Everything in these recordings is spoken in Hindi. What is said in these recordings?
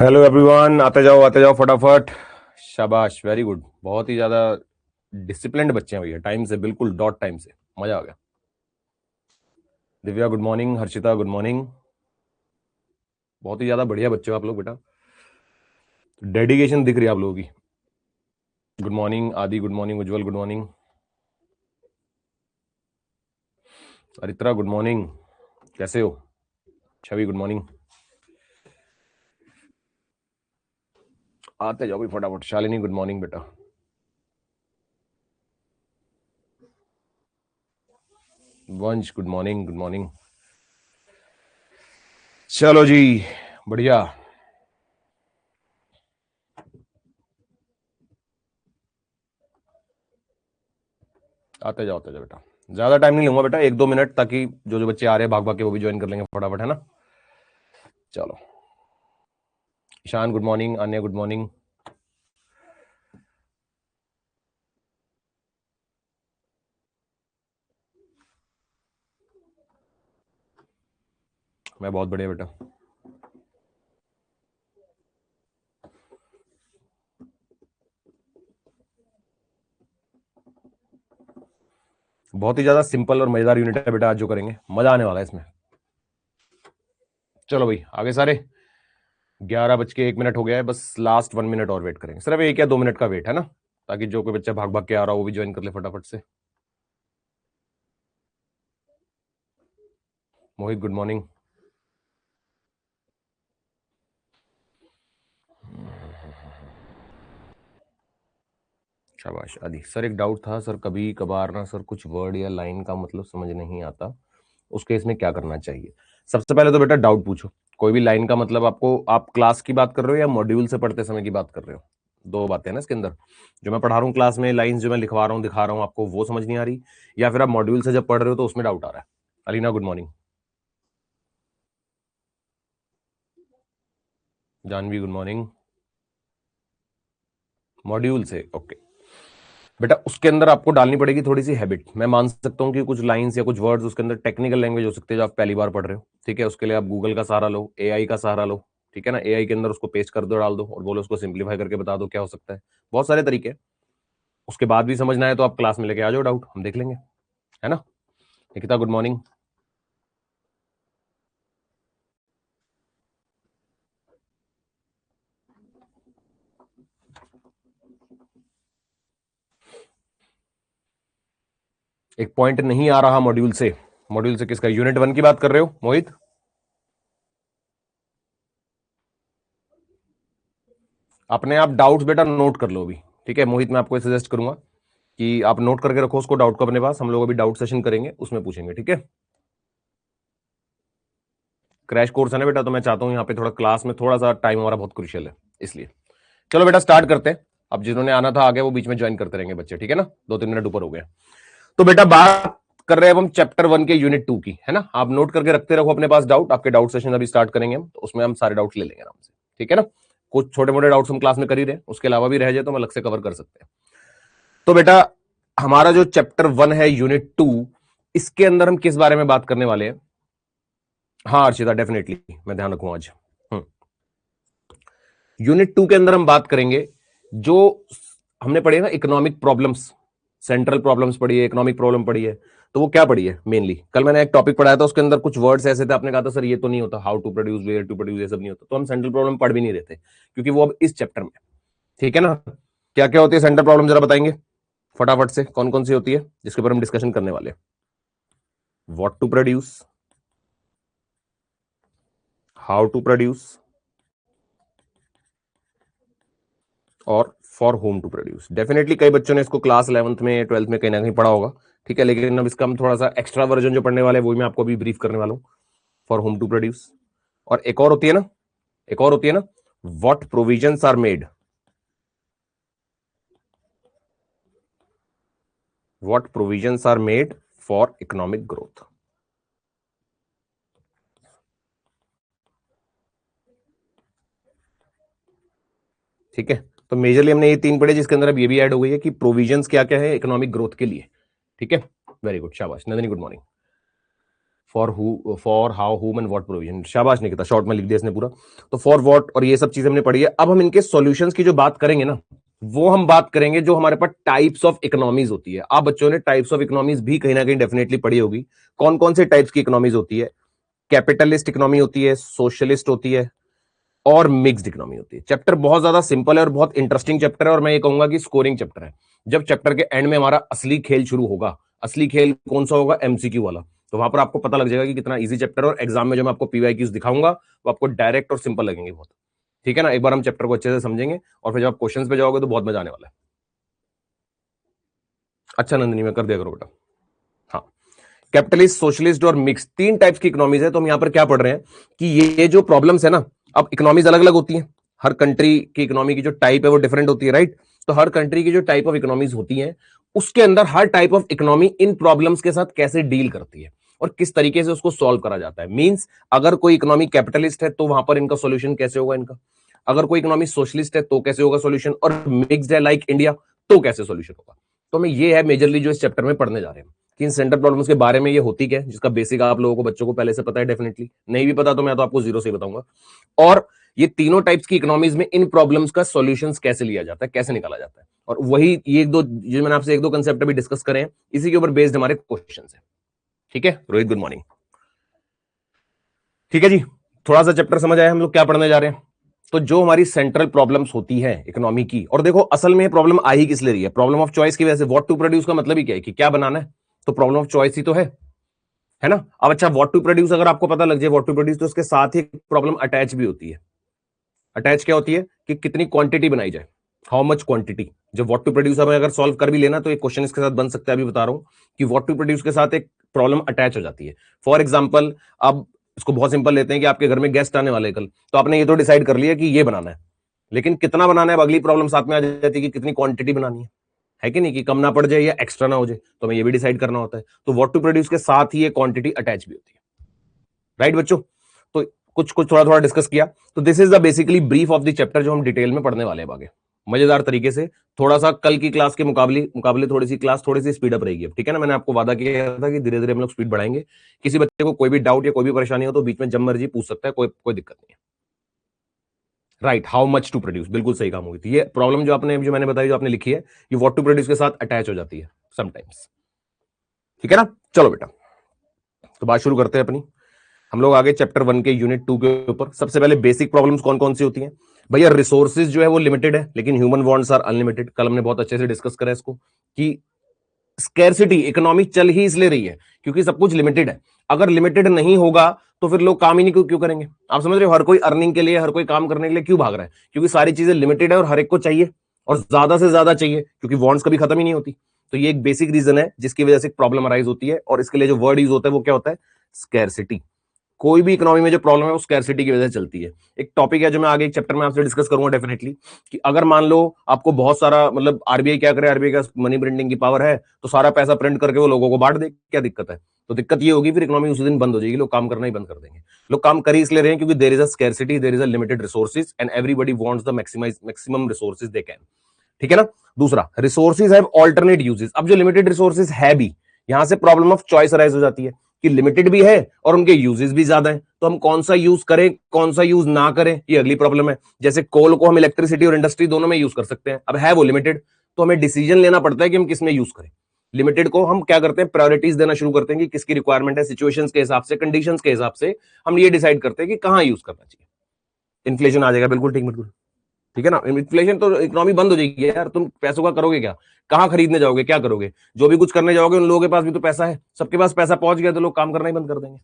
हेलो एवरीवन, आते जाओ फटाफट। शाबाश, वेरी गुड। बहुत ही ज्यादा डिसिप्लिन्ड बच्चे हैं भैया, टाइम से, बिल्कुल डॉट टाइम से। मजा आ गया। Divya good morning, Harshita good morning. बहुत ही ज्यादा बढ़िया बच्चे हो आप लोग बेटा, डेडिकेशन दिख रही है आप लोगों की। Good morning Adi, good morning Ujjwal, good morning Aritra, good morning. कैसे हो? Chhavi good morning. आते जाओ भाई फटाफट। शालिनी गुड मॉर्निंग बेटा। वंश गुड मॉर्निंग, गुड मॉर्निंग। चलो जी, बढ़िया। आते जाओ बेटा। ज्यादा टाइम नहीं लूंगा बेटा, 1-2 मिनट, ताकि जो जो बच्चे आ रहे हैं भाग भाग के वो भी ज्वाइन कर लेंगे फटाफट, है ना। चलो, ईशान गुड मॉर्निंग, अन्य गुड मॉर्निंग। मैं बहुत बढ़िया बेटा। बहुत ही ज्यादा सिंपल और मजेदार यूनिट है बेटा, आज जो करेंगे मजा आने वाला है इसमें। चलो भाई आगे सारे। 11:01 हो गया है, बस लास्ट 1 मिनट और वेट करेंगे, सिर्फ 1 या 2 मिनट का वेट है ना, ताकि जो कोई बच्चा भाग भाग के आ रहा हो वो भी ज्वाइन कर ले फटाफट से। मोहित गुड मॉर्निंग। शाबाश आदि। सर एक डाउट था सर, कभी कभार ना सर कुछ वर्ड या लाइन का मतलब समझ नहीं आता, उस केस में क्या करना चाहिए? सबसे पहले तो बेटा डाउट पूछो। कोई भी लाइन का मतलब आपको, आप क्लास की बात कर रहे हो या मॉड्यूल से पढ़ते समय की बात कर रहे हो? दो बातें हैं ना इसके अंदर। जो मैं पढ़ा रहा हूँ क्लास में, लाइंस जो मैं लिखवा रहा हूँ दिखा रहा हूँ आपको, वो समझ नहीं आ रही, या फिर आप मॉड्यूल से जब पढ़ रहे हो तो उसमें डाउट आ रहा है? Alina good morning. Janvi good morning. Module से, ओके बेटा। उसके अंदर आपको डालनी पड़ेगी थोड़ी सी हैबिट। मैं मान सकता हूँ कि कुछ लाइंस या कुछ वर्ड्स उसके अंदर टेक्निकल लैंग्वेज हो सकते हैं जो आप पहली बार पढ़ रहे हो, ठीक है। उसके लिए आप गूगल का सहारा लो, एआई का सहारा लो, ठीक है ना। एआई के अंदर उसको पेस्ट कर दो, डाल दो और बोलो उसको सिंप्लीफाई करके बता दो क्या हो सकता है। बहुत सारे तरीके हैं। उसके बाद भी समझना है तो आप क्लास में लेके आ जाओ, डाउट हम देख लेंगे, है ना। Nikita good morning. एक पॉइंट नहीं आ रहा मॉड्यूल से। मॉड्यूल से किसका? यूनिट 1 की बात कर रहे हो मोहित? अपने आप डाउट्स बेटा नोट कर लो अभी, ठीक है। मोहित मैं आपको सजेस्ट करूंगा कि आप नोट करके रखो उसको, डाउट को अपने पास। हम लोग अभी डाउट सेशन करेंगे, उसमें पूछेंगे, ठीक है। क्रैश कोर्स है ना बेटा, तो मैं चाहता हूं यहाँ पे थोड़ा क्लास में थोड़ा सा टाइम हमारा बहुत क्रुशियल है, इसलिए। चलो बेटा स्टार्ट करते हैं। अब जिन्होंने आना था आगे वो बीच में ज्वाइन करते रहेंगे बच्चे, ठीक है ना। 2-3 मिनट ऊपर हो गए। तो बेटा बात कर रहे हैं अब हम चैप्टर 1 के यूनिट 2 की, है ना। आप नोट करके रखते रहो अपने पास डाउट। आपके डाउट सेशन अभी स्टार्ट करेंगे हम, तो उसमें हम सारे डाउट ले लेंगे आराम से, ठीक है ना। कुछ छोटे मोटे डाउट्स हम क्लास में कर ही रहे हैं, उसके अलावा भी रह जाए तो हम अलग से कवर कर सकते हैं। तो बेटा हमारा जो चैप्टर 1 है यूनिट 2, इसके अंदर हम किस बारे में बात करने वाले हैं? हाँ अर्षिता, डेफिनेटली मैं ध्यान रखूंगा आज। यूनिट 2 के अंदर हम बात करेंगे जो हमने पढ़ी है ना, इकोनॉमिक प्रॉब्लम्स। सेंट्रल प्रॉब्लम्स पढ़ी है, इकोनॉमिक प्रॉब्लम पढ़ी है। तो वो क्या पढ़ी है मेनली? कल मैंने एक टॉपिक पढ़ाया था, उसके अंदर कुछ वर्ड्स ऐसे थे, आपने कहा था सर ये तो नहीं होता, how to produce, where to produce, ये सब नहीं होता। तो हम सेंट्रल प्रॉब्लम पढ़ भी नहीं रहे थे, क्योंकि वो अब इस चैप्टर में, ठीक है ना। क्या क्या होती है सेंट्रल प्रॉब्लम, जरा बताएंगे फटाफट से, कौन कौन सी होती है जिसके ऊपर हम डिस्कशन करने वाले हैं? What to produce, how to produce, और for whom to produce. Definitely कई बच्चों ने इसको क्लास 11th में 12th में कहीं ना कहीं पढ़ा होगा, ठीक है। लेकिन अब इसका हम थोड़ा सा एक्स्ट्रा वर्जन जो पढ़ने वाले हैं वो मैं आपको अभी ब्रीफ करने वाला हूं। For whom to produce. और एक और होती है ना, एक और होती है ना, what provisions are made, what provisions are made for economic growth. ठीक है। तो मेजरली हमने ये 3 पढ़े, जिसके अंदर अब ये भी ऐड हो गई है कि प्रोविजंस क्या क्या है इकोनॉमिक ग्रोथ के लिए, ठीक है। वेरी गुड, शाबाश। Nandini good morning. For how whom and what provision, शाबाश निकिता, शॉर्ट में लिख दिया इसने पूरा। तो फॉर व्हाट और ये सब चीजें हमने पढ़ी है। अब हम इनके सॉल्यूशंस की जो बात करेंगे ना, वो हम बात करेंगे जो हमारे पास टाइप्स ऑफ इकोनॉमीज होती है। आप बच्चों ने टाइप्स ऑफ इकोनॉमीज भी कहीं ना कहीं डेफिनेटली पढ़ी होगी। कौन कौन से टाइप्स की इकोनॉमीज होती है? कैपिटलिस्ट इकोनॉमी होती है, सोशलिस्ट होती है, और मिक्स्ड इकोनॉमी होती है। चैप्टर बहुत ज्यादा सिंपल है और बहुत इंटरेस्टिंग चैप्टर है, और मैं ये कहूंगा कि स्कोरिंग चैप्टर है। जब चैप्टर के एंड में हमारा असली खेल शुरू होगा, असली खेल कौन सा होगा? एमसीक्यू वाला। तो वहां पर आपको पता लग जाएगा कि कितना इजी चैप्टर है, और एग्जाम में जो मैं आपको पीवाईक्यूज दिखाऊंगा वो आपको डायरेक्ट और सिंपल लगेंगे बहुत। ठीक है ना? एक बार हम चैप्टर को अच्छे से समझेंगे और फिर जब आप क्वेश्चंस पे जाओगे तो बहुत मजा आने वाला है। अच्छा नंदिनी, मैं कर दिया करो बेटा। हाँ, कैपिटलिस्ट, सोशलिस्ट और मिक्स, तीन टाइप्स की इकोनॉमीज है। तो हम यहां पर क्या पढ़ रहे हैं कि ये जो प्रॉब्लम्स है ना, अब इकोनॉमीज अलग अलग होती हैं, हर कंट्री की इकोनॉमी की जो टाइप है वो डिफरेंट होती है, राइट? तो हर कंट्री की जो टाइप ऑफ इकोनॉमीज होती हैं, उसके अंदर हर टाइप ऑफ इकोनॉमी इन प्रॉब्लम्स के साथ कैसे डील करती है और किस तरीके से उसको सॉल्व करा जाता है। मींस अगर कोई इकोनॉमी कैपिटलिस्ट है तो वहां पर इनका सॉल्यूशन कैसे होगा इनका, अगर कोई इकोनॉमी सोशलिस्ट है तो कैसे होगा सॉल्यूशन, और मिक्स्ड है लाइक इंडिया तो कैसे सॉल्यूशन होगा। तो हमें ये है मेजरली जो इस चैप्टर में पढ़ने जा रहे हैं कि इन सेंट्रल प्रॉब्लम्स के बारे में ये होती क्या है, जिसका बेसिक आप लोगों को बच्चों को पहले से पता है, डेफिनेटली नहीं भी पता तो मैं तो आपको जीरो से ही बताऊंगा। और ये तीनों टाइप्स की इकोनॉमीज में इन प्रॉब्लम्स का सॉल्यूशंस कैसे लिया जाता है, कैसे निकाला जाता है, और वही ये एक दो जो मैंने आपसे एक दो कंसेप्ट अभी डिस्कस करें, इसी के ऊपर बेस्ड हमारे क्वेश्चन है। ठीक है रोहित, गुड मॉर्निंग। ठीक है जी, थोड़ा सा चैप्टर समझ आया हम लोग क्या पढ़ने जा रहे हैं। तो जो हमारी सेंट्रल प्रॉब्लम्स होती है इकोनॉमी की, और देखो असल में प्रॉब्लम आ ही किस लिए रही है? प्रॉब्लम ऑफ चॉइस की वजह से। व्हाट टू प्रोड्यूस का मतलब ही क्या है कि क्या बनाना है, तो प्रॉब्लम ऑफ चॉइस ही तो है ना? अब अच्छा, व्हाट टू प्रोड्यूस अगर आपको पता लग जाए व्हाट टू प्रोड्यूस, तो उसके साथ ही प्रॉब्लम अटैच भी होती है। अटैच क्या होती है कि कितनी क्वांटिटी बनाई जाए, हाउ मच क्वांटिटी। जब व्हाट टू प्रोड्यूस अगर सॉल्व कर भी लेना तो एक क्वेश्चन इसके साथ बन सकता है, अभी बता रहा हूं कि व्हाट टू प्रोड्यूस के साथ एक प्रॉब्लम अटैच हो जाती है। फॉर एग्जाम्पल, अब इसको बहुत सिंपल लेते हैं कि आपके घर में गेस्ट आने वाले कल, तो आपने ये तो डिसाइड कर लिया कि ये बनाना है, लेकिन कितना बनाना है, अब अगली प्रॉब्लम साथ में आ जाती है कि कितनी क्वांटिटी बनानी है कि नहीं, कि कम ना पड़ जाए या एक्स्ट्रा ना हो जाए, तो हमें ये भी डिसाइड करना होता है। तो व्हाट टू प्रोड्यूस के साथ ही ये क्वांटिटी अटैच भी होती है, राइट बच्चों? तो कुछ कुछ थोड़ा थोड़ा डिस्कस किया। तो this is the basically brief of the chapter जो हम डिटेल में पढ़ने वाले हैं आगे मजेदार तरीके से। थोड़ा सा कल की क्लास के मुकाबले थोड़ी सी क्लास थोड़ी सी स्पीड अप रहेगी अब, ठीक है ना? मैंने आपको वादा किया था कि धीरे धीरे हम लोग स्पीड बढ़ाएंगे। किसी बच्चे को कोई भी डाउट या कोई भी परेशानी हो तो बीच में जब मर्जी पूछ सकता है, कोई दिक्कत नहीं है। Right, how much to produce, बिल्कुल सही काम हुई थी। ये प्रॉब्लम जो मैंने बताई, जो आपने लिखी है, ये व्हाट टू प्रोड्यूस के साथ अटैच हो जाती है समटाइम्स। ठीक है ना? चलो बेटा, तो बात शुरू करते हैं अपनी। हम लोग आगे चैप्टर 1 के यूनिट 2 के ऊपर। सबसे पहले बेसिक प्रॉब्लम्स कौन कौन सी होती हैं भैया? रिसोर्सेज जो है वो लिमिटेड है, लेकिन ह्यूमन वांट्स आर अनलिमिटेड। कल हमने बहुत अच्छे से डिस्कस करा इसको कि स्कैरसिटी इकोनॉमी चल ही इसलिए रही है क्योंकि सब कुछ लिमिटेड है। अगर लिमिटेड नहीं होगा तो फिर लोग काम ही नहीं क्यों करेंगे? आप समझ रहे हो? हर कोई अर्निंग के लिए, हर कोई काम करने के लिए क्यों भाग रहा है? क्योंकि सारी चीजें लिमिटेड है और हर एक को चाहिए, और ज्यादा से ज्यादा चाहिए, क्योंकि वांट्स कभी खत्म ही नहीं होती। तो ये एक बेसिक रीजन है जिसकी वजह से प्रॉब्लम अराइज होती है, और इसके लिए जो वर्ड यूज होता है वो क्या होता है? स्कैरसिटी। कोई भी इकोनॉमी में जो प्रॉब्लम है वो स्कैरसिटी की वजह से चलती है। एक टॉपिक है जो मैं आगे एक चैप्टर में आपसे डिस्कस करूंगा डेफिनेटली, कि अगर मान लो आपको बहुत सारा, मतलब आरबीआई क्या करे, आरबीआई का मनी प्रिंटिंग की पावर है, तो सारा पैसा प्रिंट करके वो लोगों को बांट दे, क्या दिक्कत है? तो दिक्कत ये होगी फिर इकोनॉमी उसी दिन बंद हो जाएगी, लोग काम करना ही बंद कर देंगे। लोग काम कर ही इसलिए रहे हैं क्योंकि there is a scarcity, there is a limited resources and everybody wants the maximum resources they can. ठीक है ना? दूसरा, रिसोर्सेज हैव ऑल्टरनेट यूजेस। अब जो लिमिटेड रिसोर्सेज है भी, यहां से प्रॉब्लम ऑफ चॉइस अराइज हो जाती है कि लिमिटेड भी है और उनके यूजेस भी ज्यादा है, तो हम कौन सा यूज करें कौन सा यूज ना करें, ये अगली प्रॉब्लम है। जैसे कोल को हम इलेक्ट्रिसिटी और इंडस्ट्री दोनों में यूज कर सकते हैं, अब है वो लिमिटेड, तो हमें डिसीजन लेना पड़ता है कि हम किस में यूज करें। लिमिटेड को हम क्या करते हैं? प्रायोरिटीज देना शुरू करते हैं कि किसकी रिक्वायरमेंट है, सिचुएशंस के हिसाब से, कंडीशंस के हिसाब से हम ये डिसाइड करते हैं कि कहां यूज करना चाहिए। इन्फ्लेशन आ जाएगा, बिल्कुल ठीक, बिल्कुल ठीक है ना? इन्फ्लेशन तो इकोनॉमी बंद हो जाएगी यार, तुम पैसों का करोगे क्या? कहां खरीदने जाओगे, क्या करोगे? जो भी कुछ करने जाओगे उन लोगों के पास भी तो पैसा है, सबके पास पैसा पहुंच गया तो लोग काम करना ही बंद कर देंगे।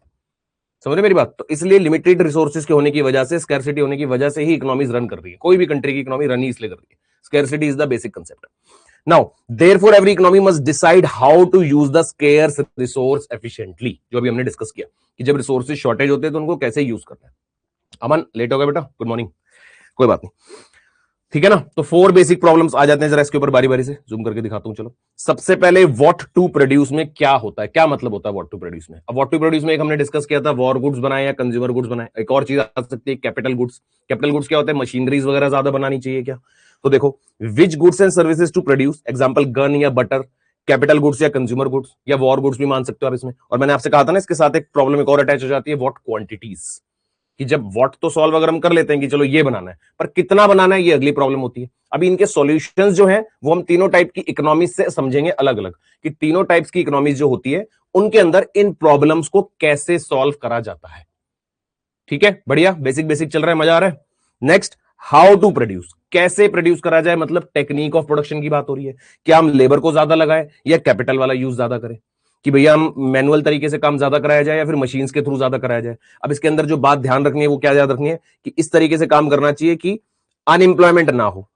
समझ रहे मेरी बात? तो इसलिए लिमिटेड रिसोर्सेज के होने की वजह से, स्कैरसिटी होने की वजह से ही इकोनॉमीज रन कर रही है। कोई भी कंट्री की इकोनॉमी रन ही इसलिए कर रही है, scarcity is the basic concept. Now therefore every economy must decide how to use the scarce resource efficiently, जो अभी हमने डिस्कस किया कि जब रिसोर्सेज शॉर्टेज होते हैं तो उनको कैसे यूज करना है। अमन लेट हो गया बेटा, गुड मॉर्निंग। कोई बात नहीं, ठीक है ना? तो 4 बेसिक प्रॉब्लम्स आ जाते हैं, जरा इसके ऊपर बारी बारी से जूम करके दिखाता हूं। चलो, सबसे पहले व्हाट टू प्रोड्यूस में क्या होता है, क्या मतलब होता है व्हाट टू प्रोड्यूस में? अब व्हाट टू प्रोड्यूस में एक हमने डिस्कस किया था, वॉर गुड्स बनाए या कंज्यूमर गुड्स बनाए। एक और चीज आ सकती है कैपिटल गुड्स। कैपिटल गुड्स क्या होता है? मशीनरीज वगैरह ज्यादा बनानी चाहिए क्या? तो देखो, which goods and services to produce, example gun या बटर, कैपिटल गुड्स या कंज्यूमर गुड्स या वॉर गुड्स भी मान सकते हो आप इसमें। और मैंने आपसे कहा था ना इसके साथ एक प्रॉब्लम एक और अटैच हो जाती है, व्हाट क्वांटिटीज, कि जब व्हाट तो सॉल्व अगर हम कर लेते हैं कि चलो ये बनाना है, पर कितना बनाना है ये अगली प्रॉब्लम होती है। अभी इनके सॉल्यूशंस जो हैं वो हम तीनों टाइप की इकोनॉमीज से समझेंगे अलग अलग, कि तीनों टाइप्स की इकोनॉमीज जो होती है उनके अंदर इन प्रॉब्लम्स को कैसे सॉल्व करा जाता है। ठीक है, बढ़िया, बेसिक बेसिक चल रहा है, मजा आ रहा है। नेक्स्ट, हाउ टू प्रोड्यूस, कैसे प्रोड्यूस करा जाए, मतलब टेक्निक ऑफ प्रोडक्शन की बात हो रही है। क्या हम लेबर को ज्यादा लगाएं या कैपिटल वाला यूज ज्यादा करें, कि भैया हम मैनुअल तरीके से काम ज्यादा कराया जाए या फिर मशीन्स के थ्रू ज्यादा कराया जाए। अब इसके अंदर जो बात ध्यान रखनी है वो क्या याद रखनी है, कि इस तरीके से काम करना चाहिए कि अनएम्प्लॉयमेंट ना हो,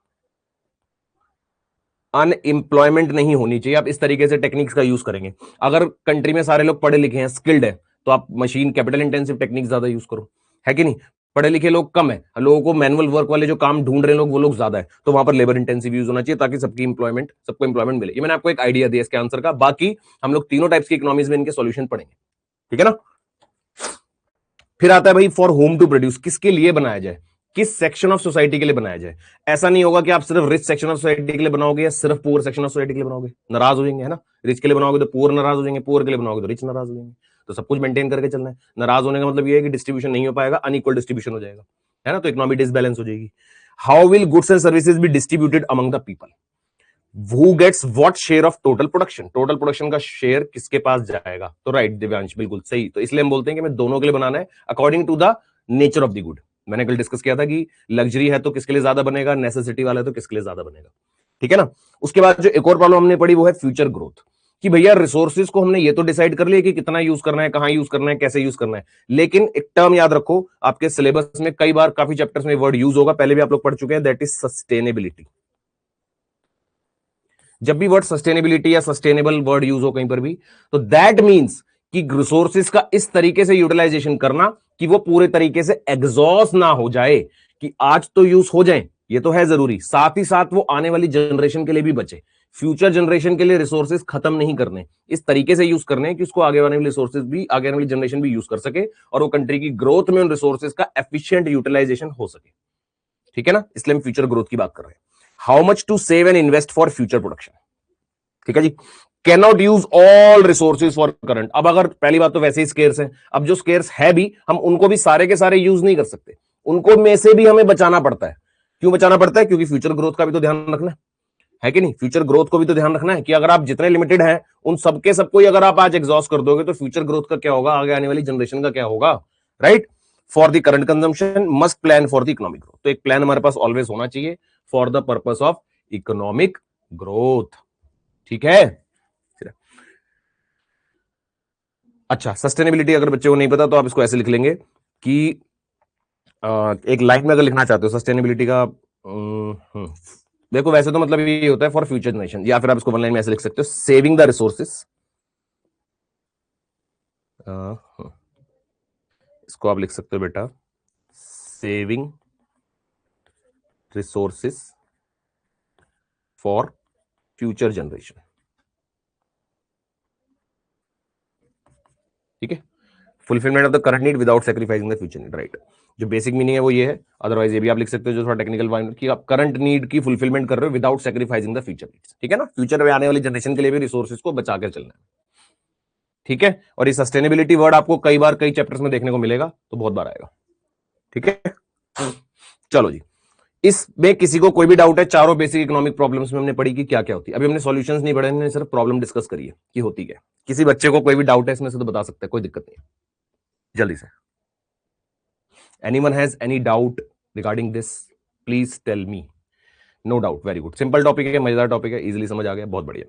अनएम्प्लॉयमेंट नहीं होनी चाहिए। आप इस तरीके से टेक्निक्स का यूज करेंगे। अगर कंट्री में सारे लोग पढ़े लिखे हैं, स्किल्ड है, तो आप मशीन कैपिटल इंटेंसिव टेक्निक ज्यादा यूज करो, है कि नहीं। पढ़े लिखे लोग कम है, लोगों को मैनुअल वर्क वाले जो काम ढूंढ रहे हैं लोग वो लोग ज्यादा है, तो वहां पर लेबर इंटेंसिव यूज होना चाहिए ताकि सबको इंप्लॉयमेंट मिले। ये मैंने आपको एक आइडिया दिया इसके आंसर का। बाकी हम लोग तीनों टाइप्स की इकोनॉमीज में इनके सॉल्यूशन पढ़ेंगे, ठीक है ना। फिर आता है भाई फॉर होम टू प्रोड्यूस, किसके लिए बनाया जाए, किस सेक्शन ऑफ सोसाइटी के लिए बनाया जाए। ऐसा नहीं होगा कि आप सिर्फ रिच सेक्शन ऑफ सोसाइटी के लिए बनाओगे या सिर्फ पुअर सेक्शन ऑफ सोसाइटी के लिए बनाओगे, नाराज हो जाएंगे, है ना। रिच के लिए बनाओगे तो पुअर नाराज हो जाएंगे, पुअर के लिए बनाओगे तो रिच नाराज हो जाएंगे। तो सब कुछ मेंटेन करके चलना है। नाराज होने का मतलब ये है कि डिस्ट्रीब्यूशन नहीं हो पाएगा, अनइक्वल डिस्ट्रीब्यूशन हो जाएगा, है ना, तो इकोनॉमी डिसबैलेंस हो जाएगी। How will goods and services be distributed among the people, who gets what share of total production, total production का शेयर किसके पास जाएगा। तो राइट दिव्यांश, बिल्कुल सही। तो इसलिए हम बोलते हैं कि हमें दोनों के लिए बनाना है according to the nature of the good. मैंने कल डिस्कस किया था कि लग्जरी है तो किसके लिए ज्यादा बनेगा, नेसेसिटी वाला है तो किसके लिए ज्यादा बनेगा, ठीक है ना। उसके बाद जो एक और प्रॉब्लम हमने पढ़ी वो है फ्यूचर ग्रोथ, कि भैया रिसोर्सेज को हमने ये तो डिसाइड कर लिया कि कितना यूज करना है, कहां यूज करना है, कैसे यूज करना है, लेकिन एक टर्म याद रखो, आपके सिलेबस में कई बार काफी चैप्टर्स में वर्ड यूज होगा, पहले भी आप लोग पढ़ चुके हैं, दैट इज सस्टेनेबिलिटी। जब भी वर्ड सस्टेनेबिलिटी या सस्टेनेबल वर्ड यूज हो कहीं पर भी, तो दैट मींस कि रिसोर्सेज का इस तरीके से यूटिलाइजेशन करना कि वो पूरे तरीके से एग्जॉस्ट ना हो जाए, कि आज तो यूज हो जाए, ये तो है जरूरी, साथ ही साथ वो आने वाली जनरेशन के लिए भी बचे। फ्यूचर जनरेशन के लिए रिसोर्सेज खत्म नहीं करने, इस तरीके से यूज करने कि उसको आगे आने वाले रिसोर्सेज भी, आगे आने वाली जनरेशन भी यूज कर सके, और वो कंट्री की ग्रोथ में उन रिसोर्सेज का एफिशिएंट यूटिलाइजेशन हो सके, ठीक है ना। इसलिए हम फ्यूचर ग्रोथ की बात कर रहे हैं। How much to save and invest for future production, ठीक है जी। Cannot use all resources for current, अब अगर पहली बात तो वैसे ही स्केर्स है, अब जो स्केर्स है भी हम उनको भी सारे के सारे यूज नहीं कर सकते, उनको में से भी हमें बचाना पड़ता है। क्यों बचाना पड़ता है, क्योंकि फ्यूचर ग्रोथ का भी तो ध्यान रखना है कि नहीं। फ्यूचर ग्रोथ को भी तो ध्यान रखना है कि अगर आप जितने लिमिटेड हैं उन सबके सबको ही अगर आप आज एग्जॉस्ट कर दोगे तो फ्यूचर ग्रोथ का क्या होगा, आगे आने वाली जनरेशन का क्या होगा, right. For the current consumption must plan for the economic growth, तो एक प्लान हमारे पास ऑलवेज होना चाहिए for the purpose of economic growth, ठीक है। अच्छा, सस्टेनेबिलिटी अगर बच्चे को नहीं पता तो आप इसको ऐसे लिख लेंगे कि एक लाइन में अगर लिखना चाहते हो सस्टेनेबिलिटी का, देखो वैसे तो मतलब ये होता है फॉर फ्यूचर जनरेशन, या फिर आप इसको वन लाइन में ऐसे लिख सकते हो, सेविंग द रिसोर्सेस, इसको आप लिख सकते हो बेटा, saving resources for future generation, ठीक है। Fulfilment of the current need without sacrificing the future need, right. जो बेसिक मीनिंग है वो ये है, अदरवाइज ये भी आप लिख सकते हो जो थोड़ा टेक्निकल वन, कि आप करंट नीड की फुलफिलमेंट कर रहे हो without sacrificing the future needs, ठीक है ना। फ्यूचर में आने वाली जनरेशन के लिए भी रिसोर्सेज को बचाकर चलना है, ठीक है। और ये सस्टेनेबिलिटी वर्ड आपको कई बार कई चैप्टर्स में देखने को मिलेगा, तो बहुत बार आएगा, ठीक है। चलो जी, इसमें किसी को कोई भी डाउट है, चारों बेसिक इकोनॉमिक प्रॉब्लम्स में हमने पढ़ी कि क्या क्या होती है। अभी हमने सॉल्यूशंस नहीं पढ़े, हमने सिर्फ प्रॉब्लम डिस्कस करी है कि होती क्या। किसी बच्चे को कोई भी डाउट है इसमें से तो बता सकते हैं, कोई दिक्कत नहीं, जल्दी से। Anyone has any doubt regarding this, please tell me. No doubt, very good, simple topic है, मजेदार टॉपिक है, इजीली समझ आ गया, बहुत बढ़िया।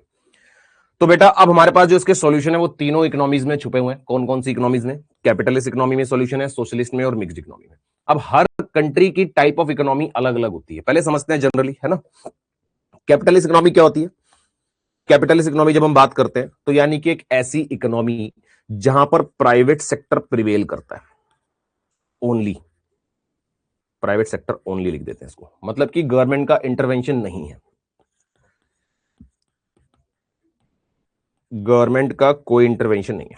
तो बेटा अब हमारे पास जो इसके सॉल्यूशन है वो तीनों इकोनॉमीज में छुपे हुए हैं। कौन कौन सी इकोनॉमीज में, कैपिटलिस्ट इकोनॉमी में सॉल्यूशन है, सोशलिस्ट में और मिक्स्ड इकोनॉमी में। अब हर कंट्री की टाइप ऑफ इकोनॉमी अलग अलग होती है, पहले समझते हैं जनरली, है ना। कैपिटलिस्ट इकोनॉमी क्या होती है, कैपिटलिस्ट इकोनॉमी जब हम बात करते हैं तो यानी कि एक ऐसी इकोनॉमी जहां पर प्राइवेट सेक्टर प्रिवेल करता है, ओनली प्राइवेट सेक्टर, ओनली लिख देते हैं इसको, मतलब कि गवर्नमेंट का इंटरवेंशन नहीं है, गवर्नमेंट का कोई इंटरवेंशन नहीं है,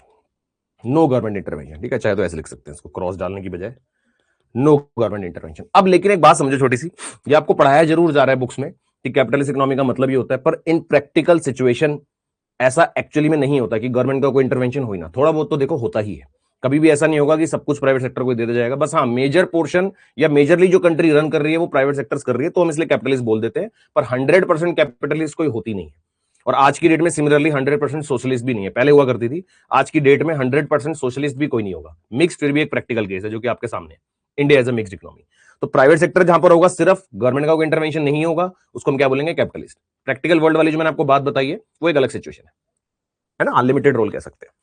नो गवर्नमेंट इंटरवेंशन, ठीक है। चाहे तो ऐसे लिख सकते हैं इसको क्रॉस डालने की बजाय, नो गवर्नमेंट इंटरवेंशन। अब लेकिन एक बात समझो छोटी सी, ये आपको पढ़ाया जरूर जा रहा है बुक्स में कि कैपिटलिस्ट इकोनॉमी का मतलब ये होता है, पर इन प्रैक्टिकल सिचुएशन ऐसा एक्चुअली में नहीं होता कि गवर्नमेंट का कोई इंटरवेंशन हो ही ना, थोड़ा बहुत तो देखो होता ही है। कभी भी ऐसा नहीं होगा कि सब कुछ प्राइवेट सेक्टर को दे दिया जाएगा। बस हाँ, मेजर पोर्शन या मेजरली जो कंट्री रन कर रही है वो प्राइवेट सेक्टर्स कर रही है, तो हम इसलिए कैपिटलिस्ट बोल देते हैं। पर 100% कैपिटलिस्ट कोई होती नहीं है। और आज की डेट में सिमिलरली 100% सोशलिस्ट भी नहीं है, पहले हुआ करती थी। आज की डेट में 100% सोशलिस्ट भी कोई नहीं होगा। मिक्स फिर भी एक प्रैक्टिकल केस है जो कि आपके सामने है। India as a mixed economy. तो प्राइवेट सेक्टर जहां पर होगा, सिर्फ गवर्नमेंट का कोई इंटरवेंशन नहीं होगा, उसको हम क्या बोलेंगे? कैपिटलिस्ट। प्रैक्टिकल वर्ल्ड वाली जो मैंने आपको बात बताई है वो एक अलग सिचुएशन है ना, अनलिमिटेड रोल कह सकते हैं।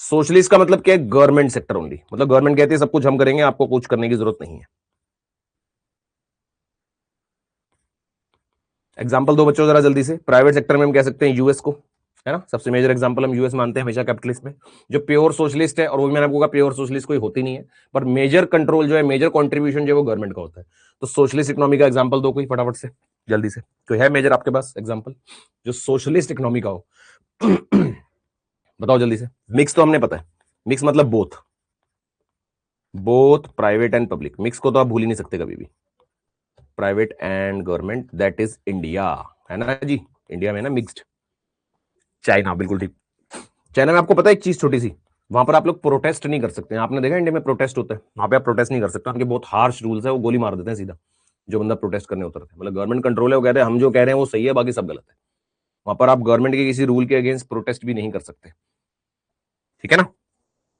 सोशलिस्ट का मतलब क्या है? गवर्नमेंट सेक्टर ओनली, मतलब गवर्नमेंट कहती है सब कुछ हम करेंगे, आपको कुछ करने की जरूरत नहीं है। एग्जांपल दो बच्चों जरा जल्दी से। प्राइवेट सेक्टर में हम कह सकते हैं यूएस को, है ना, सबसे मेजर एग्जांपल हम यूएस मानते हैं हमेशा कैपिटलिस्ट में, जो प्योर सोशलिस्ट है। और वो भी मैंने आपको कहा प्योर सोशलिस्ट कोई होती नहीं है, पर मेजर कंट्रोल जो है, मेजर कॉन्ट्रीब्यूशन जो है वो गवर्नमेंट का होता है। तो सोशलिस्ट इकोनॉमी का एग्जांपल दो कोई फटाफट से, जल्दी से। कोई है मेजर आपके पास एग्जांपल जो सोशलिस्ट इकोनॉमी का हो? बताओ जल्दी से। मिक्स तो हमने पता है, मिक्स मतलब both, both private and public. Mix को तो आप भूल ही नहीं सकते कभी भी। Private and government, that is India, है ना जी। इंडिया में ना मिक्स्ड। चाइना, बिल्कुल ठीक। चाइना में आपको पता है एक चीज छोटी सी, वहां पर आप लोग प्रोटेस्ट नहीं कर सकते। आपने देखा इंडिया में प्रोटेस्ट होता है, वहां पे आप प्रोटेस्ट नहीं कर सकते, उनके बहुत हार्श रूल्स है, वो गोली मार देते हैं सीधा जो बंदा प्रोटेस्ट करने उतरते हैं। मतलब गवर्नमेंट कंट्रोल है, वो कहते हैं हम जो कह रहे हैं वो सही है, बाकी सब गलत है। वहां पर आप गवर्नमेंट के किसी रूल के अगेंस्ट प्रोटेस्ट भी नहीं कर सकते, ठीक है ना।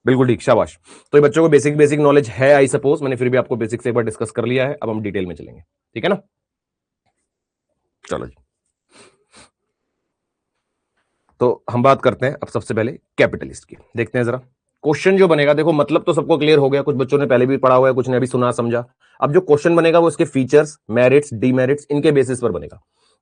बिल्कुल ठीक, शाबाश। तो ये बच्चों को बेसिक बेसिक नॉलेज है आई सपोज, मैंने फिर भी आपको बेसिक से एक बार डिस्कस कर लिया है। अब हम डिटेल में चलेंगे, ठीक है ना। चलो जी, तो हम बात करते हैं अब सबसे पहले कैपिटलिस्ट की। देखते हैं जरा क्वेश्चन जो बनेगा। देखो मतलब तो सबको क्लियर हो गया, कुछ बच्चों ने पहले भी पढ़ा हुआ है, कुछ ने अभी सुना समझा। अब जो क्वेश्चन बनेगा वो इसके फीचर्स, मेरिट्स, डीमेरिट्स, इनके बेसिस पर बनेगा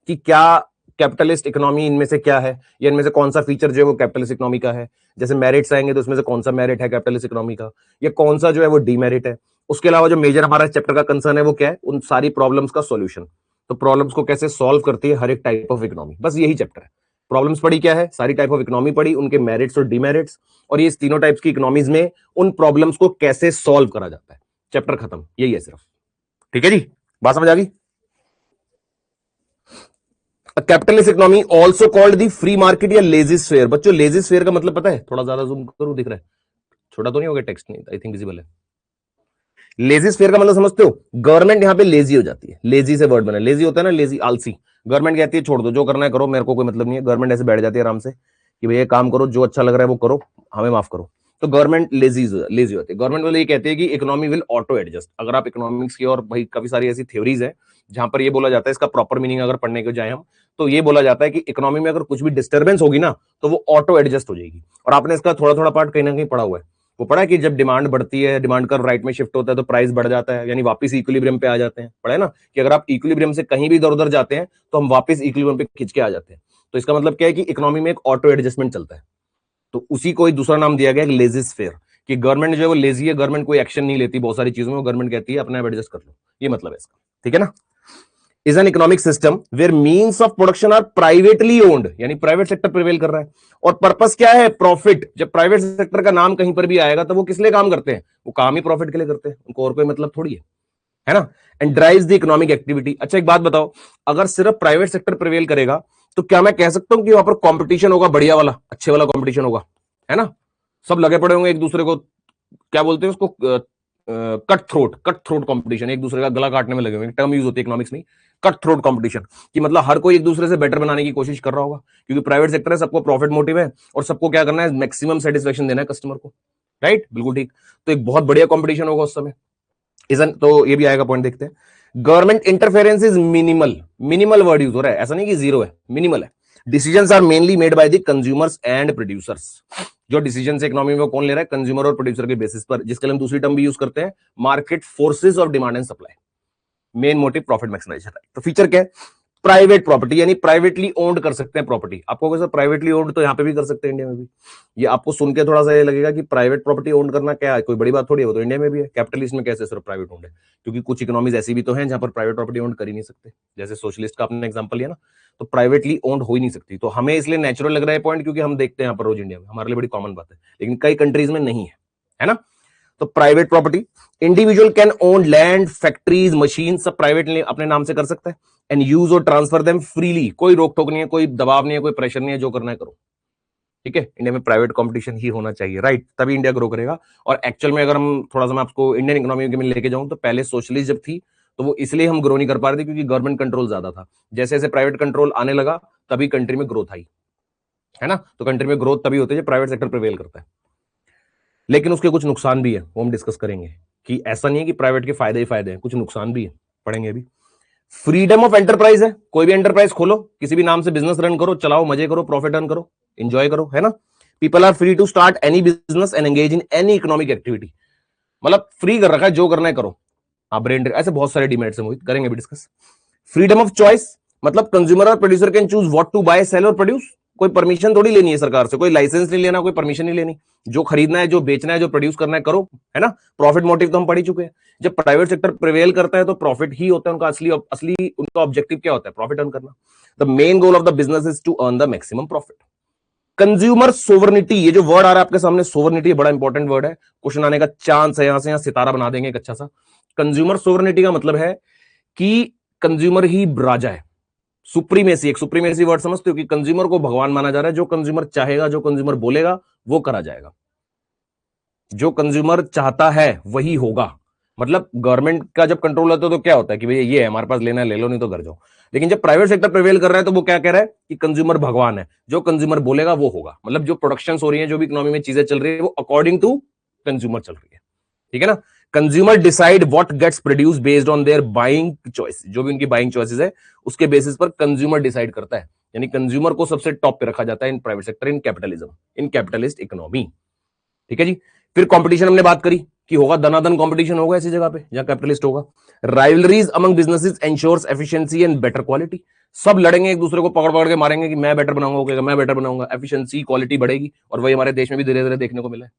कि क्या कैपिटलिस्ट इकोनॉमी इनमें से क्या है, या इनमें से कौन सा फीचर जो है वो कैपिटलिस्ट इकोनॉमी का है। जैसे मेरिट्स आएंगे तो उसमें से कौन सा मेरिट है कैपिटलिस्ट इकोनॉमी का, या कौन सा जो है वो डीमेरिट है। उसके अलावा जो मेजर हमारा चैप्टर का कंसर्न है वो क्या है? उन सारी प्रॉब्लम्स का सॉल्यूशन। तो प्रॉब्लम्स को कैसे सॉल्व करती है हर एक टाइप ऑफ इकोनॉमी, बस यही चैप्टर है। प्रॉब्लम्स पढ़ी क्या है, सारी टाइप ऑफ इकोनॉमी पढ़ी, उनके मेरिट्स और डीमेरिट्स, और ये तीनों टाइप्स की इकोनॉमीज में उन प्रॉब्लम्स को कैसे सॉल्व करा जाता है। चैप्टर खत्म, यही है सिर्फ, ठीक है जी। बात समझ आ गई। Capitalist economy also called the free market या लेजी स्फेयर। बच्चों लेजी स्फेयर का मतलब पता है? थोड़ा ज्यादा जूम करूं, दिख रहा है? छोटा तो नहीं हो गया टेक्स्ट? नहीं, आई थिंक विजिबल है। लेजी स्फेयर का मतलब समझते हो? गवर्नमेंट यहां पे लेजी हो जाती है। लेजी से वर्ड बना, लेजी होता है ना, लेजी, आलसी। गवर्नमेंट कहती है छोड़ दो, जो करना है करो, मेरे को कोई मतलब नहीं है। गवर्नमेंट ऐसे बैठ जाती है आराम से कि भैया काम करो, जो अच्छा लग रहा है वो करो, हमें माफ करो। तो गवर्नमेंट लेजी लेजी होती है। गवर्नमेंट वाले ये कहते हैं कि इकोनॉमी विल ऑटो एडजस्ट। अगर आप इकोनॉमिक्स की, और भाई काफी सारी ऐसी थ्योरीज है जहां पर ये बोला जाता है, इसका प्रॉपर मीनिंग अगर पढ़ने को जाए हम, तो ये बोला जाता है कि इकोनॉमी में अगर कुछ भी डिस्टर्बेंस होगी ना, तो वो ऑटो एडजस्ट हो जाएगी। और आपने इसका थोड़ा थोड़ा पार्ट कहीं ना कहीं पढ़ा हुआ है। वो पढ़ा है कि जब डिमांड बढ़ती है, डिमांड कर्व राइट में शिफ्ट होता है, तो प्राइस बढ़ जाता है, यानी वापस इक्विलिब्रियम पे आ जाते हैं। पढ़ा है ना कि अगर आप इक्विलिब्रियम से कहीं भी इधर उधर जाते हैं तो हम वापस इक्विलिब्रियम पे खिंच के आ जाते हैं। तो इसका मतलब क्या है कि इकोनॉमी में एक ऑटो एडजस्टमेंट चलता है। तो उसी को एक दूसरा नाम दिया गया है लेजी स्फेयर, कि गवर्नमेंट जो है वो लेजी है, गवर्नमेंट कोई एक्शन नहीं लेती बहुत सारी चीजों में, गवर्नमेंट कहती है अपने आप एडजस्ट कर लो। ये मतलब है इसका, ठीक है ना। Is an economic system where means of production are privately owned, यानी प्राइवेट सेक्टर प्रिवेल कर रहा है। और पर्पस क्या है? प्रॉफिट। जब प्राइवेट सेक्टर का नाम कहीं पर भी आएगा तो वो किस लिए काम करते हैं? वो काम ही प्रॉफिट के लिए करते हैं, उनको और कोई मतलब थोड़ी है ना। And drives the economic activity. अच्छा एक बात बताओ, अगर सिर्फ प्राइवेट सेक्टर प्रिवेल करेगा तो क्या मैं कह सकता हूं कि वहां पर कंपटीशन होगा, बढ़िया वाला, अच्छे वाला कंपटीशन होगा, है ना? सब लगे पड़े होंगे एक दूसरे को, क्या बोलते हैं उसको, कट थ्रोट कंपटीशन, एक दूसरे का गला काटने में लगे हुए, टर्म यूज होती है इकोनॉमिक्स में, कट थ्रोट कंपटीशन, कि मतलब हर कोई एक दूसरे से बेटर बनाने की कोशिश कर रहा होगा, क्योंकि प्राइवेट सेक्टर है, सबको प्रॉफिट मोटिव है, और सबको क्या करना है? मैक्सिमम सेटिस्फेक्शन देना है कस्टमर को, राइट? बिल्कुल ठीक। तो एक बहुत बढ़िया कंपटीशन होगा उस समय। तो ये भी आएगा पॉइंट, देखते हैं। Government interference is minimal. Minimal word use हो रहा है, ऐसा नहीं कि जीरो है, मिनिमल है। Decisions are mainly made by the consumers and producers. जो डिसीजन इकोनॉमी में कौन ले रहा है? कंज्यूमर और प्रोड्यूसर के बेसिस पर, जिसके लिए हम दूसरी टर्म भी यूज करते हैं, market forces of demand and supply. Main motive profit maximisation है। तो फीचर क्या है? प्राइवेट प्रॉपर्टी, यानी प्राइवेटली ओन्ड कर सकते हैं प्रॉपर्टी। आपको कैसे प्राइवेटली ओन्ड, तो यहां पे भी कर सकते हैं इंडिया में भी। ये आपको सुन के थोड़ा सा ये लगेगा कि प्राइवेट प्रॉपर्टी ओन करना क्या है, कोई बड़ी बात थोड़ी है, वो तो इंडिया में भी है। कैपिटलिस्ट में कैसे सिर्फ प्राइवेट ओन्ड है? क्योंकि कुछ इकोनॉमीज ऐसी भी तो हैं जहां पर प्राइवेट प्रॉपर्टी ओन कर ही नहीं सकते, जैसे सोशलिस्ट का आपने एग्जांपल लिया ना, तो प्राइवेटली ओन्ड हो ही नहीं सकती। तो हमें इसलिए नेचुरल लग रहा है पॉइंट, क्योंकि हम देखते हैं यहाँ पर रोज इंडिया में, हमारे लिए बड़ी कॉमन बात है, लेकिन कई कंट्रीज में नहीं है ना। तो private property, individual can own land, factories, machine, सब प्राइवेट अपने नाम से कर सकता है, एंड यूज और ट्रांसफर देम फ्रीली। कोई रोक टोक नहीं है, कोई दबाव नहीं है, कोई प्रेशर नहीं है, जो करना है करो। ठीक है, इंडिया में प्राइवेट कंपटीशन ही होना चाहिए, राइट, तभी इंडिया ग्रो करेगा। और एक्चुअल में अगर हम थोड़ा सा मैं आपको इंडियन इकोनॉमी में लेके जाऊं तो पहले सोशलिस्ट जब थी तो वो इसलिए हम ग्रो नहीं कर पा रहे थे क्योंकि गवर्नमेंट कंट्रोल ज्यादा था। जैसे जैसे प्राइवेट कंट्रोल आने लगा तभी कंट्री में ग्रोथ आई, है ना। तो कंट्री में ग्रोथ तभी होती है जब प्राइवेट सेक्टर प्रिवेल करता है। लेकिन उसके कुछ नुकसान भी है, वो हम डिस्कस करेंगे कि ऐसा नहीं है कि प्राइवेट के फायदे ही फायदे हैं, कुछ नुकसान भी है, पढ़ेंगे अभी। फ्रीडम ऑफ एंटरप्राइज है, कोई भी एंटरप्राइज खोलो, किसी भी नाम से बिजनेस रन करो, चलाओ, मजे करो, प्रॉफिट अर्न करो, एंजॉय करो, है ना। People are free to start any business and engage in any economic activity, मतलब फ्री कर रखा है, जो करना है करो। हाँ, ब्रेन ऐसे बहुत सारे डिमेरिट्स हैं, मोहित, करेंगे भी डिस्कस। फ्रीडम ऑफ चॉइस, मतलब कंज्यूमर और producer can choose what to buy, sell और प्रोड्यूस। कोई परमिशन थोड़ी लेनी है सरकार से, कोई लाइसेंस नहीं लेना, कोई परमिशन नहीं लेनी, जो खरीदना है, जो बेचना है, जो प्रोड्यूस करना है करो, है ना। प्रॉफिट मोटिव तो हम पढ़ ही चुके हैं। जब प्राइवेट सेक्टर प्रिवेल करता है तो प्रॉफिट ही होता है उनका असली असली उनका ऑब्जेक्टिव क्या होता है, प्रॉफिट अर्न करना। The main goal of the business is to earn the maximum profit. Consumer sovereignty, ये जो वर्ड आ रहा है आपके सामने, सोवरनिटी, बड़ा इंपॉर्टेंट वर्ड है, क्वेश्चन आने का चांस है, यहां से यहां सितारा बना देंगे एक अच्छा सा। कंज्यूमर सोवरनिटी का मतलब है कि कंज्यूमर ही राजा है, सुप्रीमेसी, एक सुप्रीमेसी वर्ड समझते हो कि कंज्यूमर को भगवान माना जा रहा है, जो कंज्यूमर चाहेगा, जो कंज्यूमर बोलेगा वो करा जाएगा, जो कंज्यूमर चाहता है वही होगा। मतलब गवर्नमेंट का जब कंट्रोल होता है तो क्या होता है कि भैया ये है हमारे पास, लेना है ले लो, नहीं तो घर जाओ। लेकिन जब प्राइवेट सेक्टर प्रिवेल कर रहा है तो वो क्या कह रहा है कि कंज्यूमर भगवान है, जो कंज्यूमर बोलेगा वो होगा। मतलब जो प्रोडक्शन हो रही है, जो भी इकोनॉमी में चीजें चल रही है, वो अकॉर्डिंग टू कंज्यूमर चल रही है, ठीक है ना। Consumer decide what gets produce based on their buying choice, जो भी उनकी बाइंग चॉइसेस है उसके बेसिस पर कंज्यूमर डिसाइड करता है। यानी कंज्यूमर को सबसे टॉप पे रखा जाता है in private sector, in capitalism, in capitalist economy, ठीक है जी। फिर कंपटीशन हमने बात करी कि होगा, दनादन कंपटीशन होगा ऐसी जगह पे जहां कैपिटलिस्ट होगा। Rivalries among businesses ensures efficiency and better quality, सब लड़ेंगे एक दूसरे को पकड़ पकड़ के मारेंगे कि मैं बेटर बनाऊंगा, मैं बेटर बनाऊंगा, एफिशिएंसी क्वालिटी बढ़ेगी। और वही हमारे देश में भी धीरे धीरे देखने को मिला है।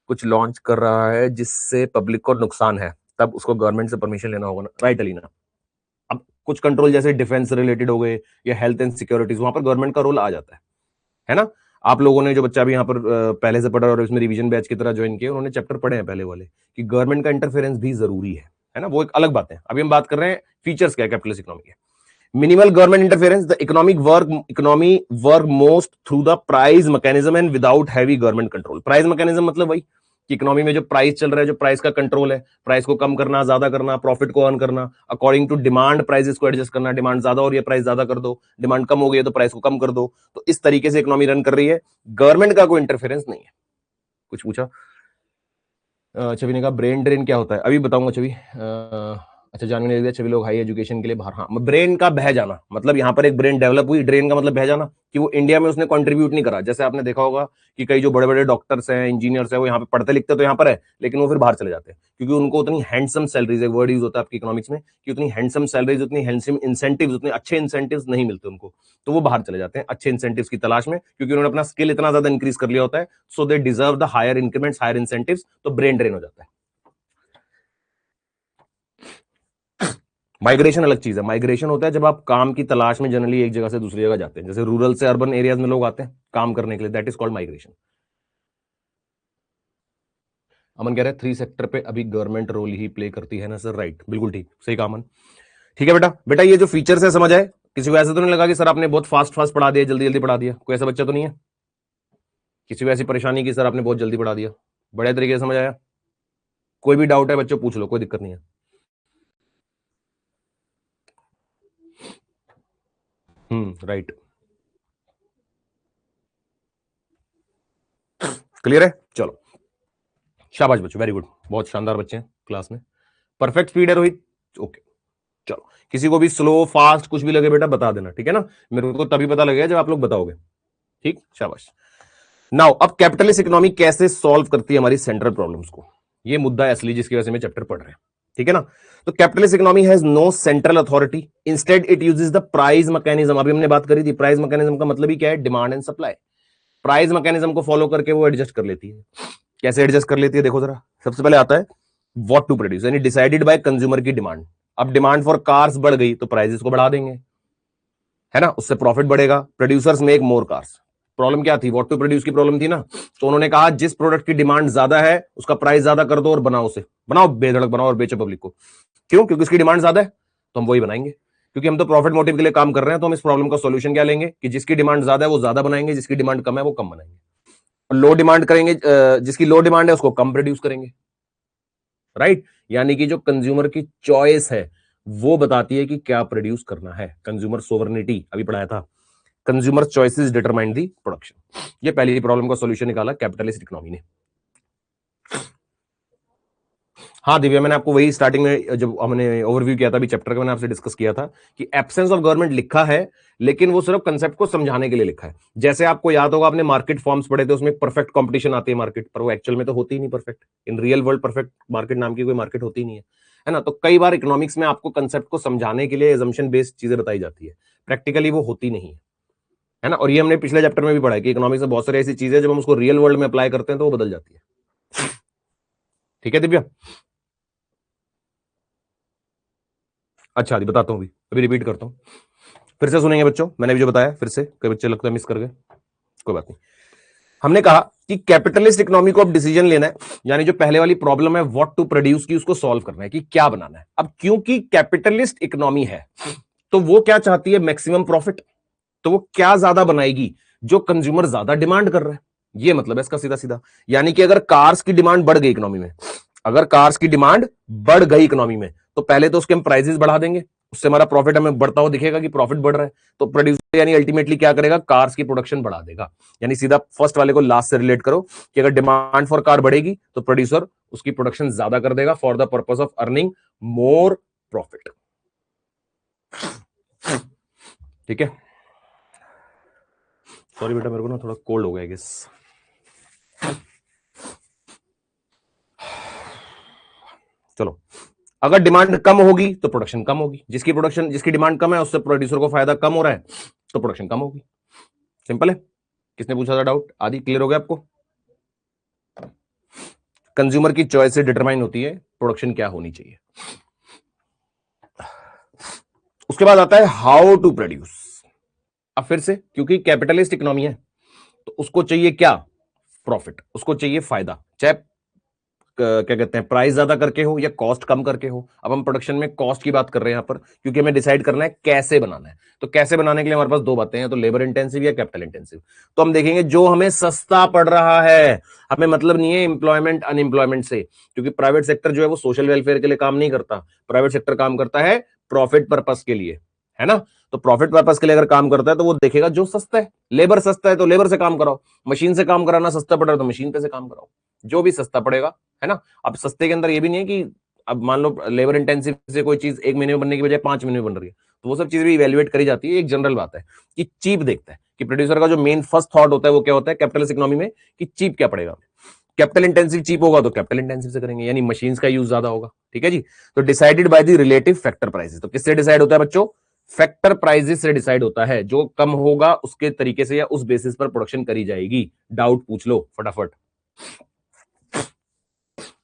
कुछ लॉन्च कर रहा है जिससे पब्लिक को नुकसान है, तब उसको गवर्नमेंट से परमिशन लेना होगा ना, राइट अलीना। अब कुछ कंट्रोल जैसे डिफेंस रिलेटेड हो गए या हेल्थ एंड सिक्योरिटीज, वहां पर गवर्नमेंट का रोल आ जाता है ना। आप लोगों ने जो बच्चा भी यहाँ पर पहले से पढ़ा और इसमें रिवीजन बैच की तरह ज्वाइन किया, उन्होंने चैप्टर पढ़े हैं पहले वाले कि गवर्नमेंट का इंटरफेरेंस भी जरूरी है ना। वो एक अलग बात है। अभी हम बात कर रहे हैं फीचर्स क्या है कैपिटलिस्ट इकोनॉमी के। Minimal government interference, the economy work most through the price mechanism and without heavy government control. Price mechanism मतलब वही कि इकोनॉमी में जो प्राइस चल रहा है, जो प्राइस का कंट्रोल है, प्राइस को कम करना, ज्यादा करना, प्रॉफिट को अर्न करना, अकॉर्डिंग टू डिमांड प्राइसेस को एडजस्ट करना। डिमांड ज्यादा हो रही है, प्राइस ज्यादा कर दो, डिमांड कम हो गई है तो प्राइस को कम कर दो। तो इस तरीके से इकोनॉमी रन कर रही है, गवर्नमेंट का कोई इंटरफेरेंस नहीं है। कुछ पूछा छवि ने कहा ब्रेन ड्रेन क्या होता है, अभी बताऊंगा छवि। अच्छा, जानवी ने दिया छवि लोग हाई एजुकेशन के लिए बाहर, हाँ, ब्रेन का बह जाना मतलब यहाँ पर एक ब्रेन डेवलप हुई, ड्रेन का मतलब बह जाना कि वो इंडिया में उसने कंट्रीब्यूट नहीं करा। जैसे आपने देखा होगा कि कई जो बड़े बड़े डॉक्टर्स हैं, इंजीनियर्स हैं, वो यहाँ पे पढ़ते लिखते तो यहाँ पर है, लेकिन वो फिर बाहर चले जाते हैं क्योंकि उनको उतनी हैंडसम सैलरीज, एक वर्ड यूज होता है आपकी इकोनॉमिक्स में कि उतनी हैंडसम सैलरीज, उतनी हैंडसम इंसेंटिव्स, उतने अच्छे इंसेंटिव्स नहीं मिलते उनको, तो वो बाहर चले जाते हैं अच्छे इंसेंटिव्स की तलाश में, क्योंकि उन्होंने अपना स्किल इतना ज्यादा इंक्रीज कर लिया होता है। So they deserve the higher increments, higher incentives, तो ब्रेन ड्रेन हो जाता है। माइग्रेशन अलग चीज है। माइग्रेशन होता है जब आप काम की तलाश में जनरली एक जगह से दूसरी जगह जाते हैं, जैसे रूरल से अर्बन एरियाज में लोग आते हैं काम करने के लिए, दैट इज कॉल्ड माइग्रेशन। अमन कह रहे हैं 3 सेक्टर पे अभी गवर्नमेंट रोल ही प्ले करती है ना सर, राइट, बिल्कुल ठीक, सही कहा अमन। ठीक है बेटा, बेटा ये जो फीचर्स है समझ आए? किसी को ऐसा तो नहीं लगा कि सर आपने बहुत फास्ट फास्ट पढ़ा दिया, जल्दी जल्दी पढ़ा दिया? कोई ऐसा बच्चा तो नहीं है किसी को ऐसी परेशानी की सर आपने बहुत जल्दी पढ़ा दिया? बड़े तरीके से समझ आया? कोई भी डाउट है बच्चों पूछ लो, कोई दिक्कत नहीं है। राइट, क्लियर है? चलो, शाबाश बच्चों, वेरी गुड, बहुत शानदार बच्चे हैं क्लास में, परफेक्ट स्पीड है रोहित। ओके, चलो, किसी को भी स्लो फास्ट कुछ भी लगे बेटा बता देना, ठीक है ना। मेरे को तभी पता लगेगा जब आप लोग बताओगे, ठीक, शाबाश। नाउ अब कैपिटलिस्ट इकोनॉमी कैसे सॉल्व करती है हमारी सेंट्रल प्रॉब्लम्स को, ये मुद्दा है असली जिसकी वजह से मैं चैप्टर पढ़ रहे हैं, ठीक है ना। तो capitalist economy has no central authority, instead it uses the price mechanism. अभी हमने बात करी थी, प्राइस मैकेनिज्म का मतलब ही क्या है, demand and supply. Price mechanism को फॉलो करके वो एडजस्ट कर लेती है। कैसे एडजस्ट कर लेती है देखो जरा। सबसे पहले आता है व्हाट टू प्रोड्यूस, यानी डिसाइडेड बाय कंज्यूमर की डिमांड। अब डिमांड फॉर कार्स बढ़ गई तो प्राइसेस को बढ़ा देंगे, है ना, उससे प्रॉफिट बढ़ेगा। Producers make more cars. Problem क्या थी, व्हाट टू प्रोड्यूस की प्रॉब्लम थी ना, तो उन्होंने कहा जिस प्रोडक्ट की डिमांड ज्यादा है उसका प्राइस ज्यादा कर दो और बनाओ, उसे बनाओ, बेधड़क बनाओ और बेचो पब्लिक को। क्यों? क्योंकि उसकी डिमांड ज्यादा है तो हम वही बनाएंगे। क्योंकि हम तो प्रॉफिट मोटिव के लिए काम कर रहे हैं, तो हम इस प्रॉब्लम का सॉल्यूशन क्या लेंगे कि जिसकी डिमांड ज्यादा है वो ज्यादा बनाएंगे, जिसकी डिमांड कम है वो कम बनाएंगे, और लो डिमांड करेंगे, जिसकी लो डिमांड है उसको कम प्रोड्यूस करेंगे, राइट। यानी कि जो कंज्यूमर की चॉइस है वो बताती है कि क्या प्रोड्यूस करना है। कंज्यूमर सोवरेनिटी अभी पढ़ाया था, consumer choices determine the production. ये पहली प्रॉब्लम का सॉल्यूशन निकाला कैपिटलिस्ट इकोनॉमी ने। हाँ दिव्या, मैंने आपको वही स्टार्टिंग में जब हमने ओवरव्यू किया था अभी चैप्टर का, मैंने आपसे डिस्कस किया था कि एब्सेंस ऑफ गवर्नमेंट लिखा है, लेकिन वो सिर्फ कंसेप्ट को समझाने के लिए लिखा है। जैसे आपको याद होगा, आपने मार्केट फॉर्म्स पढ़े थे, उसमें परफेक्ट कंपटीशन आती है मार्केट, पर वो एक्चुअल में तो होती ही नहीं perfect. In real world perfect market नाम की कोई मार्केट होती नहीं है ना। तो कई बार इकोनॉमिक्स में आपको कंसेप्ट को समझाने के लिए एजम्पशन बेस्ड चीजें बताई जाती है, प्रैक्टिकली वो होती नहीं है ना। और ये हमने पिछले चैप्टर में भी पढ़ा है कि इकोनॉमिक्स में बहुत सारी ऐसी चीजें जब हम उसको रियल वर्ल्ड में अप्लाई करते हैं तो वो बदल जाती है। ठीक है दिव्या? अच्छा आदि बताता हूँ, अभी रिपीट करता हूँ, फिर से सुनेंगे बच्चों। मैंने भी जो बताया फिर से, कई बच्चे लगता है मिस कर गए, कोई बात नहीं। हमने कहा कि कैपिटलिस्ट इकोनॉमी को अब डिसीजन लेना है, यानी जो पहले वाली प्रॉब्लम है व्हाट टू प्रोड्यूस की, उसको सॉल्व करना है कि क्या बनाना है। अब क्योंकि कैपिटलिस्ट इकोनॉमी है तो वो क्या चाहती है, मैक्सिमम प्रॉफिट। तो वो क्या ज्यादा बनाएगी, जो कंज्यूमर ज्यादा डिमांड कर रहा है। ये मतलब है इसका सीधा सीधा। यानी कि अगर कार्स की डिमांड बढ़ गई इकोनॉमी में, अगर कार्स की डिमांड बढ़ गई इकोनॉमी में, तो पहले तो उसके हम प्राइसेस बढ़ा देंगे, उससे हमारा प्रॉफिट हमें बढ़ता हुआ दिखेगा कि प्रॉफिट बढ़ रहा है। तो प्रोड्यूसर यानी अल्टीमेटली क्या करेगा, कार्स की प्रोडक्शन बढ़ा देगा। यानी सीधा फर्स्ट वाले को लास्ट से रिलेट करो कि अगर डिमांड फॉर कार बढ़ेगी तो प्रोड्यूसर उसकी प्रोडक्शन ज्यादा कर देगा for the purpose of earning more profit. ठीक है, सॉरी बेटा, मेरे को ना थोड़ा कोल्ड हो गया गेस। चलो, अगर डिमांड कम होगी तो प्रोडक्शन कम होगी, जिसकी डिमांड कम है उससे प्रोड्यूसर को फायदा कम हो रहा है तो प्रोडक्शन कम होगी। सिंपल है। किसने पूछा था डाउट? आदि क्लियर हो गया आपको? कंज्यूमर की चॉइस से डिटरमाइन होती है प्रोडक्शन क्या होनी चाहिए। उसके बाद आता है हाउ टू प्रोड्यूस। अब फिर से, क्योंकि कैपिटलिस्ट इकोनॉमी है तो उसको चाहिए क्या, प्रॉफिट, उसको चाहिए फायदा, चाहे क्या कहते हैं प्राइस ज्यादा करके हो या कॉस्ट कम करके हो। अब हम प्रोडक्शन में कॉस्ट की बात कर रहे हैं यहां पर, क्योंकि हमें डिसाइड करना है कैसे बनाना है। तो कैसे बनाने के लिए हमारे पास दो बातें हैं, तो लेबर इंटेंसिव या कैपिटल इंटेंसिव। तो हम देखेंगे जो हमें सस्ता पड़ रहा है, हमें मतलब नहीं है एम्प्लॉयमेंट अनएम्प्लॉयमेंट से, क्योंकि प्राइवेट सेक्टर जो है वो सोशल वेलफेयर के लिए काम नहीं करता। प्राइवेट सेक्टर काम करता है प्रॉफिट पर्पस के लिए, है ना। तो प्रॉफिट पर्पस के लिए अगर काम करता है तो वो देखेगा जो सस्ता है। लेबर सस्ता है तो लेबर से काम कराओ, मशीन से काम कराना सस्ता पड़ रहा है तो मशीन पे से काम कराओ, जो भी सस्ता पड़ेगा, है ना। अब सस्ते के अंदर ये भी नहीं है कि अब मान लो लेबर इंटेंसिव से कोई चीज 1 महीने में बनने की बजाय 5 महीने में बन रही है, तो वो सब चीजें भी इवेल्युएट करी जाती है। एक जनरल बात है कि चीप देखता है, कि प्रोड्यूसर का जो मेन फर्स्ट थॉट होता है वो क्या होता है कैपिटलिस्ट इकोनॉमी में, कि चीप क्या पड़ेगा। कैपिटल इंटेंसिव चीप होगा तो कैपिटल इंटेंसिव से करेंगे, यानी मशीन्स का यूज ज्यादा होगा। ठीक है जी। तो decided by the relative factor prices. तो किससे डिसाइड होता है बच्चों, फैक्टर प्राइसेस से डिसाइड होता है। जो कम होगा उसके तरीके से या उस बेसिस पर प्रोडक्शन करी जाएगी। डाउट पूछ लो फटाफट,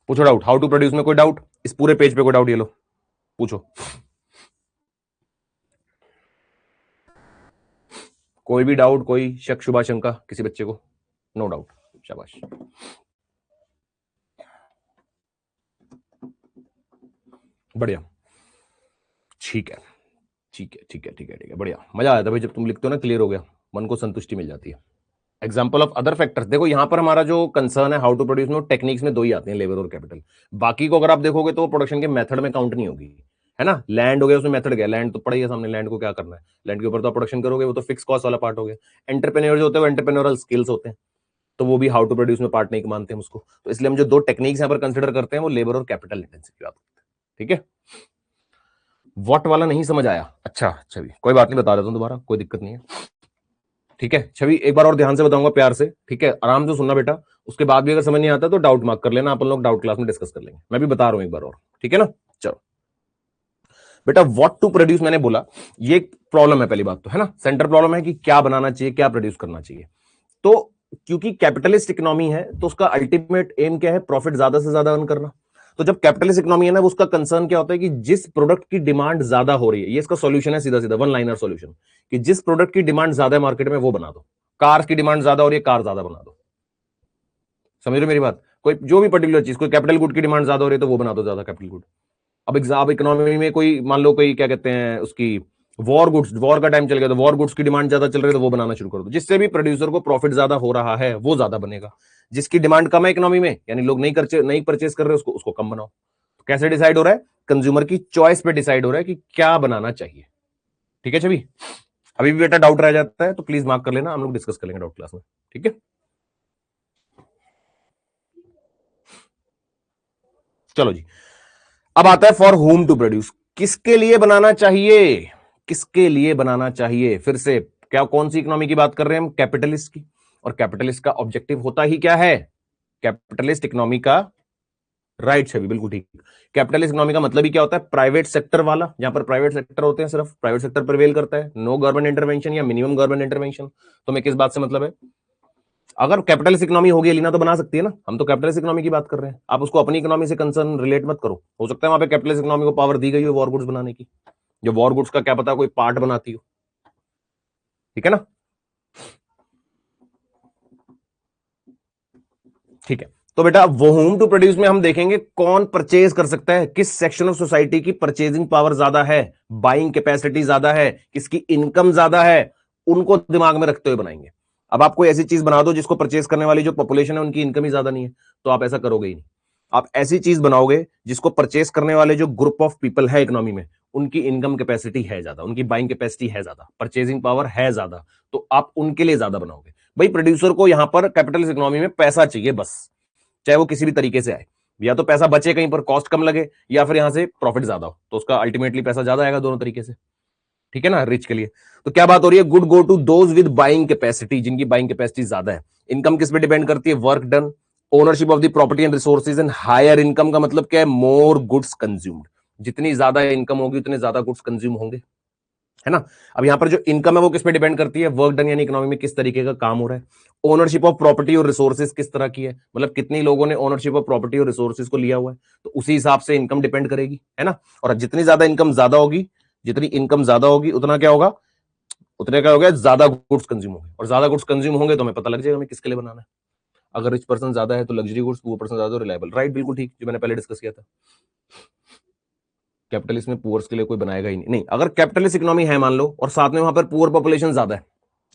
पूछो डाउट। हाउ टू प्रोड्यूस में कोई डाउट, इस पूरे पेज पे कोई डाउट, ये लो पूछो। कोई भी डाउट, कोई शक शुभा शंका किसी बच्चे को? नो डाउट, शाबाश। बढ़िया, ठीक है ठीक है ठीक है ठीक है ठीक है, बढ़िया। मजा आया था भाई जब तुम लिखते हो ना, क्लियर हो गया, मन को संतुष्टि मिल जाती है। एग्जाम्पल ऑफ अदर फैक्टर्स, देखो यहां पर हमारा जो कंसर्न है हाउ टू प्रोड्यूस में, टेक्निक्स में दो ही आते हैं, लेबर और कैपिटल। बाकी को अगर आप देखोगे तो प्रोडक्शन के मेथड में काउंट नहीं होगी, है ना। लैंड हो गया, उसमें मेथड गया, लैंड तो पड़ा ही है सामने, लैंड को क्या करना है, लैंड के ऊपर तो प्रोडक्शन करोगे, वो तो फिक्स कॉस्ट वाला पार्ट हो गया। एंटरप्रेन्योर जो होते हैं वो एंटरप्रेन्योरल स्किल्स होते हैं, तो वो भी हाउ टू प्रोड्यूस में पार्ट नहीं मानते हैं उसको। तो इसलिए हम जो दो टेक्निक्स यहाँ पर कंसिडर करते हैं वो लेबर और कैपिटल इंटेंसिव की बात करते हैं। ठीक है, वॉट वाला नहीं समझ आया? अच्छा छवि, कोई बात नहीं, बता देता हूं दोबारा, कोई दिक्कत नहीं है। ठीक है छवि, एक बार और ध्यान से बताऊंगा प्यार से, ठीक है, आराम से सुनना बेटा। उसके बाद भी अगर समझ नहीं आता तो डाउट मार्क कर लेना, अपन लोग डाउट क्लास में डिस्कस कर लेंगे। मैं भी बता रहा हूं एक बार और, ठीक है ना। चलो बेटा, व्हाट टू प्रोड्यूस मैंने बोला, ये प्रॉब्लम है पहली बात तो, है ना। सेंटर प्रॉब्लम है कि क्या बनाना चाहिए, क्या प्रोड्यूस करना चाहिए। तो क्योंकि कैपिटलिस्ट इकोनॉमी है तो उसका अल्टीमेट एम क्या है, प्रॉफिट ज्यादा से ज्यादा अर्न करना। तो जब कैपिटलिस्ट इकोनॉमी है ना, उसका कंसर्न क्या होता है कि जिस प्रोडक्ट की डिमांड ज्यादा हो रही है, ये इसका सॉल्यूशन है सीधा सीधा, वन लाइनर सॉल्यूशन, कि जिस प्रोडक्ट की डिमांड ज्यादा है मार्केट में वो बना दो। कार की डिमांड ज्यादा हो रही है, कार ज्यादा बना दो। समझ रहे हो मेरी बात? कोई जो भी पर्टिकुलर चीज, कोई कैपिटल गुड की डिमांड ज्यादा हो रही है तो वो बना दो ज्यादा कैपिटल गुड। अब एग्जाम इकोनॉमी में कोई मान लो कोई क्या कहते हैं उसकी वॉर गुड्स, वॉर का टाइम चल गया तो वॉर गुड्स की डिमांड ज्यादा चल रही है तो वो बनाना शुरू कर दो, जिससे भी प्रोड्यूसर को प्रॉफिट ज्यादा हो रहा है वो ज्यादा बनेगा। जिसकी डिमांड कम है इकोनॉमी में, यानी लोग नहीं परचेस कर रहे, उसको उसको कम बनाओ। तो कैसे डिसाइड हो रहा है? कंज्यूमर की चॉइस पे डिसाइड हो रहा है कि क्या बनाना चाहिए। ठीक है छवि? अभी भी बेटा डाउट रह जाता है तो प्लीज मार्क कर लेना, हम लोग डिस्कस कर लेंगे डाउट क्लास में। ठीक है, चलो जी। अब आता है फॉर होम टू प्रोड्यूस, किसके लिए बनाना चाहिए? किसके लिए बनाना चाहिए? फिर से क्या, कौन सी इकोनॉमी की बात कर रहे हैं हम? कैपिटलिस्ट की। और कैपिटलिस्ट का ऑब्जेक्टिव होता ही क्या है? कैपिटलिस्ट इकोनॉमी का, राइट छवि, बिल्कुल ठीक। कैपिटलिस्ट इकोनॉमी का मतलब ही क्या होता है? प्राइवेट सेक्टर वाला, जहां पर प्राइवेट सेक्टर होते हैं, सिर्फ प्राइवेट सेक्टर प्रिवेल करता है, नो गवर्नमेंट इंटरवेंशन या मिनिमम गवर्नमेंट इंटरवेंशन। तो मैं किस बात से मतलब है? अगर कैपिटलिस्ट इकोनॉमी होगी एलिना तो बना सकती है ना, हम तो कैपिटलिस्ट इकोनॉमी की बात कर रहे हैं। आप उसको अपनी इकोनॉमी से कंसर्न रिलेट मत करो, हो सकता है वहां पे कैपिटलिस्ट इकोनॉमी को पावर दी गई हो वॉर गुड्स बनाने की, जो वॉर गुड्स का क्या पता कोई पार्ट बनाती हो। ठीक है ना? ठीक है, तो बेटा वो होम टू प्रोड्यूस में हम देखेंगे कौन परचेज कर सकता है, किस सेक्शन ऑफ सोसाइटी की परचेजिंग पावर ज्यादा है, बाइंग कैपेसिटी ज्यादा है, किसकी इनकम ज्यादा है, उनको दिमाग में रखते हुए बनाएंगे। अब आप कोई ऐसी चीज बना दो जिसको परचेज करने वाली जो पॉपुलेशन है उनकी इनकम ही ज्यादा नहीं है, तो आप ऐसा करोगे ही नहीं। आप ऐसी चीज बनाओगे जिसको परचेज करने वाले जो ग्रुप ऑफ पीपल है इकोनॉमी में, उनकी इनकम कैपेसिटी है ज्यादा, उनकी बाइंग कैपेसिटी है ज्यादा, परचेजिंग पावर है ज्यादा, तो आप उनके लिए ज्यादा बनाओगे। भाई प्रोड्यूसर को यहां पर कैपिटलिस्ट इकोनॉमी में पैसा चाहिए बस, चाहे वो किसी भी तरीके से आए, या तो पैसा बचे कहीं पर, कॉस्ट कम लगे, या फिर यहां से प्रॉफिट ज्यादा हो, तो उसका अल्टीमेटली पैसा ज्यादा आएगा दोनों तरीके से। ठीक है ना, रिच के लिए। तो क्या बात हो रही है? Good go to those with buying capacity, जिनकी बाइंग कैपेसिटी ज्यादा है। इनकम किस पे डिपेंड करती है? Work done, ownership of the property and resources, and higher income का मतलब क्या है? More goods consumed. जितनी ज्यादा इनकम होगी उतने ज्यादा गुड्स कंज्यूम होंगे, है ना। अब यहां पर जो इनकम है वो किस पे डिपेंड करती है? वर्क डन, यानी इकोनॉमी में किस तरीके का काम हो रहा है। ओनरशिप ऑफ प्रॉपर्टी और रिसोर्सेज किस तरह की है, मतलब कितनी लोगों ने ओनरशिप ऑफ प्रॉपर्टी और रिसोर्सेज को लिया हुआ है, तो उसी हिसाब से इनकम डिपेंड करेगी, है ना। और जितनी ज्यादा इनकम ज्यादा होगी, जितनी इनकम ज्यादा होगी उतना क्या होगा? उतने क्या होगा? ज्यादा गुड्स कंज्यूम होंगे, और ज्यादा गुड्स कंज्यूम होंगे तो हमें पता लग जाएगा हमें किसके लिए बनाना है। अगर रिच पर्सन ज्यादा है तो लग्जरी गुड्स, पुअर पर्सन ज्यादा तो रिलायबल, राइट, बिल्कुल ठीक, जो मैंने पहले डिस्कस किया था। कैपिटलिस्ट में पुअर्स के लिए कोई बनाएगा ही नहीं। नहीं, अगर कैपिटलिस्ट इकोनॉमी है मान लो और साथ में वहां पर पुअर पॉपुलेशन ज्यादा है,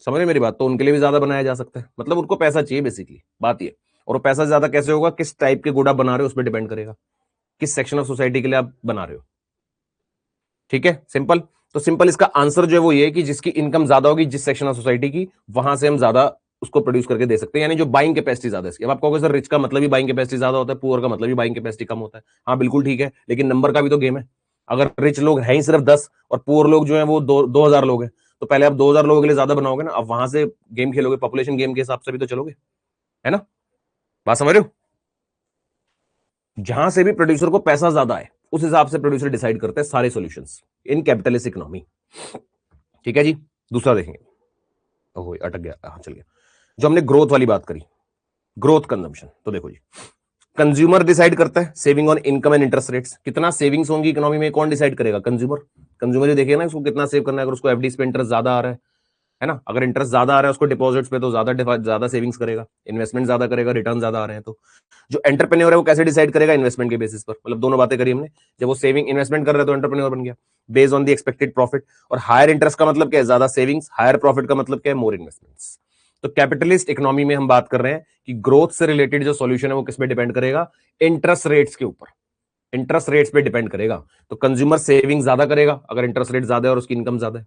समझ रहे मेरी बात, तो उनके लिए भी ज्यादा बनाया जा सकता है, मतलब उनको पैसा चाहिए बेसिकली, बात ये। और वो पैसा ज्यादा कैसे होगा? किस टाइप के गुड आप बना रहे हो उस पर डिपेंड करेगा, किस सेक्शन ऑफ सोसाइटी के लिए आप बना रहे हो। ठीक है, सिंपल। तो सिंपल इसका आंसर जो है वो ये है कि जिसकी इनकम ज्यादा होगी जिस सेक्शन ऑफ सोसाइटी की, वहां से हम ज्यादा उसको प्रोड्यूस करके दे सकते हैं, यानी जो बाइंग कैपेसिटी ज्यादा है इसकी। अब आप कहोगे सर रिच का मतलब ही बाइंग कैपेसिटी ज्यादा होता है, पुअर का मतलब ही बाइंग कैपेसिटी कम होता है। हाँ बिल्कुल ठीक है, लेकिन नंबर का भी तो गेम है। अगर रिच लोग हैं ही सिर्फ 10 और पुअर लोग जो है वो 2000 लोग हैं, तो पहले आप 2000 लोगों के लिए ज्यादा बनाओगे ना, अब वहां से गेम खेलोगे, पॉपुलेशन गेम के हिसाब से भी तो चलोगे, है ना। बात समझ रहे हो? जहां से भी प्रोड्यूसर को पैसा ज्यादा है उस हिसाब से प्रोड्यूसर डिसाइड करते हैं सारे सॉल्यूशंस इन कैपिटलिस्ट इकोनॉमी। ठीक है जी, दूसरा देखेंगे। ओहो अटक गया, हाँ चल गया। जो हमने ग्रोथ वाली बात करी, ग्रोथ कंजम्पशन, तो देखो जी, कंज्यूमर डिसाइड करता है saving on income and interest rates, कितना सेविंग्स होंगी इकोनॉमी में, कौन डिसाइड करेगा? कंज्यूमर। कंज्यूमर ही देखेगा ना उसको कितना सेव करना है, अगर उसको एफडी पे इंटरेस्ट ज्यादा आ रहा है ना, अगर इंटरेस्ट ज्यादा आ रहा है उसको डिपॉजिट्स पे, तो ज्यादा सेविंग्स करेगा, इन्वेस्टमेंट ज्यादा करेगा, रिटर्न ज्यादा आ रहे हैं तो। जो एंटरप्रेन्योर है वो कैसे डिसाइड करेगा? इन्वेस्टमेंट के बेसिस पर, मतलब दोनों बातें करी हमने। जब वो सेविंग इन्वेस्टमेंट कर रहा है तो एंटरप्रेन्योर बन गया, based on the expected profit. और हायर इंटरेस्ट का मतलब क्या है? ज्यादा सेविंग्स। हायर प्रॉफिट का मतलब क्या है? मोर इन्वेस्टमेंट्स। तो कैपिटलिस्ट इकोनॉमी में हम बात कर रहे हैं कि ग्रोथ से रिलेटेड जो सॉल्यूशन है वो किस पे डिपेंड करेगा? इंटरेस्ट रेट्स के ऊपर, इंटरेस्ट रेट्स पे डिपेंड करेगा। तो कंज्यूमर सेविंग ज्यादा करेगा अगर इंटरेस्ट रेट ज्यादा है और उसकी इनकम ज्यादा है।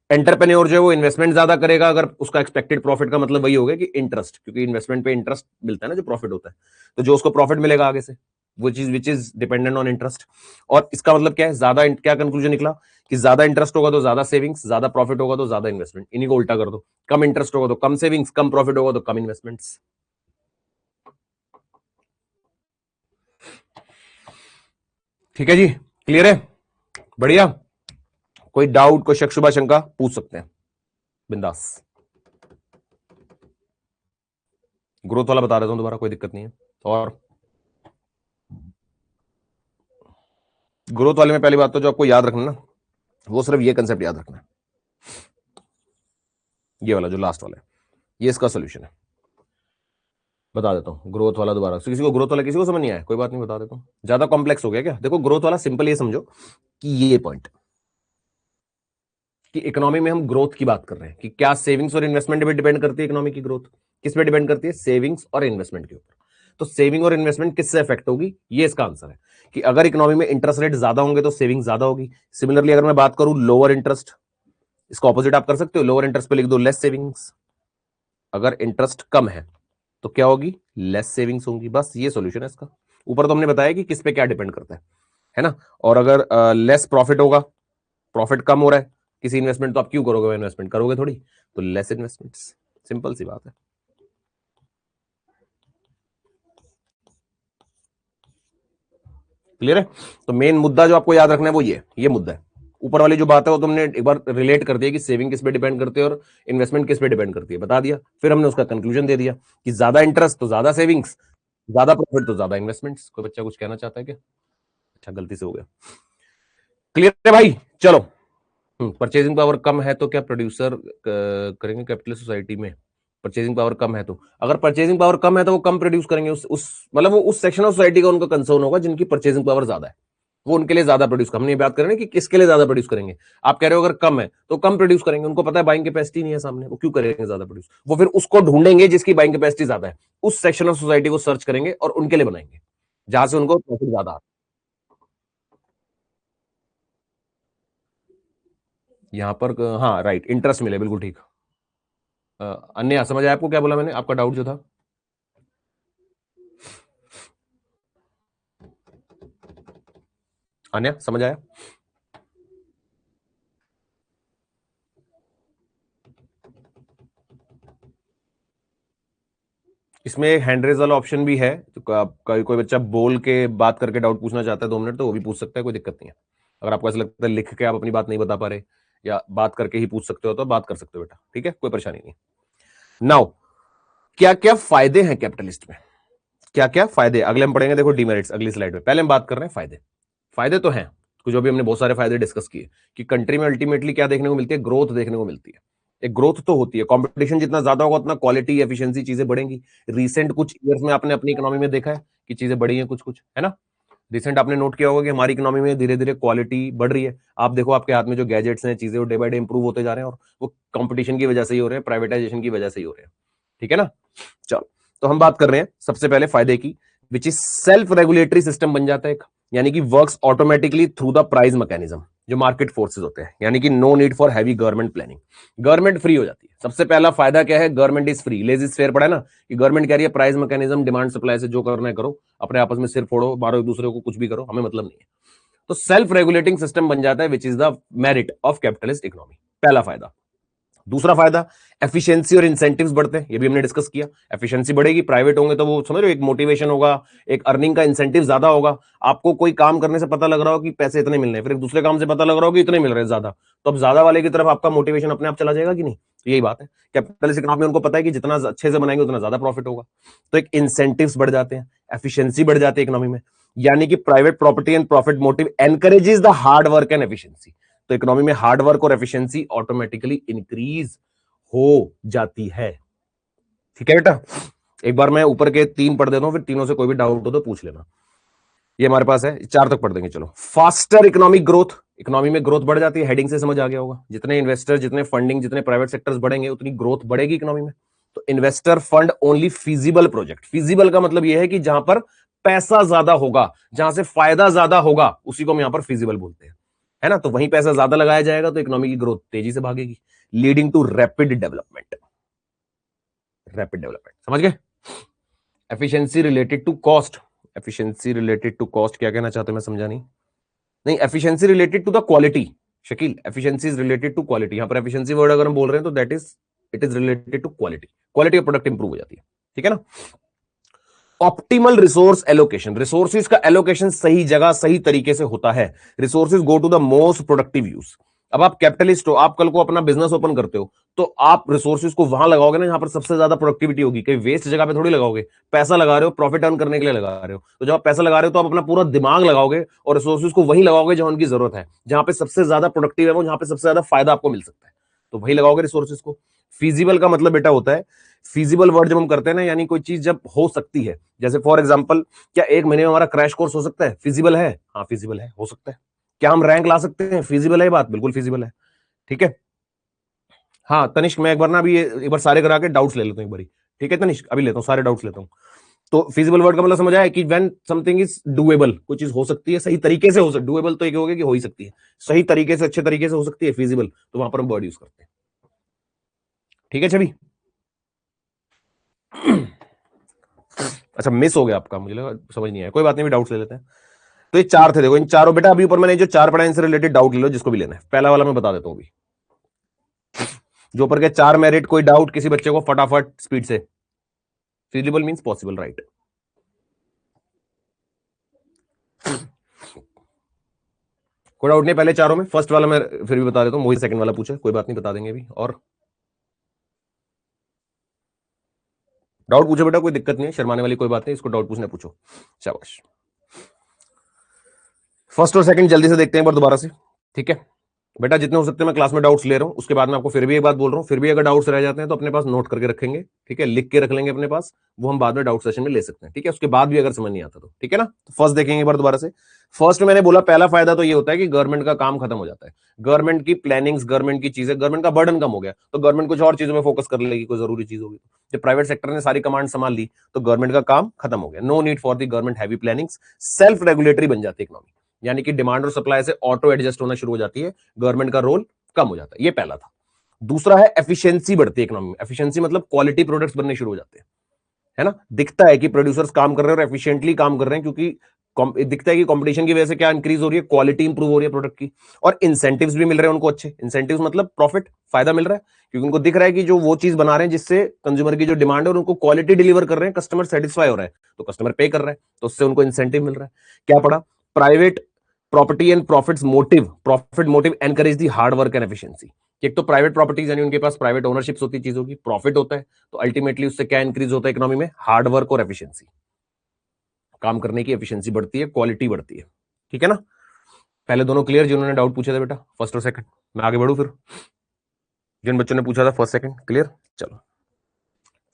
एंटरप्रेन्योर जो है वो इन्वेस्टमेंट ज्यादा करेगा अगर उसका एक्सपेक्टेड प्रॉफिट का मतलब वही होगा कि इंटरेस्ट, क्योंकि इन्वेस्टमेंट पे इंटरेस्ट मिलता है ना जो प्रॉफिट होता है, तो जो उसको प्रॉफिट मिलेगा आगे से वो चीज which is dependent on interest. और इसका मतलब क्या है? ज्यादा क्या कंक्लूजन निकला कि ज्यादा इंटरेस्ट होगा तो ज्यादा सेविंग्स, ज्यादा प्रॉफिट होगा तो ज्यादा इन्वेस्टमेंट, इन्हीं को उल्टा कर दो। कम इंटरेस्ट होगा तो कम सेविंग्स, कम प्रॉफिट होगा तो कम इन्वेस्टमेंट्स। ठीक है जी, क्लियर है? बढ़िया। कोई डाउट, कोई शक, शुभा शंका पूछ सकते हैं बिंदास। ग्रोथ वाला बता देता हूं दोबारा, कोई दिक्कत नहीं है। और ग्रोथ वाले में पहली बात तो जो आपको याद रखना ना, वो सिर्फ ये कंसेप्ट याद रखना है, ये वाला जो लास्ट वाला है ये इसका सोल्यूशन है। बता देता हूं ग्रोथ वाला दोबारा, किसी को ग्रोथ वाला किसी को समझ नहीं आया कोई बात नहीं, बता देता हूं। ज्यादा कॉम्प्लेक्स हो गया क्या? देखो ग्रोथ वाला सिंपल ये समझो कि ये पॉइंट, कि इकोनॉमी में हम ग्रोथ की बात कर रहे हैं कि क्या सेविंग्स और इन्वेस्टमेंट पे डिपेंड करती है इकोनॉमी की ग्रोथ, किस पे डिपेंड करती है, सेविंग्स और इन्वेस्टमेंट के ऊपर। तो सेविंग और इन्वेस्टमेंट किससे अफेक्ट होगी, ये इसका आंसर है कि अगर इकोनॉमी में इंटरेस्ट रेट ज्यादा होंगे तो सेविंग ज्यादा होगी। सिमिलरली अगर मैं बात करूं लोअर इंटरेस्ट, इसका ऑपोजिट आप कर सकते हो, लोअर इंटरेस्ट पे लिख दो लेस सेविंग्स। अगर इंटरेस्ट कम है तो क्या होगी, लेस सेविंग्स होंगी। बस ये सॉल्यूशन है इसका। ऊपर तो हमने बताया कि किस पे क्या डिपेंड करता है ना। और अगर लेस प्रॉफिट होगा, प्रॉफिट कम हो रहा है किसी इन्वेस्टमेंट, तो आप क्यों करोगे, इन्वेस्टमेंट करोगे थोड़ी, तो लेस इन्वेस्टमेंट्स, सिंपल सी बात है। क्लियर है। तो मेन मुद्दा जो आपको याद रखना है वो ये मुद्दा है। ऊपर वाली जो बात है वो तुमने एक बार रिलेट कर दिया कि सेविंग किस पे डिपेंड करती है और इन्वेस्टमेंट किस पे डिपेंड करती है, बता दिया। फिर हमने उसका कंक्लूजन दे दिया कि ज्यादा इंटरेस्ट तो ज्यादा सेविंग्स, ज्यादा प्रॉफिट तो ज्यादा इन्वेस्टमेंट्स। कोई बच्चा कुछ कहना चाहता है क्या? अच्छा, गलती से हो गया। क्लियर है भाई, चलो। परचेजिंग पावर कम है तो क्या प्रोड्यूसर करेंगे कैपिटलिस्ट सोसाइटी में? परचेजिंग पावर कम है तो, अगर परचेजिंग पावर कम है तो वो कम प्रोड्यूस करेंगे। उस मतलब वो उस सेक्शन ऑफ सोसाइटी का उनका कंसर्न होगा जिनकी परचेजिंग पावर ज्यादा है, वो उनके लिए ज्यादा प्रोड्यूस। हमने बात करें कि किसके लिए ज्यादा प्रोड्यूस करेंगे। आप कह रहे हो अगर कम है तो कम प्रोड्यूस करेंगे, उनको पता है बाइंग कैपेसिटी नहीं है सामने, वो क्यों करेंगे ज्यादा प्रोड्यूस। वो फिर उसको ढूंढेंगे जिसकी बाइंग कैपेसिटी ज्यादा है, उस सेक्शन ऑफ सोसाइटी को सर्च करेंगे और उनके लिए बनाएंगे जहां से उनको प्रॉफिट ज्यादा आता है। यहां पर हाँ राइट, इंटरेस्ट मिले, बिल्कुल ठीक। अन्य समझ आया आपको क्या बोला मैंने, आपका डाउट जो था? अन्य समझ आया? इसमें एक हैंड रेज वाला ऑप्शन भी है, तो कोई बच्चा बोल के बात करके डाउट पूछना चाहता है 2 मिनट, तो वो भी पूछ सकता है, कोई दिक्कत नहीं है। अगर आपको ऐसा लगता है लिख के आप अपनी बात नहीं बता पा रहे या बात करके ही पूछ सकते हो तो बात कर सकते हो बेटा, ठीक है, कोई परेशानी नहीं। नाउ, क्या क्या फायदे हैं कैपिटलिस्ट में, क्या क्या फायदे अगले हम पढ़ेंगे। देखो डीमेरिट्स अगली स्लाइड में, पहले हम बात कर रहे हैं फायदे। फायदे तो हैं कुछ, जो भी हमने बहुत सारे फायदे डिस्कस किए कि कंट्री में अल्टीमेटली क्या देखने को मिलती है, ग्रोथ देखने को मिलती है। एक ग्रोथ तो होती है, कंपटीशन जितना ज्यादा होगा उतना क्वालिटी एफिशिएंसी चीजें बढ़ेंगी। रिसेंट कुछ ईयर्स में आपने अपनी इकोनॉमी में देखा है कि चीजें बढ़ी हैं कुछ कुछ, है ना। रिसेंट आपने नोट किया होगा कि हमारी इकोनॉमी में धीरे धीरे क्वालिटी बढ़ रही है। आप देखो आपके हाथ में जो गैजेट्स हैं, चीजें वो डे बाय डे इंप्रूव होते जा रहे हैं, और वो कंपटीशन की वजह से ही हो रहे हैं, प्राइवेटाइजेशन की वजह से ही हो रहे हैं, ठीक है ना। चलो, तो हम बात कर रहे हैं सबसे पहले फायदे की, which is self regulatory system बन जाता है एक, यानी कि works automatically through the price mechanism, जो मार्केट फोर्सेस होते हैं, यानी कि no need for heavy government planning. Government free हो जाती है। सबसे पहला फायदा क्या है, government is free, laissez faire पड़ा है ना, कि गवर्नमेंट कह रही है प्राइस मैकेनिज्म, डिमांड सप्लाई से जो करना है करो, अपने आपस में सिर फोड़ो, मारो एक दूसरे को, कुछ भी करो, हमें मतलब नहीं है। तो सेल्फ रेगुलेटिंग सिस्टम बन जाता है, which is the merit of capitalist economy, पहला फायदा। दूसरा फायदा, एफिशिएंसी और इंसेंटिव्स बढ़ते हैं, ये भी हमने डिस्कस किया। एफिशिएंसी बढ़ेगी, प्राइवेट होंगे तो वो समझ रहे हो, एक मोटिवेशन होगा, एक अर्निंग का इंसेंटिव ज्यादा होगा। आपको कोई काम करने से पता लग रहा हो कि पैसे इतने मिल रहे हैं, फिर एक दूसरे काम से पता लग रहा हो कि इतने मिल रहे हैं ज्यादा, तो अब ज्यादा वाले की तरफ आपका मोटिवेशन अपने आप चला जाएगा कि नहीं। तो यही बात है, कैपिटलिस्ट इकोनॉमी में उनको पता है कि जितना अच्छे से बनाएंगे उतना ज्यादा प्रॉफिट होगा, तो एक इंसेंटिव्स बढ़ जाते हैं, एफिशिएंसी बढ़ जाती है इकोनॉमी में। यानी कि private property and profit motive encourages the hard work and efficiency. तो इकोनॉमी में हार्ड वर्क और एफिशिएंसी ऑटोमेटिकली इंक्रीज हो जाती है, ठीक है बेटा। एक बार मैं ऊपर के 3 पढ़ देता हूं, फिर तीनों से कोई भी डाउट हो तो पूछ लेना। ये हमारे पास है, 4 तक पढ़ देंगे। चलो, फास्टर इकोनॉमिक ग्रोथ, इकोनॉमी में ग्रोथ बढ़ जाती है, हेडिंग से समझ आ गया होगा। जितने इन्वेस्टर, जितने फंडिंग, जितने प्राइवेट सेक्टर्स बढ़ेंगे उतनी ग्रोथ बढ़ेगी इकोनॉमी में। तो investor fund only feasible project, feasible का मतलब यह है कि जहां पर पैसा ज्यादा होगा, जहां से फायदा ज्यादा होगा, उसी को हम यहां पर फीजिबल बोलते हैं, है ना। तो वहीं पैसा ज्यादा लगाया जाएगा तो इकोनॉमी की ग्रोथ तेजी से भागेगी, leading to rapid development. Rapid development समझ गए। Efficiency related to cost, efficiency related to cost क्या कहना चाहते हैं, मैं समझा नहीं। नहीं, efficiency related to the quality, Shakeel efficiency is related to quality. यहां पर एफिशिएंसी वर्ड अगर हम बोल रहे हैं तो that is, it is related to quality, quality of product improve हो जाती है, ठीक है ना। ऑप्टिमल रिसोर्स एलोकेशन, रिसोर्सेज का एलोकेशन सही जगह सही तरीके से होता है, resources go to the most productive use. अब आप कैपिटलिस्ट हो, आप कल को अपना बिजनेस ओपन करते हो, तो आप रिसोर्सेज को वहां लगाओगे ना जहां पर सबसे ज्यादा प्रोडक्टिविटी होगी, कहीं वेस्ट जगह पे थोड़ी लगाओगे। पैसा लगा रहे हो, प्रॉफिट अर्न करने के लिए लगा रहे हो, तो जब आप पैसा लगा रहे हो तो आप अपना पूरा दिमाग लगाओगे और रिसोर्सेज को वहीं लगाओगे जहां उनकी जरूरत है, जहां पे सबसे ज्यादा प्रोडक्टिव है वो, जहां पे सबसे ज्यादा फायदा आपको मिल सकता है, तो वही लगाओगे रिसोर्सेज को। फिजिबल का मतलब बेटा होता है, फिजिबल वर्ड जब हम करते हैं ना, यानी कोई चीज जब हो सकती है, जैसे फॉर एग्जांपल, क्या 1 महीने में हमारा क्रैश कोर्स हो सकता है, फिजिबल है, हाँ फिजिबल है, हो सकता है। क्या हम रैंक ला सकते हैं, फिजिबल है बात, बिल्कुल फिजिबल है, ठीक है। हाँ तनिष्क, मैं एक बार ना अभी एक बार सारे करा के डाउट्स ले लेता हूँ एक बारी। ठीक है तनिष्क, अभी लेता हूँ सारे डाउट्स लेता हूँ। तो फिजिबल वर्ड का मतलब समझ आया कि व्हेन समथिंग इज डुएबल, कोई चीज हो सकती है, सही तरीके से हो सकती, डुएबल तो एक हो गया कि हो ही सकती है, सही तरीके से अच्छे तरीके से हो सकती है, फिजिबल, तो वहां पर हम वर्ड यूज करते हैं। ठीक है छवि। अच्छा मिस हो गया आपका, मुझे लगा समझ नहीं आया, कोई बात नहीं, डाउट्स ले लेते हैं। तो ये चार थे, देखो इन चारों, बेटा अभी ऊपर मैंने जो चार पढ़ा इनसे रिलेटेड डाउट ले लो जिसको भी लेना है। पहला वाला मैं बता देता हूं अभी, जो ऊपर के चार मेरिट, कोई डाउट किसी बच्चे को फटाफट स्पीड से। Feasible means possible, right. कोई डाउट नहीं पहले चारों में। फर्स्ट वाला मैं फिर भी बता देता हूं, वही सेकंड वाला पूछा, कोई बात नहीं बता देंगे अभी। और डाउट पूछो बेटा, कोई दिक्कत नहीं है, शर्माने वाली कोई बात नहीं, इसको डाउट पूछने पूछो, शाबाश। फर्स्ट और सेकंड जल्दी से देखते हैं एक बार दोबारा से। ठीक है बेटा, जितने हो सकते हैं मैं क्लास में डाउट्स ले रहा हूं, उसके बाद मैं आपको फिर भी एक बात बोल रहा हूं, फिर भी अगर डाउट्स रह जाते हैं तो अपने पास नोट करके रखेंगे, ठीक है, लिख के रख लेंगे अपने पास, वो हम बाद में डाउट सेशन में ले सकते हैं। ठीक है, उसके बाद भी अगर समझ नहीं आता तो ठीक है ना। तो फर्स्ट देखेंगे एक बार दोबारा से। फर्स्ट में मैंने बोला पहला फायदा तो ये होता है कि गवर्नमेंट का काम खत्म हो जाता है, गवर्नमेंट की प्लानिंग्स, गवर्नमेंट की चीजें, गवर्नमेंट का बर्डन कम हो गया, तो गवर्नमेंट कुछ और चीजों में फोकस कर लेगी, कोई जरूरी चीज होगी। जब प्राइवेट सेक्टर ने सारी कमांड संभाल ली तो गवर्नमेंट का काम खत्म हो गया, no need for the government heavy plannings, self regulatory बन जाती है इकोनॉमी, यानी कि डिमांड और सप्लाई से ऑटो एडजस्ट होना शुरू हो जाती है, गवर्नमेंट का रोल कम हो जाता है। ये पहला था। दूसरा है एफिशिएंसी बढ़ती है इकोनॉमी में। एफिशिएंसी मतलब क्वालिटी प्रोडक्ट्स बनने शुरू हो जाते हैं, है ना। दिखता है कि प्रोड्यूसर्स काम कर रहे हैं और एफिशिएंटली काम कर रहे हैं, क्योंकि दिखता है कि कंपटीशन की वजह से क्या इंक्रीज हो रही है, क्वालिटी इंप्रूव हो रही है प्रोडक्ट की, और इंसेंटिव्स भी मिल रहे हैं उनको अच्छे। इंसेंटिव्स मतलब प्रॉफिट, फायदा मिल रहा है, क्योंकि उनको दिख रहा है कि जो वो चीज बना रहे हैं जिससे कंज्यूमर की जो डिमांड है और उनको क्वालिटी डिलीवर कर रहे हैं, कस्टमर सेटिस्फाई हो रहा है, तो कस्टमर पे कर रहा है, तो उससे उनको इंसेंटिव मिल रहा है। क्या पढ़ा, private property and profits motive, profit motive encourage the hard work and efficiency. एक तो प्राइवेट प्रॉपर्टीज यानी उनके पास प्राइवेट ओनरशिप्स होती है चीजों की, प्रॉफिट होता है, तो अल्टीमेटली उससे क्या इंक्रीज होता है इकोनॉमी में, हार्ड वर्क और एफिशिएंसी, काम करने की एफिशिएंसी बढ़ती है, क्वालिटी बढ़ती है। ठीक है ना। पहले दोनों क्लियर जिन्होंने डाउट पूछे थे बेटा, फर्स्ट और सेकंड। मैं आगे बढ़ू फिर, जिन बच्चों ने पूछा था फर्स्ट सेकंड क्लियर। चलो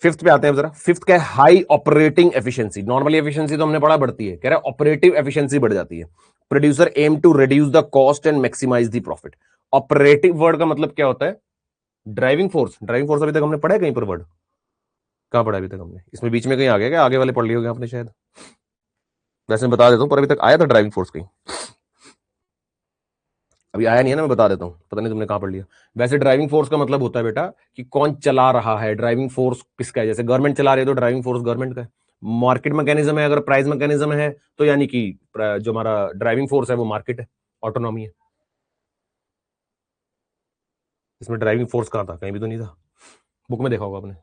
फिफ्थ पे आते हैं जरा। फिफ्थ क्या है, high operating efficiency. Normally efficiency तो हमने पढ़ा बढ़ती है, कह रहा है ऑपरेटिव एफिशिएंसी बढ़ जाती है। Producer aim to reduce the cost and maximise the profit. Operative word का मतलब क्या होता है, ड्राइविंग फोर्स। ड्राइविंग फोर्स अभी तक हमने पढ़ा है कहीं पर वर्ड, कहां पढ़ा अभी तक हमने, इसमें बीच में कहीं आ गया क्या, आगे वाले पढ़ लिए होंगे आपने शायद, वैसे मैं बता देता हूं, पर अभी तक आया था ड्राइविंग फोर्स कहीं, अभी आया नहीं है ना, मैं बता देता हूं, पता नहीं तुमने कहां पढ़ लिया। वैसे ड्राइविंग फोर्स का मतलब होता है बेटा कि कौन चला रहा है, ड्राइविंग फोर्स किसका है। जैसे गवर्नमेंट चला रही है तो ड्राइविंग फोर्स गवर्नमेंट का है। मार्केट मैकेनिज्म है, अगर प्राइस मैकेनिज्म है तो यानी कि जो हमारा ड्राइविंग फोर्स है वो मार्केट है, ऑटोनॉमी है। इसमें ड्राइविंग फोर्स कहां था, कहीं भी तो नहीं था, बुक में देखा होगा आपने।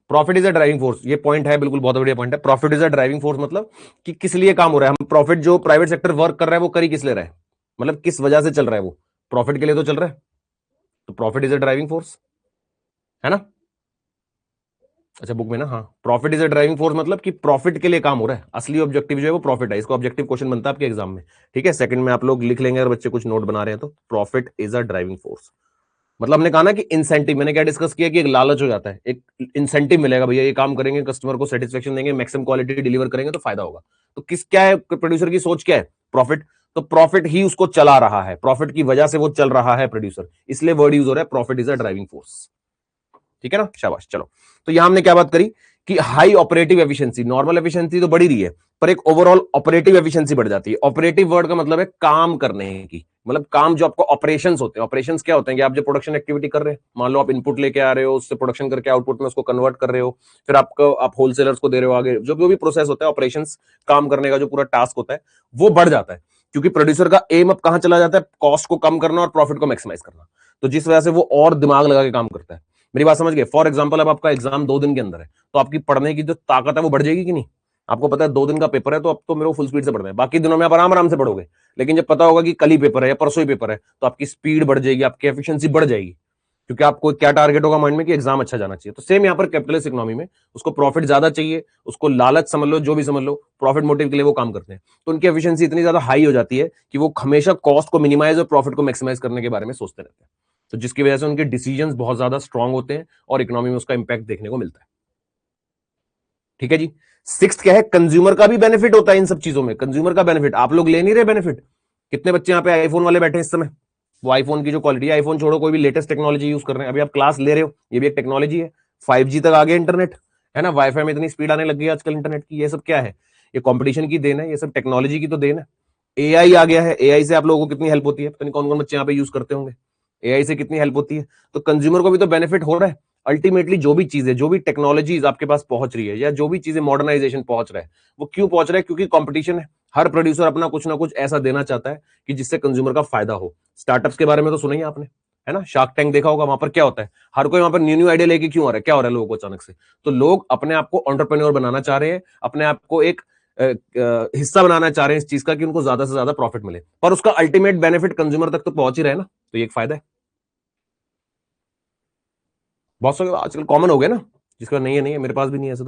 Profit is a driving force, ये पॉइंट है, बिल्कुल बहुत बढ़िया पॉइंट है। Profit is a driving force मतलब कि किस लिए काम हो रहा है, हम प्रॉफिट जो प्राइवेट सेक्टर वर्क कर रहा है वो करी किस ले रहा है, मतलब किस वजह से चल रहा है, वो प्रॉफिट के लिए तो चल रहा है, तो profit is a driving force, है ना। अच्छा बुक में ना, हाँ, profit is a driving force मतलब कि प्रॉफिट के लिए काम हो रहा है, असली ऑब्जेक्टिव जो है वो प्रॉफिट है। इसको ऑब्जेक्टिव क्वेश्चन बनता है आपके एग्जाम में। ठीक है, सेकंड में आप लोग लिख लेंगे अगर बच्चे कुछ नोट बना रहे हैं तो, profit is a driving force मतलब हमने कहा ना कि इंसेंटिव, मैंने क्या डिस्कस किया कि एक लालच हो जाता है, एक इंसेंटिव मिलेगा, भैया ये काम करेंगे, कस्टमर को सेटिस्फेक्शन देंगे, मैक्सिमम क्वालिटी डिलीवर करेंगे तो फायदा होगा। तो किस क्या है प्रोड्यूसर की सोच, क्या है, प्रॉफिट। तो प्रॉफिट ही उसको चला रहा है, प्रॉफिट की वजह से वो चल रहा है प्रोड्यूसर, इसलिए वर्ड यूज हो रहा है profit is a driving force. ठीक है ना, शाबाश। चलो, तो यहां हमने क्या बात करी कि high operative efficiency, normal efficiency तो बढ़ी रही है, पर एक ओवरऑल ऑपरेटिव एफिशिएंसी बढ़ जाती है। ऑपरेटिव वर्ड का मतलब है काम करने की, मतलब काम जो आपको ऑपरेशंस होते हैं। ऑपरेशंस क्या होते हैं कि आप जो प्रोडक्शन एक्टिविटी कर रहे हैं, मान लो आप इनपुट लेके आ रहे हो, उससे प्रोडक्शन करके आउटपुट में उसको कन्वर्ट कर रहे हो, फिर आपको आप होलसेलर्स को दे रहे हो, आगे जो भी प्रोसेस होता है ऑपरेशंस, काम करने का जो पूरा टास्क होता है वो बढ़ जाता है, क्योंकि प्रोड्यूसर का एम अब कहां चला जाता है, कॉस्ट को कम करना और प्रॉफिट को मैक्सिमाइज करना। तो जिस वजह से वो और दिमाग लगा के काम करता है। मेरी बात समझ गए। फॉर एग्जाम्पल अब आपका एग्जाम 2 दिन के अंदर है, तो आपकी पढ़ने की जो ताकत है वो बढ़ जाएगी कि नहीं। आपको पता है 2 दिन का पेपर है, तो अब तो मेरे को फुल स्पीड से पढ़ना है, बाकी दिनों में आप आराम आराम से पढ़ोगे, लेकिन जब पता होगा कि कल ही पेपर है या परसों ही पेपर है, तो आपकी स्पीड बढ़ जाएगी, आपकी एफिशिएंसी बढ़ जाएगी, क्योंकि आपको क्या टारगेट होगा माइंड में कि एग्जाम अच्छा जाना चाहिए। तो सेम यहाँ पर कैपिटलिस्ट इकोनॉमी में उसको प्रॉफिट ज्यादा चाहिए, उसको लालच समझ लो, जो भी समझ लो, प्रॉफिट मोटिव के लिए वो काम करते हैं, तो उनकी एफिशिएंसी इतनी ज्यादा हाई हो जाती है कि वो हमेशा कॉस्ट को मिनिमाइज और प्रॉफिट को मैक्सिमाइज करने के बारे में सोचते रहते हैं। तो जिसकी वजह से उनके डिसीजंस बहुत ज्यादा स्ट्रांग होते हैं और इकोनॉमी में उसका इंपैक्ट देखने को मिलता है। ठीक है जी। सिक्स्थ क्या है, कंज्यूमर का भी बेनिफिट होता है इन सब चीजों में। कंज्यूमर का बेनिफिट, आप लोग ले नहीं रहे बेनिफिट। कितने बच्चे यहां पे आईफोन वाले बैठे हैं इस समय, वो आईफोन की जो क्वालिटी है, आईफोन छोड़ो कोई भी लेटेस्ट टेक्नोलॉजी यूज कर रहे हैं, अभी आप क्लास ले रहे हो, ये भी एक टेक्नोलॉजी है। 5G तक आ गया इंटरनेट, है ना, वाईफाई में इतनी स्पीड आने लगी है आजकल इंटरनेट की। ये सब क्या है? ये कंपटीशन की देन है, ये सब टेक्नोलॉजी की तो देन है। एआई आ गया है, एआई से आप लोगों को कितनी हेल्प होती है, पता नहीं कौन कौन बच्चे यहाँ पे यूज करते होंगे, एआई से कितनी हेल्प होती है। तो कंज्यूमर को भी तो बेनिफिट हो रहा है। अल्टीमेटली जो भी चीजें, जो भी टेक्नोलॉजीज आपके पास पहुंच रही है, या जो भी चीजें मॉडर्नाइजेशन पहुंच रहा है, वो क्यों पहुंच रहा है? क्योंकि कंपटीशन है। हर प्रोड्यूसर अपना कुछ ना कुछ ऐसा देना चाहता है कि जिससे कंज्यूमर का फायदा हो। स्टार्टअप्स के बारे में तो सुना ही आपने, है ना, शार्क टैंक देखा होगा। वहां पर क्या होता है? हर कोई वहां पर न्यू न्यू आइडिया लेके क्यों आ रहा है? क्या हो रहा है लोगों को अचानक से? तो लोग अपने आप को एंटरप्रेन्योर बनाना चाह रहे हैं, अपने आप को एक हिस्सा बनाना चाह रहे हैं इस चीज का कि उनको ज्यादा से ज्यादा प्रॉफिट मिले, पर उसका अल्टीमेट बेनिफिट कंज्यूमर तक तो पहुंच ही रहा है ना। तो ये एक फायदा है। बहुत सारे आजकल कॉमन हो गया ना, जिसका नहीं है नहीं है, मेरे पास भी नहीं है ऐसे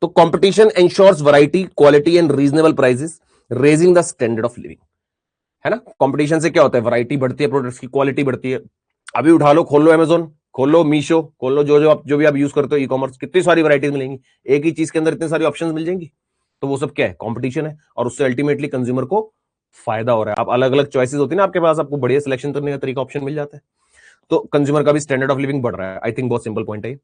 तो competition ensures variety, quality and reasonable prices, raising the standard of living, है ना। कंपटीशन से क्या होता है? वैरायटी बढ़ती है, प्रोडक्ट्स की क्वालिटी बढ़ती है। अभी उठा लो, खोल लो अमेजोन, खोल लो मीशो, खोल लो, जो भी आप यूज करते हो ई कॉमर्स, कितनी सारी वैरायटीज मिलेंगी, एक ही चीज के अंदर इतनी सारी ऑप्शंस मिल जाएंगी। तो वो सब क्या है? कंपटीशन है, और उससे अल्टीमेटली कंज्यूमर को फायदा हो रहा है। आप अलग अलग चॉइसेस होती है ना आपके पास, आपको बढ़िया सिलेक्शन करने का तरीका, ऑप्शन मिल जाता है। तो कंज्यूमर का भी स्टैंडर्ड ऑफ लिविंग बढ़ रहा है। आई थिंक बहुत सिंपल पॉइंट है।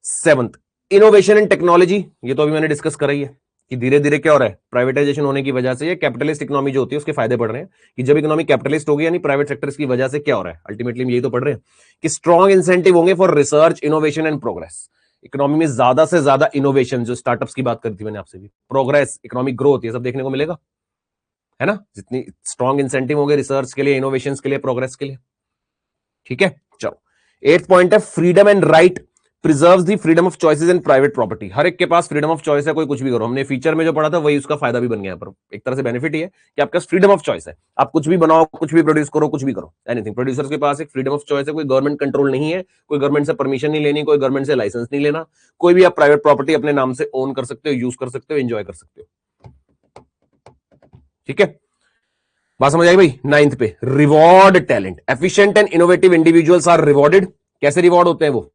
Seventh, innovation in technology. ये तो अभी मैंने डिस्कस करा ही है कि धीरे धीरे क्या हो रहा है, प्राइवेटाइजेशन होने की वजह से, ये कैपिटलिस्ट इकोनॉमी जो होती है उसके फायदे बढ़ रहे हैं। कि जब इकोनॉमी कैपिटलिस्ट होगी, यानी प्राइवेट सेक्टर्स की वजह से क्या हो रहा है, अल्टीमेटली यही तो पढ़ रहे हैं कि स्ट्रॉन्ग इंसेंटिव होंगे for research, innovation and progress. Economy में ज्यादा से ज्यादा इनोवेशन, जो स्टार्टअप्स की बात करी थी मैंने आपसे भी, प्रोग्रेस, इकोनॉमिक ग्रोथ, ये सब देखने को मिलेगा, है ना। जितनी स्ट्रॉन्ग इंसेंटिव होंगे रिसर्च के लिए, इनोवेशन के लिए, प्रोग्रेस के लिए। ठीक है, चलो। एट पॉइंट है freedom and right preserves the freedom of choices and private property. हर एक के पास फ्रीडम ऑफ चॉइस है, कोई कुछ भी करो। हमने फीचर में जो पढ़ा था वही उसका फायदा भी बन गया। पर एक तरह से बेनिफिट ही है कि आपके पास फ्रीडम ऑफ चॉइस है, आप कुछ भी बनाओ, कुछ भी प्रोड्यूस करो, कुछ भी करो, एनीथिंग। प्रोड्यूसर्स के पास एक फ्रीडम ऑफ चॉइस है, कोई गवर्नमेंट कंट्रोल नहीं है, कोई गवर्नमेंट से परमिशन नहीं लेनी, कोई गवर्नमेंट से लाइसेंस नहीं लेना, कोई भी आप प्राइवेट प्रॉपर्टी अपने नाम से ओन कर सकते हो, यूज कर सकते हो, एंजॉय कर सकते हो। ठीक है, बात समझ आई भाई। नाइन्थ पे, reward talent, efficient and innovative individuals are rewarded. कैसे रिवॉर्ड होते हैं वो?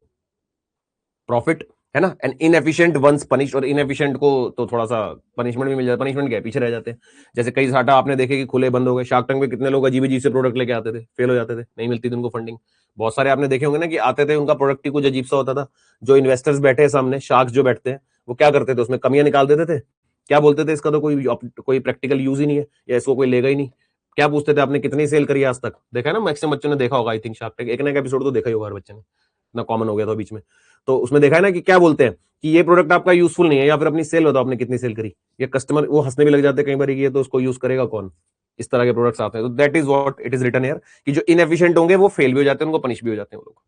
प्रॉफिट, है ना। एंड इनएफिशिएंट वंस पनिश, और इनएफिशिएंट को तो थोड़ा सा पनिशमेंट भी मिल जाता है। पनिशमेंट क्या है? पीछे रह जाते हैं। जैसे कई साटा आपने देखे कि खुले बंद हो गए। शार्क टैंक में कितने लोग अजीब अजीब से प्रोडक्ट लेके आते थे, फेल हो जाते थे, नहीं मिलती थी उनको फंडिंग। बहुत सारे आपने देखे होंगे ना कि आते थे, उनका प्रोडक्ट ही कुछ अजीब सा होता था। जो इन्वेस्टर्स बैठे हैं सामने, शार्क्स जो बैठते हैं, वो क्या करते थे? उसमें कमियां निकाल देते थे। क्या बोलते थे? इसका तो कोई प्रैक्टिकल यूज ही नहीं है, या इसको कोई लेगा ही नहीं। क्या पूछते थे? आपने कितनी सेल करी आज तक? देखा है ना, मैक्सिमम बच्चों ने देखा होगा आई थिंक शार्क टैंक, एक ना एक एपिसोड तो देखा ही होगा हर बच्चे ने, इतना कॉमन हो गया था बीच में। तो उसमें देखा है ना कि क्या बोलते हैं कि ये प्रोडक्ट आपका यूजफुल नहीं है, या फिर अपनी सेल बताओ आपने कितनी सेल करी। ये कस्टमर वो हंसने भी लग जाते हैं कई बार कि ये तो उसको यूज करेगा कौन, इस तरह के प्रोडक्ट्स आते हैं। तो that is what it is written here कि जो इनएफिशिएंट होंगे वो फेल भी हो जाते हैं, उनको पनिश भी हो जाते हैं वो लोग,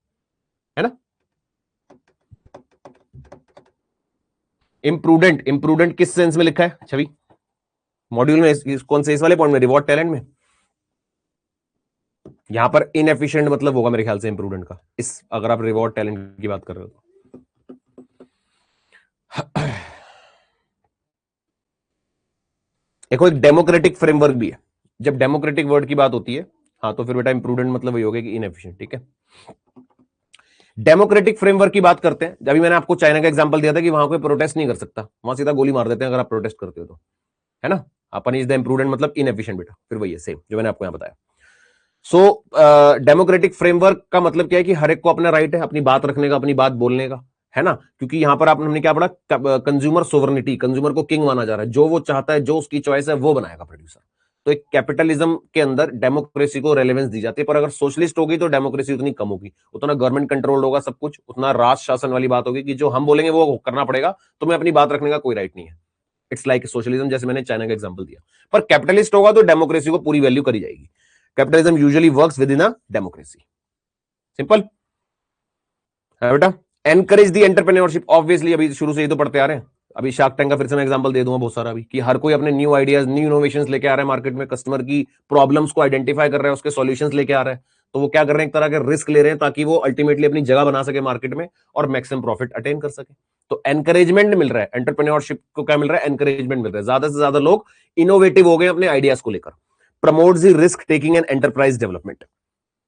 है ना। इम्प्रूडेंट, इम्प्रूडेंट किस सेंस में लिखा है छवि मॉड्यूल में? कौन से, इस वाले पॉइंट में, रिवॉर्ड टैलेंट में? यहां पर इनएफिशिएंट मतलब होगा मेरे ख्याल से इम्प्रूडेंट का, इस अगर आप रिवॉर्ड टैलेंट की बात कर रहे हो तो। देखो, एक डेमोक्रेटिक फ्रेमवर्क भी है। जब डेमोक्रेटिक वर्ड की बात होती है, हाँ, तो फिर बेटा इंप्रूडेंट मतलब वही होगा कि इनएफिशिएंट। ठीक है, डेमोक्रेटिक फ्रेमवर्क की बात करते हैं। अभी मैंने आपको चाइना का एग्जांपल दिया था कि वहां कोई प्रोटेस्ट नहीं कर सकता, वहां सीधा गोली मार देते हैं अगर आप प्रोटेस्ट करते हो तो, है ना। अपन इज द इंप्रूडेंट मतलब इनएफिशिएंट बेटा, फिर वही है सेम जो मैंने आपको यहां बताया। सो डेमोक्रेटिक फ्रेमवर्क का मतलब क्या है कि हर एक को अपना राइट है अपनी बात रखने का, अपनी बात बोलने का, है ना। क्योंकि यहां पर हमने क्या पढ़ा? कंज्यूमर सोवरेनिटी, कंज्यूमर को किंग माना जा रहा है, जो वो चाहता है, जो उसकी चॉइस है वो बनाएगा प्रोड्यूसर। तो एक कैपिटलिज्म के अंदर डेमोक्रेसी को रेलेवेंस दी जाती है, पर अगर सोशलिस्ट होगी तो डेमोक्रेसी उतनी कम होगी, उतना गवर्नमेंट कंट्रोल्ड होगा सब कुछ, उतना राज शासन वाली बात होगी कि जो हम बोलेंगे वो करना पड़ेगा, तुम्हें अपनी बात रखने का कोई राइट नहीं है। इट्स लाइक सोशलिज्म, जैसे मैंने चाइना का एग्जांपल दिया। पर कैपिटलिस्ट होगा तो डेमोक्रेसी को पूरी वैल्यू करी जाएगी। Capitalism usually works with in a democracy. Simple है बेटा। एनकरेज दी एंटरप्रेन्योरशिप, ऑब्वियसली अभी शुरू से ही तो पढ़ते आ रहे हैं। अभी शार्क टैंक का फिर से मैं एग्जांपल दे दूंगा बहुत सारा अभी, कि हर कोई अपने न्यू आइडियाज, न्यू इनोवेशंस लेके आ रहा है मार्केट में, कस्टमर की प्रॉब्लम्स को आइडेंटिफाई कर रहा है, उसके सॉल्यूशंस लेके आ रहा है। तो वो क्या कर रहे हैं? एक तरह के रिस्क ले रहे हैं ताकि वो अल्टीमेटली अपनी जगह बना सके मार्केट में और मैक्सिमम प्रॉफिट अटेन कर सके। तो एनकरेजमेंट मिल रहा है एंटरप्रेन्योरशिप को, क्या मिल रहा है? एनकरेजमेंट मिल रहा है। ज्यादा से ज्यादा लोग इनोवेटिव हो गए अपने आइडियाज को लेकर। Promotes the risk taking and enterprise development,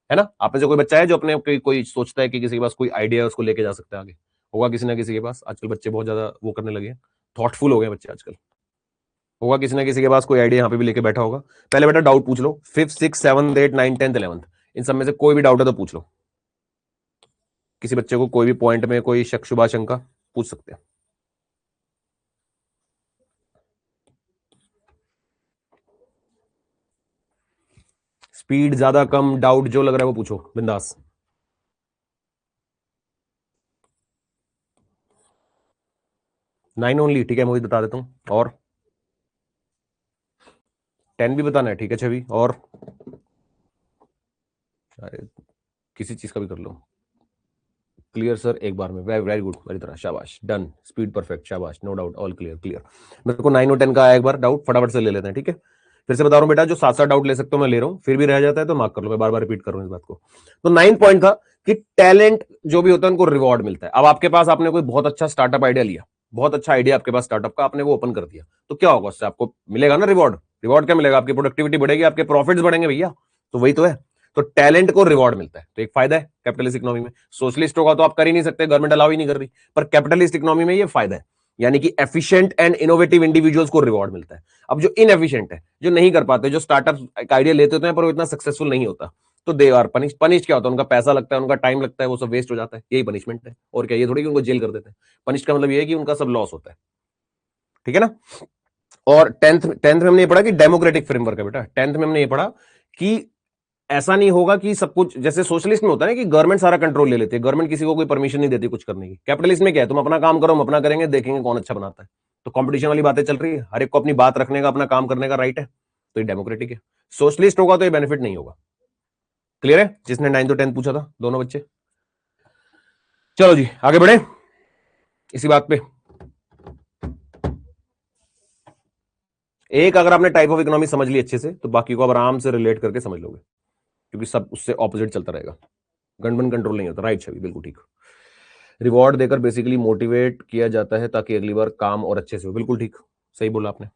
है ना। आप में से कोई बच्चा है जो अपने कोई सोचता है कि किसी के पास कोई आइडिया है उसको लेके जा सकता है आगे? होगा किसी ना किसी के पास। आजकल बच्चे बहुत ज्यादा वो करने लगे, थॉटफुल हो गए बच्चे आजकल। होगा किसी ना किसी के पास कोई आइडिया यहाँ पे भी लेके बैठा होगा। पहले बेटा डाउट पूछ लो, 5th 6th 7th 8th 9th 10th 11th इन सब में से कोई भी डाउट है तो पूछ लो, किसी बच्चे को कोई भी पॉइंट में कोई शक शुभा शंका पूछ सकते हैं। स्पीड ज्यादा कम डाउट जो लग रहा है वो पूछो बिंदास। 9 ओनली, ठीक है मोहित बता देता हूं। और 10 भी बताना है, ठीक है छवि। और अरे किसी चीज का भी कर लो। क्लियर सर एक बार में, वेरी वेरी गुड, मेरी तरह शाबाश, डन, स्पीड परफेक्ट, शाबाश, no doubt, all clear clear. मेरे को 9 और 10 का आया एक बार डाउट, फटाफट से ले लेते हैं, ठीक है। फिर से बता रहा हूं बेटा, जो 7-7 डाउट ले सकते हो मैं ले रहा हूं, फिर भी रह जाता है तो मार्क कर लो, मैं बार बार रिपीट कर रहा हूं इस बात को। तो 9 पॉइंट था कि टैलेंट जो भी होता है उनको रिवॉर्ड मिलता है। अब आपके पास आपने कोई बहुत अच्छा स्टार्टअप आइडिया लिया, बहुत अच्छा आइडिया आपके पास स्टार्टअप का, आपने वो ओपन कर दिया, तो क्या होगा उससे, आपको मिलेगा ना रिवॉर्ड। रिवॉर्ड क्या मिलेगा, आपकी प्रोडक्टिविटी बढ़ेगी, आपके प्रॉफिट्स बढ़ेंगे भैया, तो वही तो है। तो टैलेंट को रिवॉर्ड मिलता है, तो एक फायदा है कैपिटलिस्ट इकोनॉमी में। सोशलिस्ट होगा तो आप कर ही नहीं सकते, गवर्नमेंट अलाउ ही नहीं कर रही, पर कैपिटलिस्ट इकोनॉमी में ये फायदा है, यानी कि एफिशिएंट एंड इनोवेटिव इंडिविजुअल्स को रिवॉर्ड मिलता है। अब जो इनएफिशिएंट है, जो नहीं कर पाते, जो स्टार्टअप आइडिया लेते होते हैं पर वो इतना सक्सेसफुल नहीं होता, तो दे आर पनिश। पनिश क्या होता है, उनका पैसा लगता है, उनका टाइम लगता है, वो सब वेस्ट हो जाता है, यही पनिशमेंट है। और क्या, ये थोड़ी कि उनको जेल कर देते हैं। पनिश का मतलब ये है कि उनका सब लॉस होता है, ठीक है ना। और टेंथ में हमने ये पढ़ा कि डेमोक्रेटिक फ्रेमवर्क है बेटा। 10th में हमने ये पढ़ा कि ऐसा नहीं होगा कि सब कुछ जैसे सोशलिस्ट में होता है ना कि गवर्नमेंट सारा कंट्रोल ले लेती है, गवर्नमेंट किसी को कोई परमिशन नहीं देती कुछ करने की। कैपिटलिस्ट में क्या है, तुम अपना काम करो, हम अपना करेंगे, देखेंगे कौन अच्छा बनाता है। तो कंपटीशन वाली बातें चल रही है, हर एक को अपनी बात रखने का, अपना काम करने का राइट है, तो ये डेमोक्रेटिक है। सोशलिस्ट होगा तो ये बेनिफिट नहीं होगा। क्लियर है, जिसने 9 to 10 पूछा था, दोनों बच्चे। चलो जी आगे बढ़े इसी बात पे। एक अगर आपने टाइप ऑफ इकोनॉमी समझ ली अच्छे से, तो बाकी को आप आराम से रिलेट करके समझ लोगे, क्योंकि सब उससे ऑपोजिट चलता रहेगा। गनबन कंट्रोल नहीं होता, राइट छवि, बिल्कुल ठीक। रिवॉर्ड देकर बेसिकली मोटिवेट किया जाता है ताकि अगली बार काम और अच्छे से हो, बिल्कुल ठीक, सही बोला आपने।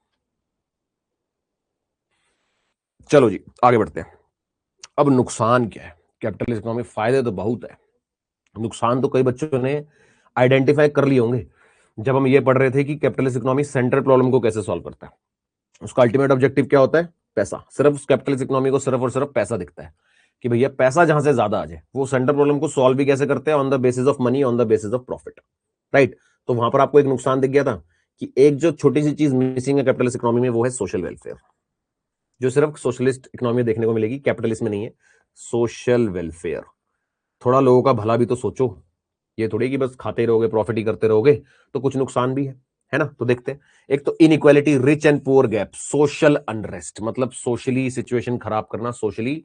चलो जी आगे बढ़ते हैं। अब नुकसान क्या है कैपिटलिस्ट इकोनॉमी, फायदे तो बहुत है, नुकसान तो कई बच्चों ने आइडेंटिफाई कर लिए होंगे जब हम ये पढ़ रहे थे कि कैपिटलिस्ट इकोनॉमी सेंट्रल प्रॉब्लम को कैसे सॉल्व करता है। उसका अल्टीमेट ऑब्जेक्टिव क्या होता है, पैसा। सिर्फ उस कैपिटलिस्ट इकोनॉमी को सिर्फ और सिर्फ पैसा दिखता है कि भैया पैसा जहां से ज्यादा आ जाए। वो सेंट्रल प्रॉब्लम को सॉल्व भी कैसे करते हैं, on the basis of money, on the basis of profit, right. तो वहां पर आपको एक नुकसान दिख गया था कि एक जो छोटी सी चीज मिसिंग है कैपिटलिस्ट इकोनॉमी में, वो है सोशल वेलफेयर, जो सिर्फ सोशलिस्ट इकोनॉमी में देखने को मिलेगी, कैपिटलिस्ट में नहीं है। सोशल वेलफेयर, थोड़ा लोगों का भला भी तो सोचो, ये थोड़ी कि बस खाते रहोगे, प्रॉफिट ही करते रहोगे, तो कुछ नुकसान भी है ना। तो देखते हैं, एक तो inequality, rich and poor gap, social unrest, मतलब सोशली सिचुएशन खराब करना, सोशली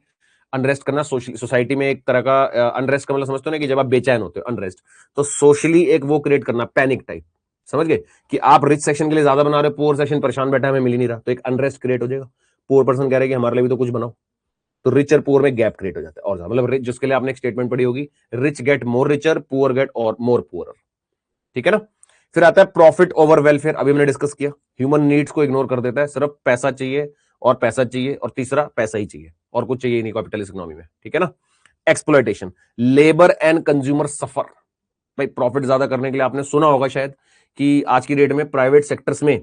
अनरेस्ट करना। सोसाइटी में एक तरह का अनरेस्ट का मतलब समझते हो ना, कि जब आप बेचैन होते हो, अनरेस्ट, तो सोशली एक वो क्रिएट करना, पैनिक टाइप, समझ गए, कि आप रिच सेक्शन के लिए ज्यादा बना रहे हो, पुअर सेक्शन परेशान बैठा है, हमें मिल ही नहीं रहा, तो एक अनरेस्ट क्रिएट हो जाएगा। पुअर पर्सन कह रहे हैं कि हमारे लिए भी तो कुछ बनाओ, तो रिच और पुअर में गैप क्रिएट हो जाता है। और मतलब रिच, जिसके लिए आपने एक स्टेटमेंट पढ़ी होगी, rich get more richer, poor get और मोर पुअर, ठीक है ना। फिर आता है प्रॉफिट ओवर वेलफेयर, अभी हमने डिस्कस किया, ह्यूमन नीड्स को इग्नोर कर देता है, सिर्फ पैसा चाहिए और पैसा चाहिए, और तीसरा पैसा ही चाहिए और कुछ चाहिए नहीं कैपिटलिस्ट इकोनॉमी में, ठीक है ना। एक्सप्लॉयटेशन, लेबर एंड कंज्यूमर सफर। भाई प्रॉफिट ज्यादा करने के लिए आपने सुना होगा शायद कि आज की डेट में प्राइवेट सेक्टर्स में,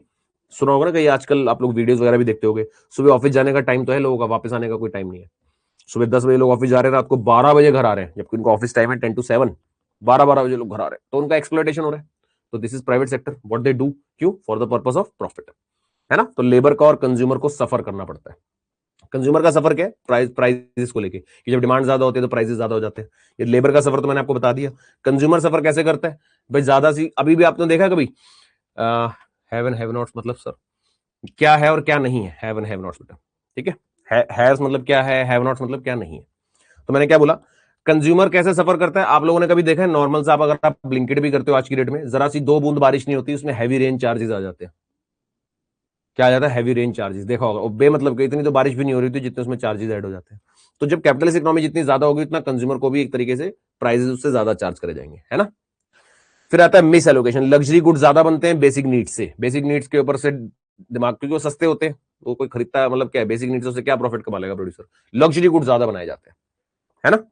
सुना होगा ना कहीं, आजकल आप लोग वीडियोस वगैरह भी देखते होंगे, सुबह ऑफिस जाने का टाइम तो है लोगों का, वापस आने का कोई टाइम नहीं है। सुबह 10 बजे लोग ऑफिस जा रहे हैं, रात को 12 बजे घर आ रहे हैं, जबकि उनका ऑफिस टाइम है 10 to 7, 12 बजे लोग घर आ रहे हैं, तो उनका एक्सप्लॉयटेशन हो रहा है। तो this is private sector, what they do, क्यों, for the purpose of profit, है ना। तो लेबर का और कंज्यूमर को सफर करना पड़ता है। कंज्यूमर का सफर क्या है, प्राइसेस को लेके, कि जब डिमांड ज्यादा होती है तो प्राइसेस ज्यादा हो जाते हैं। ये लेबर का सफर तो मैंने आपको बता दिया। कंज्यूमर सफर कैसे करता है भाई, ज्यादा सी, अभी भी आपने देखा कभी हैव एंड हैव नॉट्स, मतलब सर क्या है और क्या नहीं है, हैव एंड हैव नॉट्स बेटा, ठीक है। हैव मतलब क्या है, हैव नॉट्स मतलब क्या नहीं है। तो मैंने क्या बोला, कंज्यूमर कैसे सफर करता है, आप लोगों ने कभी देखा है नॉर्मल सा, अगर आप ब्लिंकिट भी करते हो आज की डेट में, जरा सी 2 बूंद बारिश नहीं होती, उसमें हैवी रेन चार्जेस आ जाते हैं। क्या आ जाता है, हैवी रेन चार्जेस, देखा होगा, बे मतलब कि इतनी तो बारिश भी नहीं हो रही थी जितने उसमें चार्जेस ऐड हो जाते हैं। तो जब कैपिटलिस्ट इकोनॉमी जितनी ज्यादा होगी, उतना कंज्यूमर को भी एक तरीके से प्राइसेस उससे ज्यादा चार्ज करे जाएंगे, है ना। फिर आता है मिस एलोकेशन, लग्जरी गुड ज्यादा बनते हैं बेसिक नीड्स से, बेसिक नीड्स के ऊपर से दिमाग, क्योंकि वो सस्ते होते हैं, वो कोई खरीदता है, मतलब क्या है, बेसिक नीड्स से क्या प्रॉफिट कमा लेगा प्रोड्यूसर, लग्जरी गुड ज्यादा बनाए जाते हैं, है ना।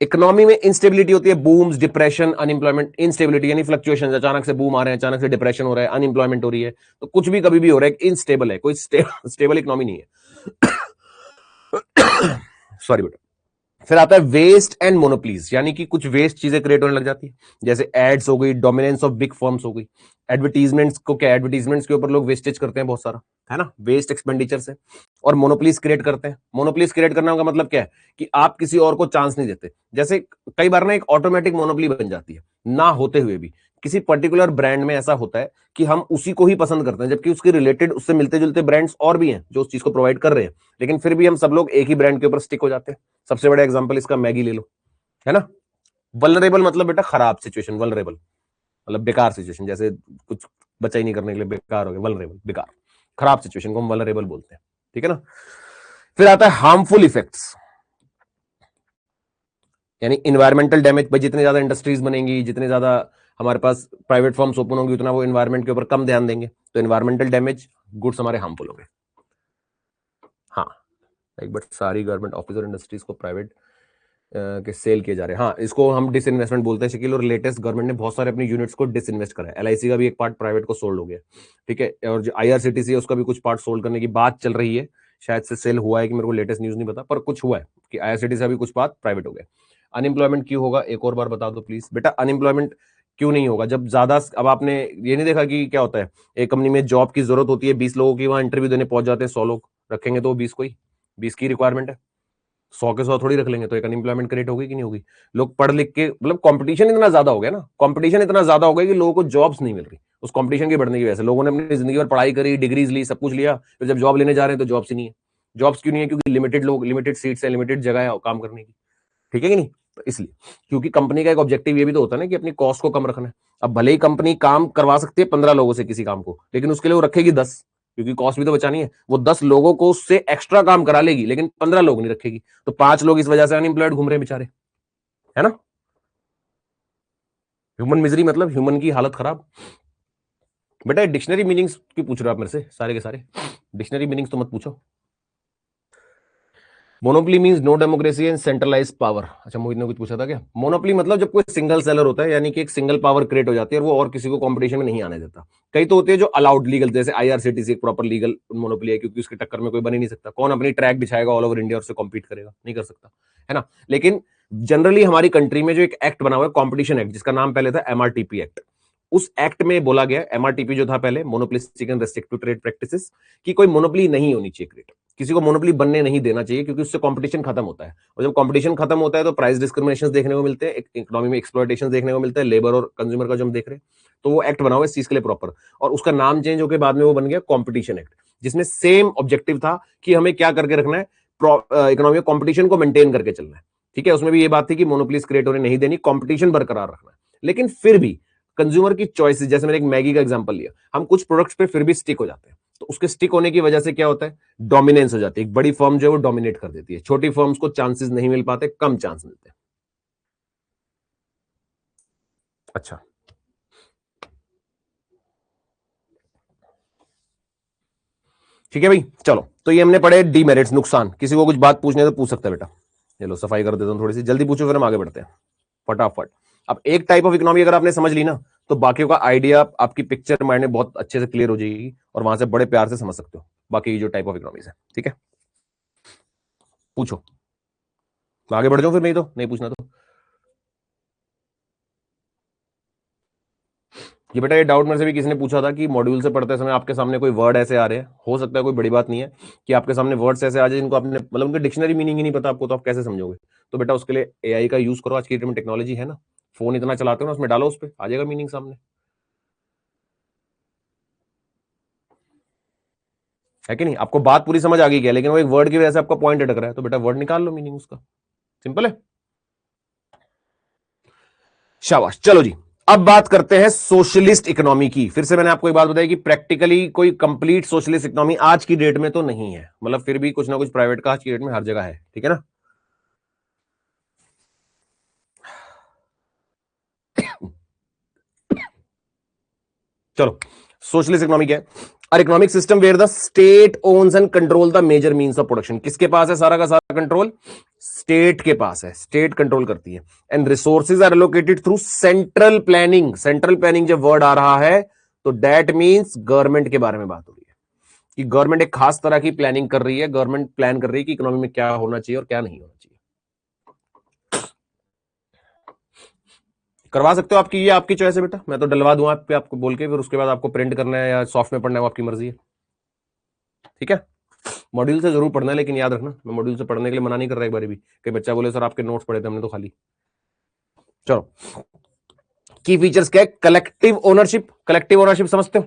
इकोनॉमी में इंस्टेबिलिटी होती है, बूम्स, डिप्रेशन, अनएम्प्लॉयमेंट। इंस्टेबिलिटी यानी फ्लक्चुएशन, अचानक से बूम आ रहे हैं, अचानक से डिप्रेशन हो रहा है, अनएम्प्लॉयमेंट हो रही है, तो कुछ भी कभी भी हो रहा है, इनस्टेबल है, कोई स्टेबल इकोनॉमी नहीं है। सॉरी बेटा। फिर आता है वेस्ट एंड मोनोप्लीज, यानी कि कुछ वेस्ट चीजें क्रिएट होने लग जाती है, जैसे एड्स हो गई, डोमिनेंस ऑफ बिग फर्म्स हो गई। एडवर्टीजमेंट्स को क्या, एडवर्टीजमेंट्स के ऊपर लोग वेस्टेज करते हैं बहुत सारा, है ना, वेस्ट एक्सपेंडिचर से, और मोनोप्लीज क्रिएट करते हैं। मोनोप्लीज क्रिएट करने का मतलब क्या है कि आप किसी और को चांस नहीं देते। जैसे कई बार ना एक ऑटोमेटिक मोनोप्ली बन जाती है ना होते हुए भी, किसी पर्टिकुलर ब्रांड में ऐसा होता है कि हम उसी को ही पसंद करते हैं, जबकि उसके रिलेटेड उससे मिलते जुलते ब्रांड्स और भी हैं जो उस चीज को प्रोवाइड कर रहे हैं, लेकिन फिर भी हम सब लोग एक ही ब्रांड के ऊपर स्टिक हो जाते हैं। सबसे बड़ा एग्जांपल इसका मैगी ले लो, है ना। वल्नरेबल मतलब बेटा खराब सिचुएशन, वल्नरेबल मतलब बेकार सिचुएशन, जैसे कुछ बचा ही नहीं करने के लिए बेकार हो गया, वल्नरेबल बेकार, खराब सिचुएशन को हम वल्नरेबल बोलते हैं, ठीक है ना। फिर आता है हार्मफुल इफेक्ट्स, यानी इन्वायरमेंटल डैमेज। भाई जितने ज्यादा इंडस्ट्रीज बनेंगी, जितने ज्यादा हमारे पास प्राइवेट फर्म्स ओपन होंगी, उतना वो इन्वायरमेंट के ऊपर कम ध्यान देंगे, तो इन्वायरमेंटल डैमेज, गुड्स हमारे हार्मफुल होंगे। हाँ, एक बट सारी गवर्नमेंट ऑफिस और इंडस्ट्रीज को प्राइवेट के सेल किए जा रहे हैं। हाँ, इसको हम डिसइन्वेस्टमेंट बोलते हैं शकील, और लेटेस्ट गवर्नमेंट ने बहुत सारे अपने यूनिट्स को डिसइन्वेस्ट करा है। एलआईसी का भी एक पार्ट प्राइवेट को सोल्ड हो गया, ठीक है, और जो आईआरसीटीसी है उसका भी कुछ पार्ट सोल्ड करने की बात चल रही है, शायद से सेल हुआ है कि मेरे को लेटेस्ट न्यूज नहीं पता, पर कुछ हुआ है कि आईआरसीटीसी का भी कुछ पार्ट प्राइवेट हो गया। अनएम्प्लॉयमेंट क्यों होगा, एक और बार बता दो प्लीज बेटा। अनएम्प्लॉयमेंट क्यों नहीं होगा, जब ज्यादा, अब आपने ये नहीं देखा कि क्या होता है, एक कंपनी में जॉब की जरूरत होती है 20 लोगों की, वहां इंटरव्यू देने पहुंच जाते हैं 100 लोग, रखेंगे तो 20 को ही, 20 की रिक्वायरमेंट है, 100 के 100 थोड़ी रख लेंगे, तो एक अनएम्प्लॉयमेंट क्रिएट होगी कि नहीं होगी। लोग पढ़ लिख के, मतलब कंपटीशन इतना ज्यादा हो गया ना, कंपटीशन इतना ज्यादा हो गया कि लोगों को जॉब्स नहीं मिल रही। उस कंपटीशन के बढ़ने की वजह से लोगों ने अपनी जिंदगी भर पढ़ाई करी, डिग्रीज ली, सब कुछ लिया, तो जब जॉब लेने जा रहे हैं तो जॉब्स ही नहीं है। जॉब्स क्यों नहीं है, क्योंकि लिमिटेड लोग, लिमिटेड सीट्स है, लिमिटेड जगह है काम करने की, ठीक है कि नहीं। तो इसलिए, क्योंकि कंपनी का एक ऑब्जेक्टिव ये भी तो होता है ना कि अपनी कॉस्ट को कम रखना है। अब भले ही कंपनी काम करवा सकती है 15 लोगों से किसी काम को, लेकिन उसके लिए वो रखेगी 10, क्योंकि कॉस्ट भी तो बचानी है। वो 10 लोगों को उससे एक्स्ट्रा काम करा लेगी, लेकिन 15 लोग नहीं रखेगी, तो 5 लोग इस वजह से अनएम्प्लॉयड घूम रहे बेचारे, है ना। ह्यूमन मिजरी मतलब ह्यूमन की हालत खराब। बेटा डिक्शनरी मीनिंग्स क्यों पूछ रहे हो आप मेरे से, सारे के सारे डिक्शनरी मीनिंग्स तो मत पूछो। Monopoly means no democracy and centralise power. अच्छा, मोहित ने कुछ पूछा था क्या। मोनोपोली मतलब जब कोई सिंगल सेलर होता है, यानी कि एक सिंगल पावर क्रिएट हो जाती है और वो और किसी को कंपटीशन में नहीं आने देता। कई तो होते हैं जो अलाउड लीगल, जैसे आईआरसीटीसी एक प्रॉपर लीगल मोनोपोली है, क्योंकि उसके टक्कर में कोई बन ही नहीं सकता। कौन अपनी ट्रैक बिछाएगा ऑल ओवर इंडिया और उससे कॉम्पीट करेगा, नहीं कर सकता, है ना। लेकिन जनरली हमारी कंट्री में जो एक एक्ट बना हुआ है, कॉम्पिटिशन एक्ट, जिसका नाम पहले था एमआरटीपी एक्ट, उस एक्ट में बोला गया, एमआरटीपी जो था पहले, monopolistic and restrictive trade practices, कि कोई मोनोपोली नहीं होनी चाहिए क्रिएट, किसी को मोनोपोली बनने नहीं देना चाहिए, क्योंकि उससे कंपटीशन खत्म होता है, और जब कंपटीशन खत्म होता है तो प्राइस डिस्क्रिमिनेशन देखने को मिलते हैं, इकोनॉमी में एक्सप्लॉयटेशन देखने को मिलता है, लेबर और कंज्यूमर का जो हम देख रहे हैं। तो वो एक्ट बना हुआ है इस चीज के लिए प्रॉपर, और उसका नाम चेंज होकर बाद में वो बन गया कॉम्पिटिशन एक्ट, जिसमें सेम ऑब्जेक्टिव था कि हमें क्या करके रखना है, इकोनॉमी में कॉम्पिटिशन को मेंटेन करके चलना है, ठीक है। उसमें भी ये बात थी कि मोनोपोलीज क्रिएट होने नहीं देनी, कॉम्पिटिशन बरकरार रखना है। लेकिन फिर भी कंज्यूमर की चॉइसेस, जैसे मैंने एक मैगी का एग्जांपल लिया, हम कुछ प्रोडक्ट्स पे फिर भी स्टिक हो जाते हैं, तो उसके स्टिक होने की वजह से क्या होता है, डोमिनेंस हो जाती है। एक बड़ी फर्म जो है वो डोमिनेट कर देती है, छोटी फर्म्स को चांसेस नहीं मिल पाते, कम चांस मिलते हैं। अच्छा, ठीक है भाई, चलो, तो ये हमने पढ़े डीमेरिट्स, नुकसान। किसी को कुछ बात पूछने तो पूछ सकता है बेटा। चलो सफाई कर देता हूं थोड़ी सी, जल्दी पूछो फिर हम आगे बढ़ते हैं फटाफट। अब एक टाइप ऑफ इकोनॉमी अगर आपने समझ ली ना, तो बाकियों का आइडिया, आपकी पिक्चर माइंड में बहुत अच्छे से क्लियर हो जाएगी, और वहां से बड़े प्यार से समझ सकते हो बाकी जो टाइप ऑफ इकोनॉमीज है, ठीक है। पूछो, आगे बढ़ जाओ फिर, नहीं तो नहीं पूछना तो। ये बेटा, ये डाउट मेरे से भी किसी ने पूछा था कि मॉड्यूल से पढ़ते समय आपके सामने कोई वर्ड ऐसे आ रहे हैं, हो सकता है कोई बड़ी बात नहीं है कि आपके सामने वर्ड्स ऐसे आ जाए जिनको आपने, मतलब उनके डिक्शनरी मीनिंग ही नहीं पता आपको, तो आप कैसे समझोगे। तो बेटा उसके लिए एआई का यूज करो, आज की डेट में टेक्नोलॉजी है ना, फोन इतना चलाते हो ना, उसमें डालो, उस पर आ जाएगा मीनिंग सामने, है कि नहीं। आपको बात पूरी समझ आ गई क्या, लेकिन वो एक वर्ड की वजह से आपका पॉइंट अटक रहा है, तो बेटा वर्ड निकाल लो मीनिंग उसका, सिंपल है। शाबाश, चलो जी, अब बात करते हैं सोशलिस्ट इकोनॉमी की। फिर से मैंने आपको एक बात बताई कि प्रैक्टिकली कोई कंप्लीट सोशलिस्ट इकोनॉमी आज की डेट में तो नहीं है, मतलब फिर भी कुछ ना कुछ प्राइवेट का आज की डेट में हर जगह है, ठीक है ना। चलो, सोशलिस्ट इकोनॉमी क्या है, और economic system where the state owns and control the major means of production. किसके पास है सारा का सारा कंट्रोल, स्टेट के पास है, स्टेट कंट्रोल करती है। And resources are allocated through central planning. Central planning जब वर्ड आ रहा है तो दैट मींस गवर्नमेंट के बारे में बात हो रही है। कि गवर्नमेंट एक खास तरह की प्लानिंग कर रही है, गवर्नमेंट प्लान कर रही है कि इकोनॉमी में क्या होना चाहिए और क्या नहीं होना चाहिए। करवा सकते हो आपकी, ये आपकी चॉइस है बेटा, मैं तो डलवा दूं आप पे, आपको बोल के, फिर उसके बाद आपको प्रिंट करना है या सॉफ्ट में पढ़ना है वो आपकी मर्जी है। ठीक है, मॉड्यूल से जरूर पढ़ना है, लेकिन याद रखना मैं मॉड्यूल से पढ़ने के लिए मना नहीं कर रहा एक बार भी, कि बच्चा बोले सर आपके नोट्स पढ़े थे हमने तो खाली। चलो, की फीचर्स क्या है? Collective ownership. कलेक्टिव ओनरशिप समझते हो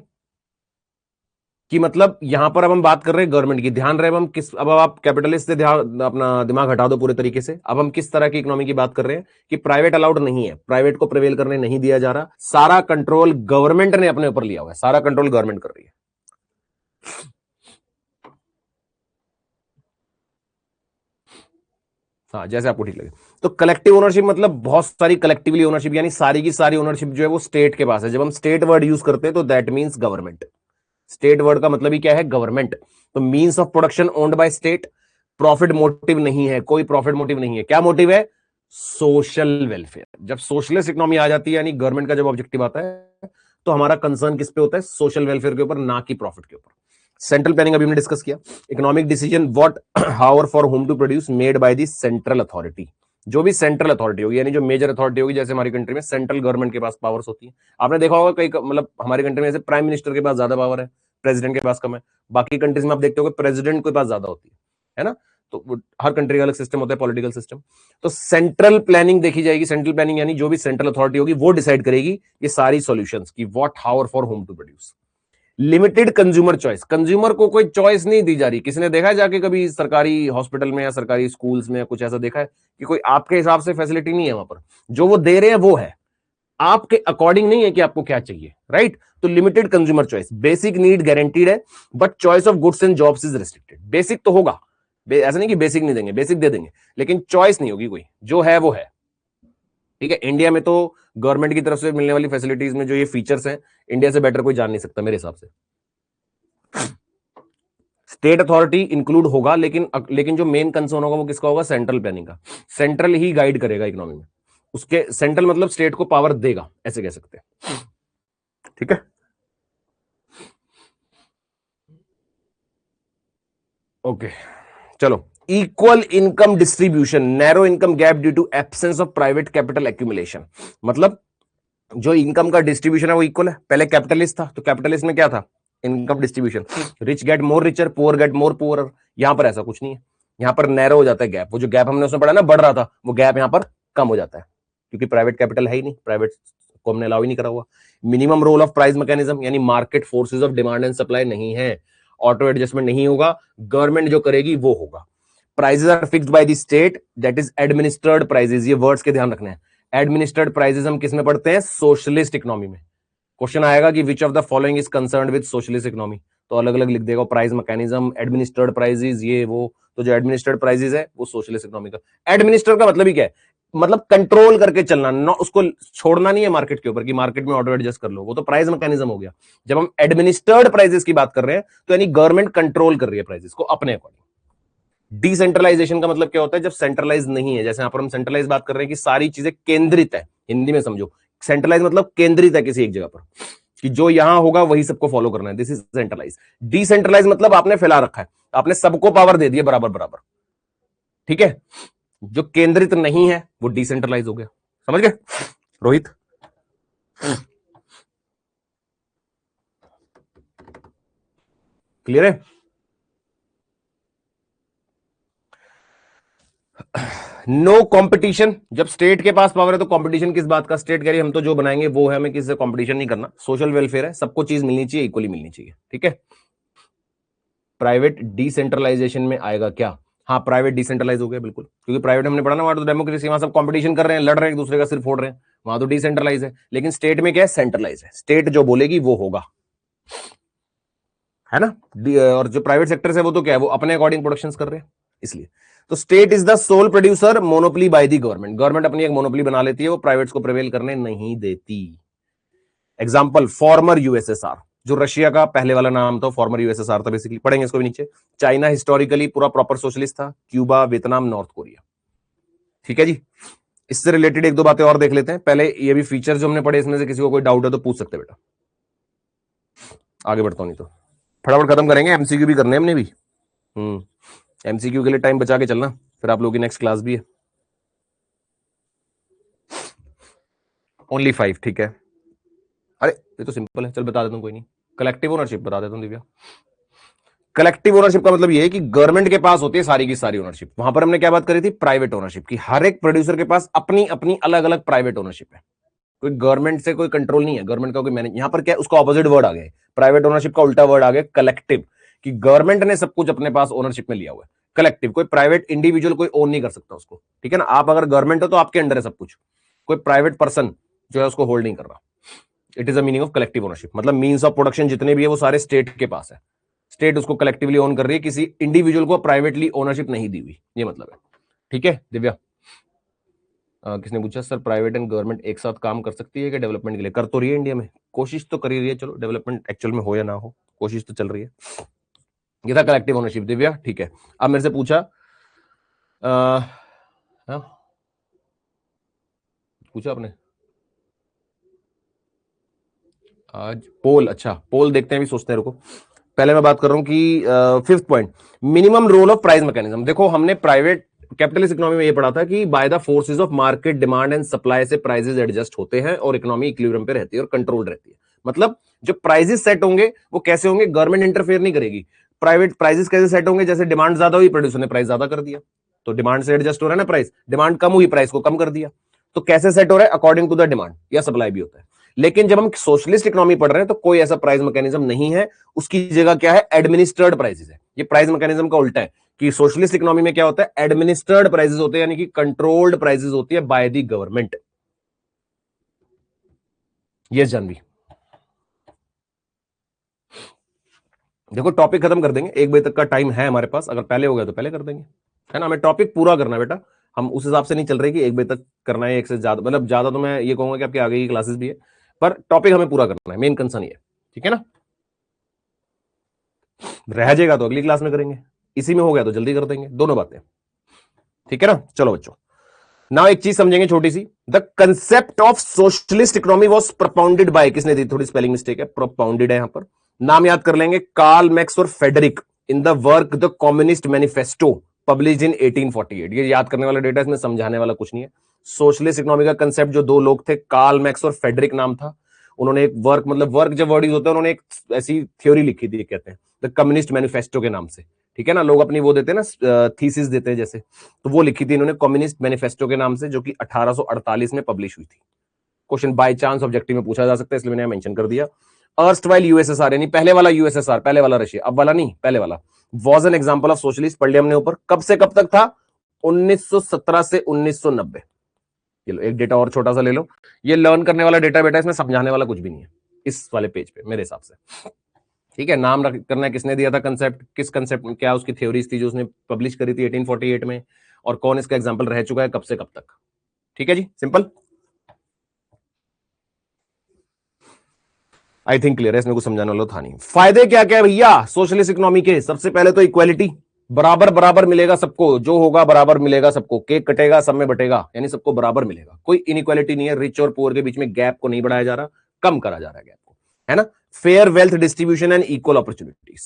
कि मतलब यहां पर अब हम बात कर रहे हैं गवर्नमेंट की, ध्यान रहे अब हम किस, अब आप कैपिटलिस्ट से ध्यान अपना दिमाग हटा दो पूरे तरीके से। अब हम किस तरह की इकोनॉमी की बात कर रहे हैं कि प्राइवेट अलाउड नहीं है, प्राइवेट को प्रिवेल करने नहीं दिया जा रहा, सारा कंट्रोल गवर्नमेंट ने अपने ऊपर लिया हुआ है, सारा कंट्रोल गवर्नमेंट कर रही है। हाँ, जैसे आपको ठीक लगे। तो कलेक्टिव ओनरशिप मतलब बहुत सारी कलेक्टिवली ओनरशिप, यानी सारी की सारी ओनरशिप जो है वो स्टेट के पास है। जब हम स्टेट वर्ड यूज करते हैं तो that means government. State word का मतलब ही क्या है? गवर्नमेंट। तो means of production owned by state. Profit motive नहीं है, कोई प्रॉफिट मोटिव नहीं है। क्या मोटिव है? Social welfare. जब सोशलिस्ट इकोनॉमी आ जाती है, यानी गवर्नमेंट का जब ऑब्जेक्टिव आता है, तो हमारा कंसर्न किस पे होता है? सोशल वेलफेयर के ऊपर, ना कि प्रॉफिट के ऊपर। सेंट्रल प्लानिंग अभी हमने डिस्कस किया। Economic decision what how for whom to produce made by the central authority. जो भी सेंट्रल अथॉरिटी होगी, यानी जो मेजर अथॉरिटी होगी, जैसे हमारी कंट्री में सेंट्रल गवर्नमेंट के पास पावर्स होती है। आपने देखा होगा कई, मतलब हमारी कंट्री में जैसे प्राइम मिनिस्टर के पास ज्यादा पावर है, प्रेसिडेंट के पास कम है। बाकी कंट्रीज में आप देखते हो प्रेसिडेंट के पास ज्यादा होती है ना। तो हर कंट्री का अलग सिस्टम होता है, पॉलिटिकल सिस्टम। तो सेंट्रल प्लानिंग देखी जाएगी। सेंट्रल प्लानिंग यानी जो भी सेंट्रल अथॉरिटी होगी वो डिसाइड करेगी ये सारी सॉल्यूशंस की what how for whom to produce. Limited consumer choice. Consumer को कोई चॉइस नहीं दी जा रही। किसी ने देखा है जाके कभी सरकारी हॉस्पिटल में या सरकारी स्कूल्स में कुछ ऐसा देखा है कि कोई आपके हिसाब से फैसिलिटी नहीं है वहां पर, जो वो दे रहे हैं वो है, आपके अकॉर्डिंग नहीं है कि आपको क्या चाहिए, राइट? तो limited consumer choice. Basic need guaranteed है, but choice of goods and jobs is restricted. Basic तो होगा, ऐसा नहीं कि बेसिक नहीं देंगे, बेसिक दे देंगे, लेकिन चॉइस नहीं होगी कोई, जो है वो है। ठीक है, इंडिया में तो गवर्नमेंट की तरफ से मिलने वाली फैसिलिटीज में जो ये फीचर्स हैं, इंडिया से बेटर कोई जान नहीं सकता मेरे हिसाब से। स्टेट अथॉरिटी इंक्लूड होगा, लेकिन जो मेन कंसर्न होगा वो किसका होगा? सेंट्रल प्लानिंग का। सेंट्रल ही गाइड करेगा इकोनॉमी में। उसके सेंट्रल मतलब स्टेट को पावर देगा, ऐसे कह सकते हैं। ठीक है, ओके, चलो। Equal income distribution, narrow income gap due to absence of private capital accumulation. मतलब जो इनकम का डिस्ट्रीब्यूशन है वो इक्वल है। पहले कैपिटलिस्ट था, तो कैपिटलिस्ट में क्या था? Income distribution, rich get more richer, poor get more poor. यहां पर ऐसा कुछ नहीं है, यहां पर नैरो हो जाता है गैप। वो जो गैप हमने उसमें पढ़ा ना, बढ़ रहा था, वो गैप यहां पर कम हो जाता है, क्योंकि प्राइवेट कैपिटल है ही नहीं, प्राइवेट को हमने अलाउ ही नहीं करा हुआ। Minimum role of price mechanism, यानी market forces of demand and supply नहीं है, ऑटो एडजस्टमेंट नहीं होगा, गवर्नमेंट जो करेगी वो होगा। Prices are fixed by the state, that is administered prices. ये वर्ड्स के ध्यान रखने हैं। एडमिनिस्टर्ड प्राइसेज हम किस में पढ़ते हैं? सोशलिस्ट इकोनॉमी में। क्वेश्चन आएगा कि विच of the following is concerned with socialist economy, तो अलग अलग लिख देगा, प्राइस मैकेनिज्म, एडमिनिस्टर्ड प्राइसेस, ये वो। तो जो एडमिनिस्टर्ड प्राइसेस है वो सोशलिस्ट इकोनॉमी का। एडमिनिस्टर का मतलब ही क्या है? मतलब कंट्रोल करके चलना, उसको छोड़ना नहीं है मार्केट के ऊपर कि मार्केट में ऑटो एडजस्ट कर लो, वो तो प्राइस मैकेनिज्म हो गया। जब हम एडमिनिस्टर्ड प्राइसेस की बात कर रहे हैं तो यानी गवर्नमेंट कंट्रोल कर रही है प्राइसेस को अपने अकॉर्डिंग। डिसेंट्रलाइजेशन का मतलब क्या होता है? जब सेंट्रलाइज नहीं है, जैसे यहां पर हम सेंट्रलाइज बात कर रहे हैं कि सारी चीजें केंद्रित है, हिंदी में समझो। सेंट्रलाइज मतलब केंद्रित है किसी एक जगह पर, कि जो यहां होगा वही सबको फॉलो करना है, दिस इज सेंट्रलाइज। डिसेंट्रलाइज मतलब आपने फैला रखा है, आपने सबको पावर दे दिया बराबर बराबर। ठीक है, जो केंद्रित नहीं है वो डिसेंट्रलाइज हो गया। समझ गए रोहित? क्लियर है? No competition. जब स्टेट के पास पावर है तो कंपटीशन किस बात का? स्टेट कह रही है हम तो जो बनाएंगे वो है, हमें किसी से कंपटीशन नहीं करना। सोशल वेलफेयर है, सबको चीज मिलनी चाहिए, इक्वली मिलनी चाहिए। ठीक है, प्राइवेट डिसेंट्रलाइजेशन में आएगा क्या? हाँ, प्राइवेट डिसेंट्रलाइज हो गया बिल्कुल, क्योंकि प्राइवेट हमने पढ़ा ना, वहां तो डेमोक्रेसी, वहां सब कंपटीशन कर रहे हैं, लड़ रहे हैं, एक दूसरे का सिर फोड़ रहे हैं, वहां तो डिसेंट्रलाइज है। लेकिन स्टेट में क्या है? सेंट्रलाइज है। स्टेट जो बोलेगी वो होगा, है ना। और जो प्राइवेट सेक्टर है वो तो क्या है? वो अपने अकॉर्डिंग प्रोडक्शन कर रहे हैं, इसलिए। तो state is the sole producer, monopoly by the government. Government अपनी एक मोनोपोली बना लेती है, वो प्राइवेट्स को प्रिवेल करने नहीं देती। एग्जाम्पल, फॉर्मर यूएसएसआर, जो रशिया का पहले वाला नाम था, फॉर्मर यूएसएसआर था बेसिकली, पढ़ेंगे इसको भी नीचे। चाइना हिस्टोरिकली पूरा प्रॉपर सोशलिस्ट था। Cuba, Vietnam, north Korea. ठीक है जी, इससे रिलेटेड एक दो बातें और देख लेते हैं। पहले ये भी फीचर जो हमने पढ़े, इसमें से किसी को कोई डाउट है तो पूछ सकते हैं बेटा, आगे बढ़ता हूं नहीं तो। फटाफट खत्म करेंगे, एमसीक्यू भी करने हमने भी। एमसीक्यू के लिए टाइम बचा के चलना, फिर आप लोगों की नेक्स्ट क्लास भी है। ओनली 5, ठीक है। अरे ये तो सिंपल है, चल बता देता हूं, कोई नहीं। कलेक्टिव ओनरशिप बता देता हूं दिव्या। कलेक्टिव ओनरशिप का मतलब ये है कि गवर्नमेंट के पास होती है सारी की सारी ओनरशिप। वहां पर हमने क्या बात करी थी, प्राइवेट ओनरशिप की। हर एक प्रोड्यूसर के पास अपनी अपनी अलग अलग प्राइवेट ओनरशिप है। कोई गवर्नमेंट से कोई कंट्रोल नहीं है, गवर्नमेंट का कोई मैनेज। यहां पर क्या है, उसका ऑपोजिट वर्ड आ गया, प्राइवेट ओनरशिप का उल्टा वर्ड आ गया कलेक्टिव, कि गवर्नमेंट ने सब कुछ अपने पास ओनरशिप में लिया हुआ है। कलेक्टिव, कोई प्राइवेट इंडिविजुअल कोई ओन नहीं कर सकता उसको, ठीक है ना। आप अगर गवर्नमेंट हो तो आपके अंडर है सब कुछ, कोई प्राइवेट पर्सन जो है उसको होल्ड नहीं कर रहा। It is a meaning of collective ownership, मतलब मीन्स ऑफ प्रोडक्शन जितने भी है वो सारे स्टेट के पास है। स्टेट उसको कलेक्टिवली ओन कर रही है, किसी इंडिविजुअल को प्राइवेटली ओनरशिप नहीं दी हुई, ये मतलब है। ठीक है दिव्या। किसने पूछा सर प्राइवेट एंड गवर्नमेंट एक साथ काम कर सकती है कि डेवलपमेंट के लिए? कर तो रही है इंडिया में, कोशिश तो कर ही रही है। चलो डेवलपमेंट एक्चुअल में हो या ना हो, कोशिश तो चल रही है। ये था कलेक्टिव ओनरशिप दिव्या, ठीक है। अब मेरे से पूछा पूछा आपने आज पोल, अच्छा पोल देखते हैं, भी सोचते हैं, रुको। पहले मैं बात कर रहा हूं कि fifth point, minimum role of price mechanism. देखो हमने प्राइवेट कैपिटलिस्ट इकोनॉमी में ये पढ़ा था कि by the forces of market demand and supply से प्राइसेस एडजस्ट होते हैं और इकोनॉमी इक्विलिब्रियम पे रहती है और कंट्रोल रहती है। मतलब जो प्राइसेस सेट होंगे वो कैसे होंगे, गवर्नमेंट इंटरफेयर नहीं करेगी। प्राइवेट प्राइसेस कैसे सेट होंगे, जैसे डिमांड ज्यादा हुई, प्रोड्यूसर ने प्राइस ज्यादा कर दिया, तो डिमांड से एडजस्ट हो रहा है ना प्राइस। डिमांड कम हुई, प्राइस को कम कर दिया, तो कैसे सेट हो रहा है, अकॉर्डिंग टू द डिमांड या सप्लाई भी होता है। लेकिन जब हम सोशलिस्ट इकोनॉमी पढ़ रहे हैं तो कोई ऐसा प्राइस मैकेनिज्म नहीं है, उसकी जगह क्या है, एडमिनिस्ट्रेड प्राइसेस है। ये प्राइस मैकेनिज्म का उल्टा है कि सोशलिस्ट इकोनॉमी में क्या होता है, एडमिनिस्ट्रेड प्राइसेस होते हैं, यानी कि कंट्रोल्ड प्राइसेस होती है by the government. Yes Janvi, देखो टॉपिक खत्म कर देंगे, 1 बजे तक का टाइम है हमारे पास, अगर पहले हो गया तो पहले कर देंगे, है ना। हमें टॉपिक पूरा करना है बेटा, हम उस हिसाब से नहीं चल रहे कि 1 बजे तक करना है, एक से ज्यादा, मतलब ज्यादा तो मैं ये कहूंगा कि आपके आगे की क्लासेस भी है, पर टॉपिक हमें पूरा करना है, मेन कंसर्न ये, ठीक है ना। रह जाएगा तो अगली क्लास में करेंगे, इसी में हो गया तो जल्दी कर देंगे, दोनों बातें, ठीक है ना। चलो बच्चों, नाउ एक चीज समझेंगे छोटी सी, the concept of socialist economy was propounded by, किसने दी, थोड़ी स्पेलिंग मिस्टेक है, प्रोपाउंडेड है यहां पर, नाम याद कर लेंगे, कार्ल मैक्स और Friedrich, in the work the communist manifesto published in 1848। ये याद करने वाला डेटा, इसमें समझाने वाला कुछ नहीं है। सोशलिस्ट इकोनॉमी का कंसेप्ट जो दो लोग थे, कार्ल मैक्स और फेडरिक नाम था, उन्होंने एक वर्क, मतलब वर्क जब वर्ड यूज होता है, उन्होंने एक ऐसी थ्योरी लिखी थी, कहते हैं द कम्युनिस्ट मैनिफेस्टो के नाम से, ठीक है ना। लोग अपनी वो देते हैं ना, थीसिस देते हैं जैसे, तो वो लिखी थी इन्होंने कम्युनिस्ट मैनिफेस्टो के नाम से, जो कि 1848 में पब्लिश हुई थी। क्वेश्चन बाय चांस ऑब्जेक्टिव में पूछा जा सकता है, इसलिए मैंने मेंशन कर दिया। अर्स्टवाइल यूएसएसआर, यानी पहले वाला यूएसएसआर, पहले वाला रशिया, अब वाला नहीं, पहले वाला, was an example of socialist, पढ़ लिया हमने ऊपर। कब से कब तक था, 1917 से 1990। चलो एक डेटा और छोटा सा ले लो, ये लर्न करने वाला डेटा बेटा, इसमें समझाने वाला कुछ भी नहीं है इस वाले पेज पे मेरे हिसाब से, ठीक है। नाम करना है, किसने दिया था कंसेप्ट, किस कंसेप्ट में, क्या उसकी थ्योरीज थी जो उसने पब्लिश करी थी 1848 में, और कौन इसका एग्जांपल रह चुका है कब से कब तक, ठीक है जी, सिंपल। आई थिंक क्लियर है, इसमें कुछ समझाने वाला था नहीं। फायदे क्या क्या है भैया सोशलिस्ट इकोनॉमी के, सबसे पहले तो इक्वालिटी, बराबर बराबर मिलेगा सबको, जो होगा बराबर मिलेगा सबको, केक कटेगा सब में बटेगा, यानी सबको बराबर मिलेगा, कोई इनइक्वालिटी नहीं है, रिच और पुअर के बीच में गैप को नहीं बढ़ाया जा रहा, कम करा जा रहा है गैप को, है ना। Fair wealth distribution and equal opportunities,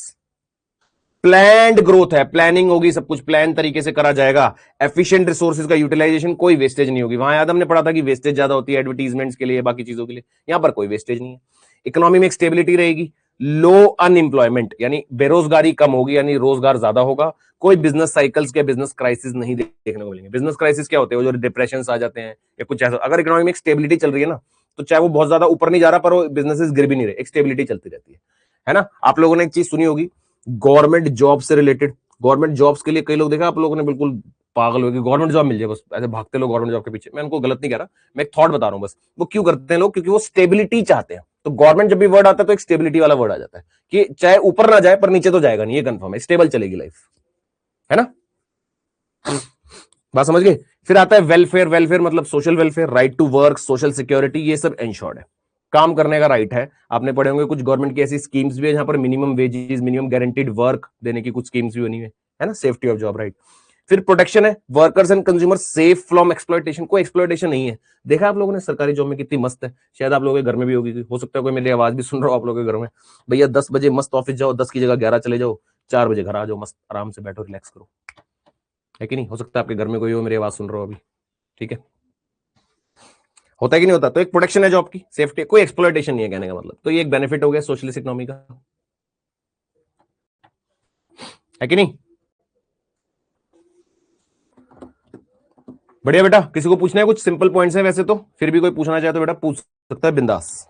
planned growth है, प्लानिंग होगी, सब कुछ प्लान तरीके से करा जाएगा। एफिशिएंट रिसोर्सेज का यूटिलाइजेशन, कोई वेस्टेज नहीं होगी। वहां याद हमने पढ़ा था कि वेस्टेज ज्यादा होती है एडवर्टीजमेंट्स के लिए, बाकी चीजों के लिए, यहां पर कोई वेस्टेज नहीं है। इकोनॉमी में एक स्टेबिलिटी रहेगी, लो अनएम्प्लॉयमेंट, यानी बेरोजगारी कम होगी, यानी रोजगार ज्यादा होगा। कोई बिजनेस साइकिल्स के बिजनेस क्राइसिस नहीं देखने को मिलेंगे। बिजनेस क्राइसिस क्या होते हैं, जो डिप्रेशन आ जाते हैं या कुछ ऐसा। अगर इकोनॉमी में एक स्टेबिलिटी चल रही है ना, तो चाहे वो बहुत ज्यादा ऊपर नहीं जा रहा, पर वो बिजनेसेस गिर भी नहीं रहे, एक स्टेबिलिटी चलती रहती है ना। आप लोगों ने एक चीज सुनी होगी, गवर्नमेंट जॉब से रिलेटेड, गवर्नमेंट जॉब्स के लिए कई लोग देखा आप लोगों ने, बिल्कुल पागल हो गए, गवर्नमेंट जॉब मिल जाए बस, ऐसे भागते लोग गवर्नमेंट जॉब के पीछे। मैं उनको गलत नहीं कह रहा, मैं एक थॉट बता रहा हूं बस। वो क्यों करते हैं लोग, क्योंकि वो स्टेबिलिटी चाहते हैं। तो गवर्नमेंट जब भी वर्ड आता है तो एक स्टेबिलिटी वाला वर्ड आ जाता है, कि चाहे ऊपर ना जाए पर नीचे तो जाएगा नहीं, ये कंफर्म है, स्टेबल चलेगी लाइफ, है ना। बात समझ गए। फिर आता है वेलफेयर, वेलफेयर मतलब social welfare, right to work, social security, ये सब एंश्योर्ड है, काम करने का राइट है। आपने पढ़े होंगे कुछ गवर्नमेंट की ऐसी स्कीम्स भी है जहां पर minimum wages, minimum guaranteed work देने की कुछ स्कीम्स भी बनी हुई है ना, सेफ्टी ऑफ जॉब, राइट। फिर प्रोटेक्शन है, workers and consumer safe from exploitation, कोई एक्सप्लॉयटेशन नहीं है। देखा आप लोगों ने सरकारी जॉब में कितनी मस्त है, शायद आप लोगों के घर में भी होगी, हो सकता है कोई मेरी आवाज भी सुन रहा हो आप लोगों के घर में। भैया 10 बजे मस्त ऑफिस जाओ, 10 की जगह 11 चले जाओ, 4 बजे घर आ जाओ, मस्त आराम से बैठो, रिलैक्स करो, है कि नहीं? हो सकता है आपके घर में कोई हो, मेरी आवाज सुन रहा हो अभी, ठीक है? होता है कि नहीं होता? तो एक प्रोटेक्शन है जॉब की, सेफ्टी, कोई एक्सप्लॉयटेशन नहीं है कहने का मतलब। तो ये एक बेनिफिट हो गया सोशलिस्ट इकोनॉमी का, है कि नहीं? बढ़िया बेटा, किसी को पूछना है कुछ? सिंपल पॉइंट्स है वैसे तो, फिर भी कोई पूछना चाहे तो बेटा पूछ सकता है बिंदास।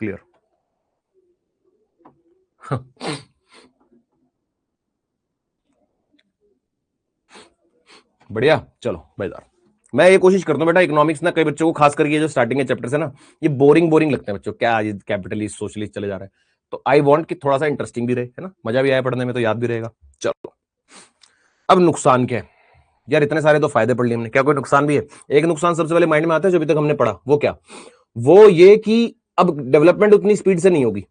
क्लियर? बढ़िया, चलो भाईदार। मैं ये कोशिश करता हूँ बेटा, इकोनॉमिक्स ना कई बच्चों को, खास करके ये जो स्टार्टिंग के चैप्टर्स है ना, ये बोरिंग बोरिंग लगते हैं बच्चों, क्या ये कैपिटलिस्ट सोशलिस्ट चले जा रहे हैं। तो आई वांट कि थोड़ा सा इंटरेस्टिंग भी रहे, है ना, मजा भी आए पढ़ने में, तो याद भी रहेगा। चलो, अब नुकसान क्या है यार? इतने सारे तो फायदे पढ़ लिए हमने, क्या कोई नुकसान भी है? एक नुकसान सबसे पहले माइंड में आता है जो अभी तक हमने पढ़ा, वो क्या? वो ये कि अब डेवलपमेंट उतनी स्पीड से नहीं होगी।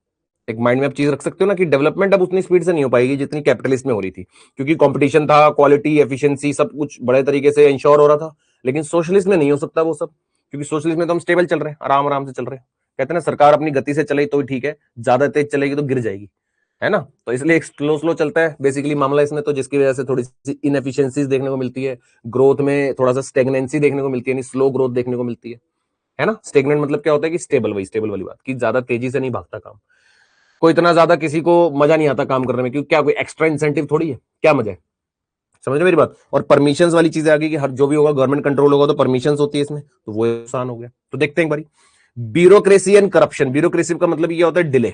एक माइंड में आप चीज रख सकते हो ना कि डेवलपमेंट अब उतनी स्पीड से नहीं हो पाएगी जितनी कैपिटलिस्ट में हो रही थी, क्योंकि कंपटीशन था, क्वालिटी, एफिशिएंसी सब कुछ बड़े तरीके से इंश्योर हो रहा था। लेकिन सोशलिस्ट में नहीं हो सकता वो सब, क्योंकि सोशलिस्ट में तो हम स्टेबल चल रहे हैं, आराम आराम से चल रहे हैं। कहते हैं ना, सरकार अपनी गति से चले तो ठीक है, ज्यादा तेज चलेगी तो गिर जाएगी, है ना? तो इसलिए स्लो स्लो चलता है बेसिकली मामला इसमें, तो जिसकी वजह से थोड़ी सी इनएफिशिएंसीज देखने को मिलती है, ग्रोथ में थोड़ा सा स्टेगनेंसी देखने को मिलती है, यानी स्लो ग्रोथ देखने को मिलती है ना? स्टेगनेंट मतलब क्या होता है कि स्टेबल, वही स्टेबल वाली बात, कि ज्यादा तेजी से नहीं भागता काम, कोई इतना ज्यादा किसी को मजा नहीं आता काम करने में, क्योंकि क्या कोई एक्स्ट्रा इंसेंटिव थोड़ी है, क्या मजा है? समझ रहे मेरी बात? और परमिशंस वाली चीजें आ गई कि हर जो भी होगा गवर्नमेंट कंट्रोल होगा, तो परमिशंस होती है इसमें, तो वो नुकसान हो गया। तो देखते हैं एक बारी, ब्यूरोक्रेसी एंड करप्शन। ब्यूरोक्रेसी का मतलब ये होता है डिले,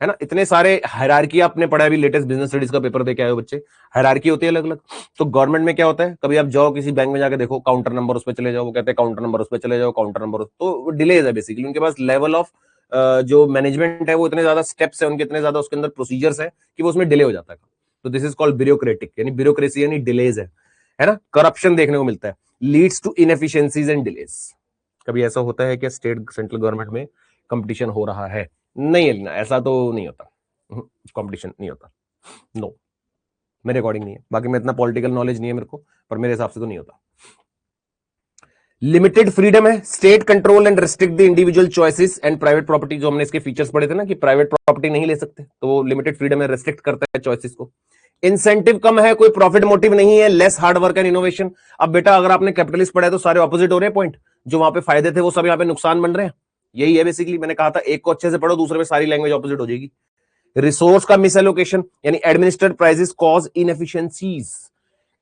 है ना? इतने सारे हायरार्की आपने पढ़ा, अभी लेटेस्ट बिजनेस स्टडीज का पेपर देके आए हो बच्चे, हायरार्की होती है अलग अलग। तो गवर्नमेंट में क्या होता है, कभी आप जाओ किसी बैंक में जाके देखो, काउंटर नंबर उस पर चले जाओ, वो कहते हैं काउंटर नंबर उस पर चले जाओ, काउंटर नंबर, तो डिलेज है बेसिकली, उनके पास लेवल ऑफ जो मैनेजमेंट है वो इतने ज्यादा स्टेप्स है उनके, इतने ज्यादा उसके अंदर प्रोसीजर्स है कि वो उसमें डिले हो जाता है। तो दिस इज कॉल्ड ब्यूरोक्रेटिक, यानी ब्यूरोक्रेसी यानी डिलेज है ना? करप्शन देखने को मिलता है, leads to inefficiencies and delays. कभी ऐसा होता है कि स्टेट सेंट्रल गवर्नमेंट में कंपटीशन हो रहा है? नहीं है, ऐसा तो नहीं होता, कंपटीशन नहीं होता, नो, मेरे अकॉर्डिंग नहीं है। बाकी मैं इतना पॉलिटिकल नॉलेज नहीं है मेरे को, पर मेरे हिसाब से तो नहीं होता। लिमिटेड फ्रीडम है, state control and restrict the individual choices and private property, जो हमने इसके फीचर्स पढ़े थे ना कि प्राइवेट प्रॉपर्टी नहीं ले सकते, तो वो लिमिटेड फ्रीडम है, रिस्ट्रिक्ट करता है चॉइसेस को। इंसेंटिव कम है, कोई प्रॉफिट मोटिव नहीं है, less hard work and innovation. अब बेटा अगर आपने कैपिटलिस्ट पढ़ा है तो सारे ऑपोजिट हो रहे हैं पॉइंट, जो वहां पे फायदे थे वो सब यहाँ पे नुकसान बन रहे हैं। यही है बेसिकली, मैंने कहा था एक को अच्छे से पढ़ो, दूसरे में सारी लैंग्वेज ऑपोजिट हो जाएगी। रिसोर्स का मिसएलोकेशन, यानी administrated prices cause inefficiencies.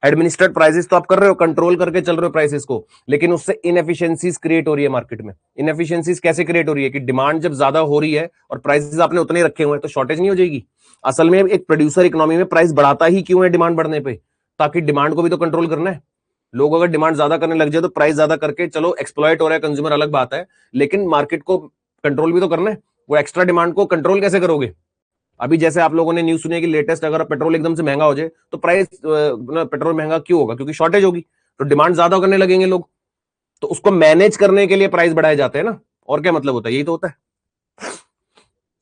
Administrated prices तो आप कर रहे हो, कंट्रोल करके चल रहे हो प्राइसेस को, लेकिन उससे इनएफिशिएंसीज क्रिएट हो रही है मार्केट में। इनएफिशिएंसीज कैसे क्रिएट हो रही है कि डिमांड जब ज्यादा हो रही है और प्राइसेस आपने उतने रखे हुए हैं, तो शॉर्टेज नहीं हो जाएगी। असल में एक प्रोड्यूसर इकोनॉमी में प्राइस बढ़ाता ही क्यों है डिमांड बढ़ने पे? ताकि डिमांड को भी तो कंट्रोल करना है। लोग अगर डिमांड ज्यादा करने लग जाए तो प्राइस ज्यादा करके, चलो एक्सप्लॉइट हो रहा है कंज्यूमर अलग बात है, लेकिन मार्केट को कंट्रोल भी तो करना है। वो एक्स्ट्रा डिमांड को कंट्रोल कैसे करोगे? अभी जैसे आप लोगों ने न्यूज सुनी है कि लेटेस्ट, अगर पेट्रोल एकदम से महंगा हो जाए तो प्राइस, पेट्रोल महंगा क्यों होगा? क्योंकि शॉर्टेज होगी, तो डिमांड ज्यादा करने लगेंगे लोग, तो उसको मैनेज करने के लिए प्राइस बढ़ाए जाते हैं ना। और क्या मतलब होता है? यही तो होता है,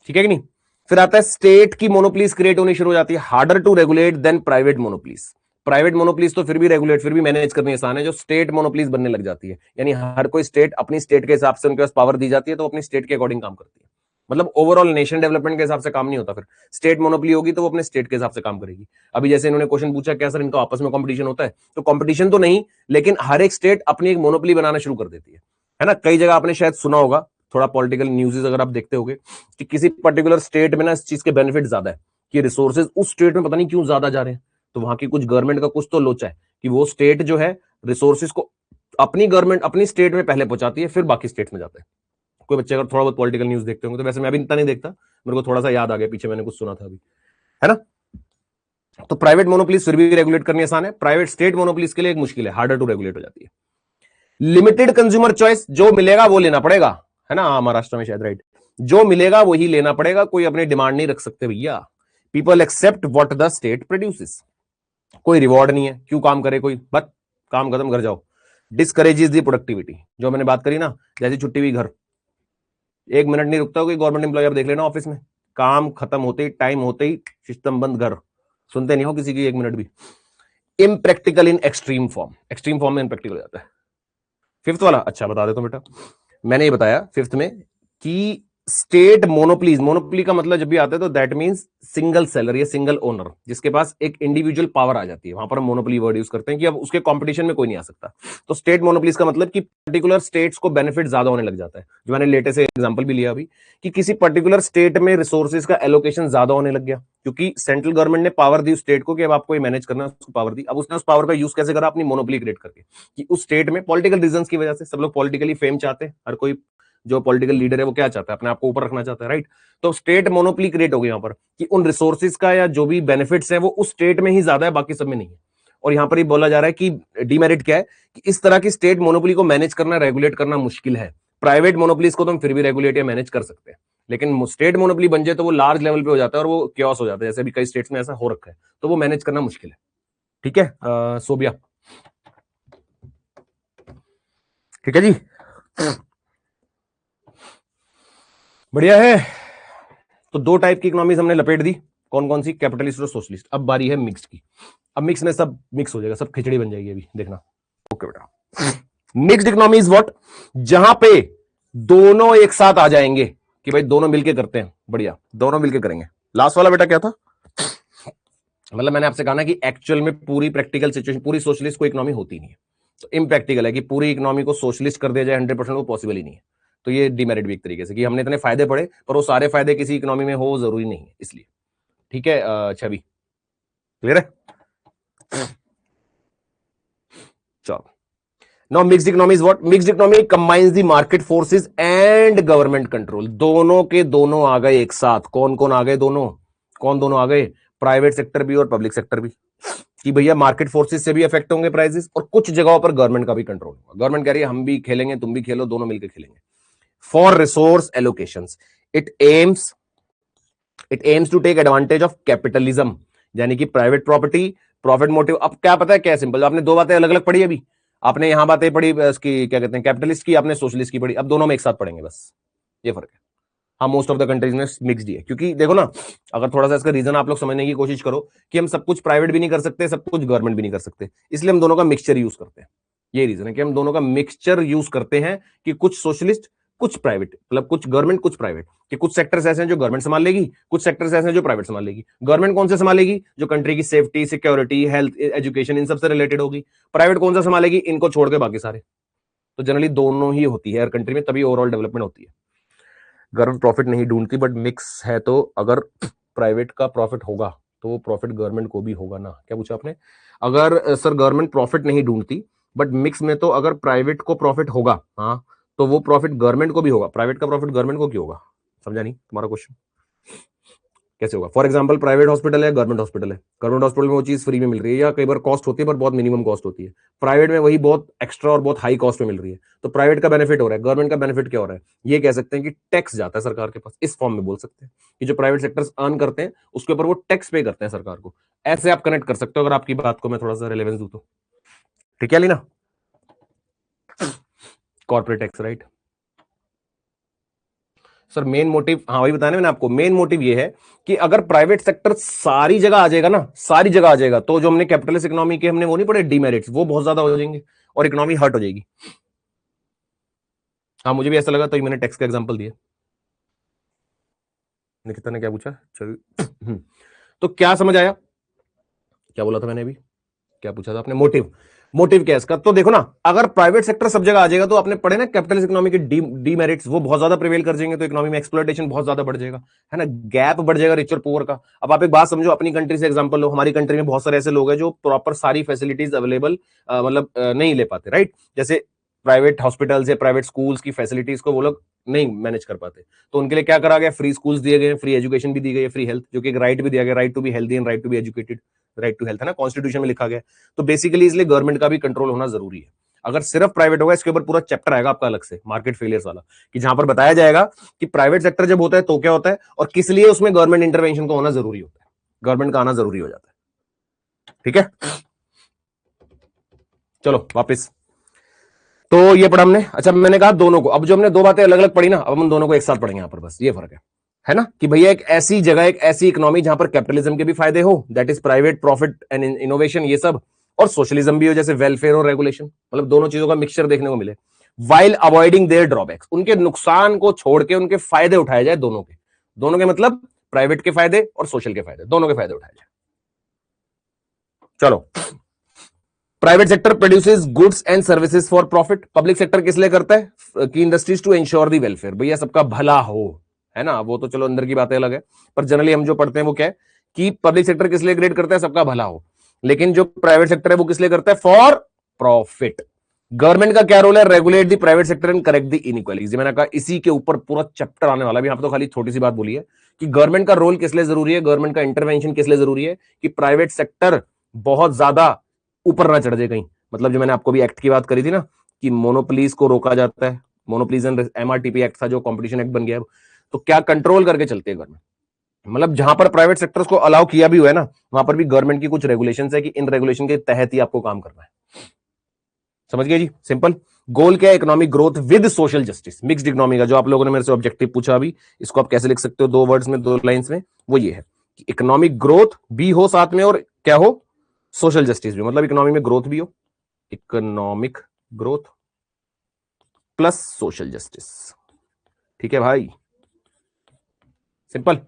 ठीक है कि नहीं? फिर आता है स्टेट की मोनोप्लीज क्रिएट होनी शुरू हो जाती है, harder to regulate than private monopolies. Private monopolies तो फिर भी रेगुलेट, फिर भी मैनेज करनी आसान है, जो स्टेट मोनोप्लीज बनने लग जाती है, यानी हर कोई स्टेट अपनी स्टेट के हिसाब से उनके पास पावर दी जाती है, तो अपनी स्टेट के अकॉर्डिंग काम करती है। मतलब ओवरऑल नेशन डेवलपमेंट के हिसाब से काम नहीं होता, फिर स्टेट मोनोपोली होगी तो वो अपने स्टेट के हिसाब से काम करेगी। अभी जैसे इन्होंने क्वेश्चन पूछा, क्या सर इनका आपस में कंपटीशन होता है? तो कंपटीशन तो नहीं, लेकिन हर एक स्टेट अपनी एक मोनोपोली बनाना शुरू कर देती है ना? कई जगह आपने शायद सुना होगा, थोड़ा पॉलिटिकल न्यूज़ अगर आप देखते होगे, कि किसी पर्टिकुलर स्टेट में ना इस चीज के बेनिफिट ज्यादा है, कि रिसोर्सेज उस स्टेट में पता नहीं क्यों ज्यादा जा रहे हैं, तो वहां की कुछ गवर्नमेंट का कुछ तो लोचा है कि वो स्टेट जो है रिसोर्सेज को अपनी गवर्नमेंट अपनी स्टेट में पहले पहुंचाती है, फिर बाकी स्टेट में जाता है। कोई बच्चे अगर थोड़ा बहुत पॉलिटिकल न्यूज देखते होंगे, तो वैसे मैं भी इतना नहीं देखता, मेरे को थोड़ा सा याद आ गया, पीछे मैंने कुछ सुना था अभी, है ना? तो प्राइवेट मोनोपोलीज फिर भी रेगुलेट करनी आसान है, प्राइवेट स्टेट मोनोपोलीज के लिए एक मुश्किल है, हार्डर टू रेगुलेट हो जाती है। लिमिटेड कंज्यूमर चॉइस, जो मिलेगा वो लेना पड़ेगा, है ना? महाराष्ट्र में शायद, राइट, जो मिलेगा वही लेना पड़ेगा, कोई अपनी डिमांड नहीं रख सकते भैया। People accept what the state produces, कोई रिवॉर्ड नहीं है, क्यों काम करे कोई, बस काम खत्म, घर जाओ। डिस्करेजेस दी प्रोडक्टिविटी, जो मैंने बात करी ना, जैसे छुट्टी हुई घर, 1 मिनट नहीं रुकता कोई गवर्नमेंट एम्प्लॉय, आप देख लेना ऑफिस में, काम खत्म होते ही, टाइम होते ही सिस्टम बंद, घर, सुनते नहीं हो किसी की 1 मिनट भी। Impractical in extreme form, extreme form में इम्प्रैक्टिकल हो जाता है। फिफ्थ वाला अच्छा बता देता हूं बेटा, मैंने ये बताया फिफ्थ में कि स्टेट मोनोपलीज, मोनोपली का मतलब जब भी आता है तो दैट मींस सिंगल सेलर या सिंगल ओनर, जिसके पास एक इंडिविजुअल पावर आ जाती है, वहां पर हम मोनोपली वर्ड यूज करते हैं कि अब उसके कंपटीशन में कोई नहीं आ सकता। तो स्टेट मोनोपलीज का मतलब कि पर्टिकुलर स्टेट्स को बेनिफिट ज्यादा होने लग जाता है, जो मैंने लेटेस्ट एग्जांपल भी लिया अभी, कि किसी पर्टिकुलर स्टेट में रिसोर्सेज का एलोकेशन ज्यादा होने लग गया, क्योंकि सेंट्रल गवर्नमेंट ने पावर दी स्टेट को कि अब आपको ये मैनेज करना है, उसको पावर दी। अब उसने उस पावर का यूज कैसे करा, अपनी मोनोपली क्रिएट करके, कि उस स्टेट में पॉलिटिकल रीजंस की वजह से, सब लोग पॉलिटिकली फेम चाहते हैं, हर कोई जो पॉलिटिकल लीडर है वो क्या चाहता है, अपने आप को ऊपर रखना चाहता है, राइट। तो स्टेट मोनोपली क्रिएट हो गई यहां पर, कि उन रिसोर्सेज का या जो भी बेनिफिट्स है वो उस स्टेट में ही ज्यादा है, बाकी सब में नहीं है। और यहां पर ये बोला जा रहा है कि डीमेरिट क्या है, कि इस तरह की स्टेट मोनोपली को मैनेज करना, रेगुलेट करना मुश्किल है। प्राइवेट मोनोपलीज को तो हम फिर भी रेगुलेट या मैनेज कर सकते हैं, लेकिन स्टेट मोनोपली बन जाए तो वो लार्ज लेवल पे हो जाता है और वो क्योस हो जाता है, जैसे भी कई स्टेट्स में ऐसा हो रखा है, तो वो मैनेज करना मुश्किल है। ठीक है सोबिया, ठीक है जी, बढ़िया है। तो दो टाइप की इकोनॉमीज हमने लपेट दी, कौन कौन सी, कैपिटलिस्ट और सोशलिस्ट। अब बारी है मिक्स की, अब मिक्स में सब मिक्स हो जाएगा, सब खिचड़ी बन जाएगी, अभी देखना। ओके बेटा, मिक्स्ड इकोनॉमी इज व्हाट, जहां पे दोनों एक साथ आ जाएंगे कि भाई दोनों मिलके करते हैं, बढ़िया दोनों मिलके करेंगे। लास्ट वाला बेटा क्या था, मतलब मैंने आपसे कहा ना कि एक्चुअल में पूरी प्रैक्टिकल सिचुएशन, पूरी सोशलिस्ट कोई इकोनॉमी होती नहीं है, तो इम्प्रैक्टिकल है कि पूरी इकोनॉमी को सोशलिस्ट कर दिया जाए 100%, वो पॉसिबल ही नहीं है। तो ये डिमेरिट भी एक तरीके से, कि हमने इतने फायदे पड़े पर वो सारे फायदे किसी इकोनॉमी में हो जरूरी नहीं है, इसलिए। ठीक है छवि, क्लियर है, चलो। Now mixed economy is what, mixed economy combines the market forces and government control, दोनों के दोनों आ गए एक साथ। कौन कौन आ गए, दोनों, कौन दोनों आ गए, प्राइवेट सेक्टर भी और पब्लिक सेक्टर भी, कि भैया मार्केट फोर्सेस से भी अफेक्ट होंगे प्राइसेस, और कुछ जगहों पर गवर्नमेंट का भी कंट्रोल होगा। गवर्नमेंट कह रही है हम भी खेलेंगे, तुम भी खेलो, दोनों मिलकर खेलेंगे। For resource allocations, it aims to take advantage of capitalism, यानी कि प्राइवेट प्रॉपर्टी, प्रॉफिट मोटिव। अब क्या पता है क्या सिंपल, आपने दो बातें अलग अलग पढ़ी अभी, आपने यहां बातें पढ़ी इसकी क्या कहते हैं कैपिटलिस्ट की, आपने सोशलिस्ट की पढ़ी, अब दोनों में एक साथ पढ़ेंगे, बस ये फर्क है। हाँ मोस्ट ऑफ द कंट्रीज में मिक्स्ड ही है, क्योंकि देखो ना, अगर थोड़ा सा इसका रीजन आप लोग समझने की कोशिश करो, कि हम सब कुछ प्राइवेट भी नहीं कर सकते, सब कुछ गवर्नमेंट भी नहीं कर सकते, इसलिए हम दोनों का मिक्सचर यूज करते हैं। ये रीजन है कि हम दोनों का मिक्सचर यूज करते हैं, कि कुछ सोशलिस्ट कुछ प्राइवेट, मतलब कुछ गवर्नमेंट कुछ प्राइवेट, कि कुछ सेक्टर्स ऐसे हैं जो गवर्नमेंट संभाल लेगी, कुछ सेक्टर्स ऐसे हैं जो प्राइवेट संभाल लेगी। गवर्नमेंट कौन से संभालेगी, जो कंट्री की सेफ्टी, सिक्योरिटी, हेल्थ, एजुकेशन, इन सबसे रिलेटेड होगी। प्राइवेट कौन सा संभालेगी, इनको छोड़ के बाकी सारे। तो जनरली दोनों ही होती है हर कंट्री में, तभी ओवरऑल डेवलपमेंट होती है। गवर्नमेंट प्रॉफिट नहीं ढूंढती, बट मिक्स है, तो अगर प्राइवेट का प्रॉफिट होगा तो वो प्रॉफिट गवर्नमेंट को भी होगा ना। क्या पूछा आपने, अगर सर गवर्नमेंट प्रॉफिट नहीं ढूंढती, बट मिक्स में तो अगर प्राइवेट को प्रॉफिट होगा, हाँ, तो वो प्रॉफिट गवर्नमेंट को भी होगा। प्राइवेट का प्रॉफिट गवर्नमेंट को क्यों होगा, समझा नहीं तुम्हारा क्वेश्चन, कैसे होगा। फॉर एग्जाम्पल प्राइवेट हॉस्पिटल है, गवर्नमेंट हॉस्पिटल है, गवर्नमेंट हॉस्पिटल में वो चीज फ्री में मिल रही है, या कई बार कॉस्ट होती है पर बहुत मिनिमम कॉस्ट होती है। प्राइवेट में वही बहुत एक्स्ट्रा और बहुत हाई कॉस्ट में मिल रही है, तो प्राइवेट का बेनिफिट हो रहा है, गवर्नमेंट का बेनिफिट क्या हो रहा है, ये कह सकते हैं कि टैक्स जाता है सरकार के पास। इस फॉर्म में बोल सकते हैं कि जो प्राइवेट सेक्टर्स अर्न करते हैं उसके ऊपर वो टैक्स पे करते हैं सरकार को। ऐसे आप कनेक्ट कर सकते हो, अगर आपकी बात को मैं थोड़ा सा रिलेवेंस दूं तो। ठीक है Leena, corporate tax, right sir. Main motive, हाँ वही बताया मैंने आपको, मेन मोटिव ये है कि अगर प्राइवेट सेक्टर सारी जगह आ जाएगा ना, सारी जगह आ जाएगा, तो जो हमने कैपिटलिस्ट इकोनॉमी के हमने वो नहीं पढ़े डीमेरिट्स, वो बहुत ज्यादा हो जाएंगे और इकोनॉमी हर्ट हो जाएगी। हाँ मुझे भी ऐसा लगा, तो मैंने टैक्स का एग्जांपल दिया। निकिता ने क्या पूछा, चल तो क्या समझ आया, क्या बोला था मैंने अभी, क्या पूछा था आपने, मोटिव, मोटिव क्या है इसका। तो देखो ना, अगर प्राइवेट सेक्टर सब जगह आ जाएगा, तो आपने पढ़े ना कैपिटलिस्ट इकोनॉमी के डीमेरिट्स, वो बहुत ज्यादा प्रिवेल कर जाएंगे, तो इकोनॉमी में एक्सप्लॉयटेशन बहुत ज्यादा बढ़ जाएगा, है ना, गैप बढ़ जाएगा रिच और पुअर का। अब आप एक बात समझो, अपनी कंट्री से एग्जांपल लो, हमारी कंट्री में बहुत सारे ऐसे लोग हैं जो प्रॉपर सारी फैसिलिटीज अवेलेबल मतलब नहीं ले पाते, राइट। जैसे प्राइवेट हॉस्पिटल्स या प्राइवेट स्कूल्स की फैसिलिटीज को वो लोग नहीं मैनेज कर पाते, तो उनके लिए क्या करा गया, फ्री स्कूल्स दिए गए, फ्री एजुकेशन भी दी गई है, फ्री हेल्थ, जो कि एक राइट भी दिया गया, right to be healthy and right to be educated, right to health, है ना, कॉन्स्टिट्यूशन में लिखा गया। तो बेसिकली इसलिए गवर्नमेंट का भी कंट्रोल होना जरूरी है। अगर सिर्फ प्राइवेट होगा, इसके ऊपर पूरा चैप्टर आएगा आपका अलग से, मार्केट फेलियर्स वाला, कि जहां पर बताया जाएगा कि प्राइवेट सेक्टर जब होता है तो क्या होता है, और किस लिए उसमें गवर्नमेंट इंटरवेंशन को होना जरूरी होता है, गवर्नमेंट का आना जरूरी हो जाता है। ठीक है, चलो वापिस। तो ये पढ़ा हमने। अच्छा, मैंने कहा दोनों को, अब जो हमने दो बातें अलग अलग पढ़ी ना, अब हम दोनों को एक साथ पढ़ेंगे यहां पर, बस ये फर्क है ना, कि भैया एक ऐसी जगह, एक ऐसी इकोनॉमी जहां पर कैपिटलिज्म के भी फायदे हो, that is private profit and innovation, ये सब, और सोशलिज्म भी हो, जैसे वेलफेयर और रेगुलेशन, मतलब दोनों चीजों का मिक्सचर देखने को मिले, वाइल अवॉइडिंग देयर ड्रॉबैक्स, उनके नुकसान को छोड़ के उनके फायदे उठाए जाए, दोनों के मतलब प्राइवेट के फायदे और सोशल के फायदे, दोनों के फायदे उठाए जाए। चलो, private sector produces goods and services for profit, public sector किस लिए करता है, key industries to ensure the welfare, भैया सबका भला हो, है ना, वो तो चलो अंदर की बातें अलग है, पर जनरली हम जो पढ़ते हैं वो क्या है कि पब्लिक सेक्टर किस लिए क्रिएट करता है, सबका भला हो, लेकिन जो प्राइवेट सेक्टर है वो किस लिए करता है, फॉर प्रॉफिट। गवर्नमेंट का क्या रोल है, regulate the private sector and correct the inequalities, मैंने कहा इसी के ऊपर पूरा चैप्टर आने वाला है, यहां पर तो खाली छोटी सी बात बोली है कि गवर्नमेंट का रोल किस लिए जरूरी है, गवर्नमेंट का इंटरवेंशन किस लिए जरूरी है, कि प्राइवेट सेक्टर बहुत ज्यादा ऊपर ना चढ़ जाए कहीं, मतलब जो मैंने आपको भी एक्ट की बात करी थी ना कि मोनोपोलीज को रोका जाता है, मोनोपोलीज एंड एमआरटीपी एक्ट था जो कंपटीशन एक्ट बन गया है, तो क्या कंट्रोल करके चलते हैं गवर्नमेंट, मतलब जहां पर प्राइवेट सेक्टर्स को अलाउ किया भी हुआ है ना, वहां पर भी गवर्नमेंट की कुछ रेगुलेशंस है कि इन रेगुलेशन के तहत ही आपको काम करना है। समझ गए जी, सिंपल। गोल क्या है, economic growth with social justice, mixed economy का जो आप लोगों ने मेरे से ऑब्जेक्टिव पूछा अभी, इसको आप कैसे लिख सकते हो, दो वर्ड्स में, दो लाइंस में, वो ये है कि इकोनॉमिक ग्रोथ भी हो साथ में, और क्या हो, सोशल जस्टिस भी, मतलब इकोनॉमी में ग्रोथ भी हो, economic growth plus social justice, ठीक है भाई, सिंपल।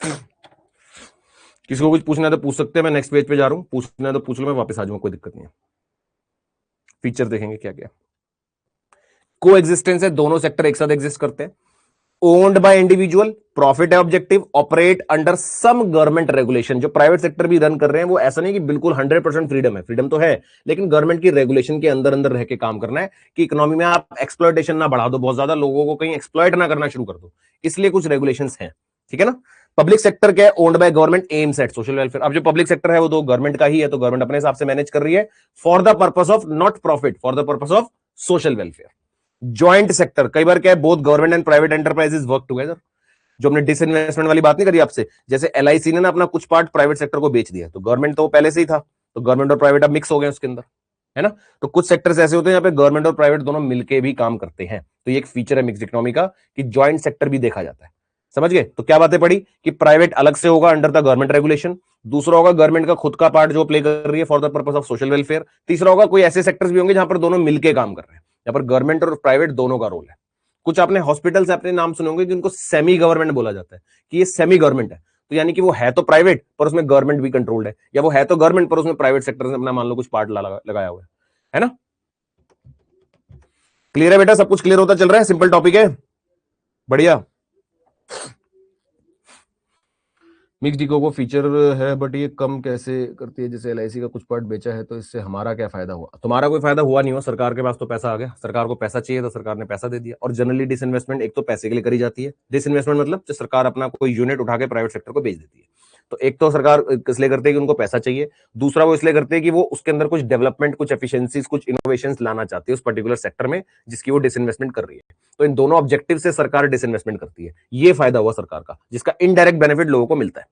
किसी को कुछ पूछना है तो पूछ सकते हैं, मैं नेक्स्ट पेज पे जा रहा हूं, पूछना है तो पूछ लो, मैं वापस आ जाऊंगा, कोई दिक्कत नहीं है। फीचर देखेंगे क्या क्या, को एग्जिस्टेंस है, दोनों सेक्टर एक साथ एग्जिस्ट करते हैं, ओन्ड बाय इंडिविजुअल, प्रॉफिट है objective, operate under some government regulation, जो प्राइवेट सेक्टर भी रन कर रहे हैं वो ऐसा नहीं कि बिल्कुल 100% फ्रीडम है, फ्रीडम तो है, लेकिन गवर्नमेंट की रेगुलेशन के अंदर अंदर रह के काम करना है कि इकोनॉमी में आप एक्सप्लॉयटेशन ना बढ़ा दो, बहुत ज्यादा लोगों को कहीं एक्सप्लॉयट ना करना शुरू कर दो, इसलिए कुछ रेगुलेशंस हैं, ठीक है ना। पब्लिक सेक्टर क्या है, owned by government, aims at social welfare, अब जो पब्लिक सेक्टर है वो तो गवर्नमेंट का ही है, तो गवर्नमेंट अपने हिसाब से मैनेज कर रही है for the purpose of not profit, for the purpose of social welfare. Joint sector, कई बार क्या है, both government and private enterprises work together, जो हमने डिसइन्वेस्टमेंट वाली बात नहीं करी आपसे, जैसे एलआईसी ने ना अपना कुछ पार्ट प्राइवेट सेक्टर को बेच दिया, तो गवर्नमेंट तो वो पहले से ही था, तो गवर्नमेंट और प्राइवेट अब मिक्स हो गए उसके अंदर, है ना। तो कुछ सेक्टर्स ऐसे होते हैं यहाँ पे गवर्नमेंट और प्राइवेट दोनों मिलके भी काम करते हैं, तो ये एक फीचर है मिक्स्ड इकोनॉमी का कि जॉइंट सेक्टर भी देखा जाता है। समझ गए, तो क्या बातें पड़ी कि प्राइवेट अलग से होगा अंडर द गवर्नमेंट रेगुलेशन, दूसरा होगा गवर्नमेंट का खुद का पार्ट जो प्ले कर रही है for the purpose of social welfare, तीसरा होगा कोई ऐसे सेक्टर्स भी होंगे जहां पर दोनों मिलके काम कर रहे हैं, यहाँ पर गवर्नमेंट और प्राइवेट दोनों का रोल है। कुछ आपने हॉस्पिटल से अपने नाम सुने होंगे जिनको सेमी गवर्नमेंट बोला जाता है, कि ये सेमी गवर्नमेंट है, तो यानी कि वो है तो प्राइवेट पर उसमें गवर्नमेंट भी कंट्रोल्ड है, या वो है तो गवर्नमेंट पर उसमें प्राइवेट सेक्टर से अपना मान लो कुछ पार्ट लगाया हुआ है ना। क्लियर है बेटा, सब कुछ क्लियर होता चल रहा है, सिंपल टॉपिक है, बढ़िया। मिक्स्ड इको को फीचर है, बट ये कम कैसे करती है, जैसे एलआईसी का कुछ पार्ट बेचा है, तो इससे हमारा क्या फायदा हुआ, तुम्हारा कोई फायदा हुआ नहीं हो, सरकार के पास तो पैसा आ गया, सरकार को पैसा चाहिए तो सरकार ने पैसा दे दिया, और जनरली डिसइन्वेस्टमेंट एक तो पैसे के लिए करी जाती है, डिसइन्वेस्टमेंट मतलब जो सरकार अपना कोई यूनिट उठा के प्राइवेट सेक्टर को बेच देती है, तो एक तो सरकार इसलिए करती है कि उनको पैसा चाहिए, दूसरा वो इसलिए करते हैं कि वो उसके अंदर कुछ डेवलपमेंट, कुछ एफिशिएंसीज, कुछ इनोवेशंस लाना चाहती है उस पर्टिकुलर सेक्टर में जिसकी वो डिसइन्वेस्टमेंट कर रही है, तो इन दोनों ऑब्जेक्टिव से सरकार डिसइन्वेस्टमेंट करती है, ये फायदा हुआ सरकार का, जिसका इनडायरेक्ट बेनिफिट लोगों को मिलता है।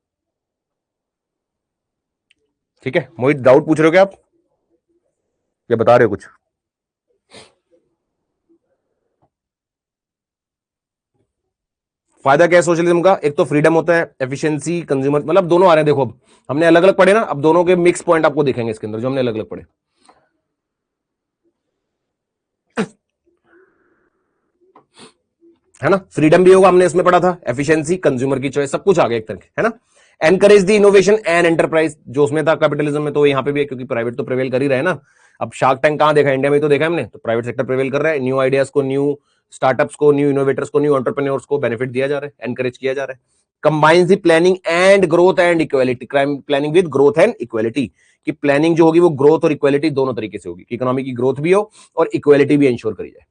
ठीक है मोहित, डाउट पूछ रहे हो क्या आप, या बता रहे हो कुछ? फायदा क्या है सोशलिज्म का, एक तो फ्रीडम होता है, एफिशिएंसी, कंज्यूमर, मतलब दोनों आ रहे हैं, देखो अब हमने अलग अलग पढ़े ना, अब दोनों के मिक्स पॉइंट आपको दिखेंगे इसके अंदर जो हमने अलग अलग पढ़े, है ना। फ्रीडम भी होगा, हमने इसमें पढ़ा था, एफिशिएंसी, कंज्यूमर की चॉइस, सब कुछ आ गया एक तरह है ना। Encourage the innovation and enterprise, जो उसमें था कैपिटलिज्म में, तो यहां पे भी है, क्योंकि प्राइवेट तो प्रिवेल कर ही रहे हैं ना। अब शार्क टैंक कहां देखा, इंडिया में तो देखा हमने, तो प्राइवेट सेक्टर प्रिवेल कर रहा है, न्यू आइडियाज को, न्यू स्टार्टअप्स को, न्यू इनोवेटर्स को, न्यू एंटरप्रेन्योर्स को बेनिफिट दिया जा रहा है, एनकरेज किया जा रहा है। Combines the planning and growth and equality, planning with growth and equality, कि प्लानिंग जो होगी वो ग्रोथ और इक्वालिटी दोनों तरीके से होगी, कि इकोनॉमी की ग्रोथ भी हो और इक्वालिटी भी इंश्योर करी जाए।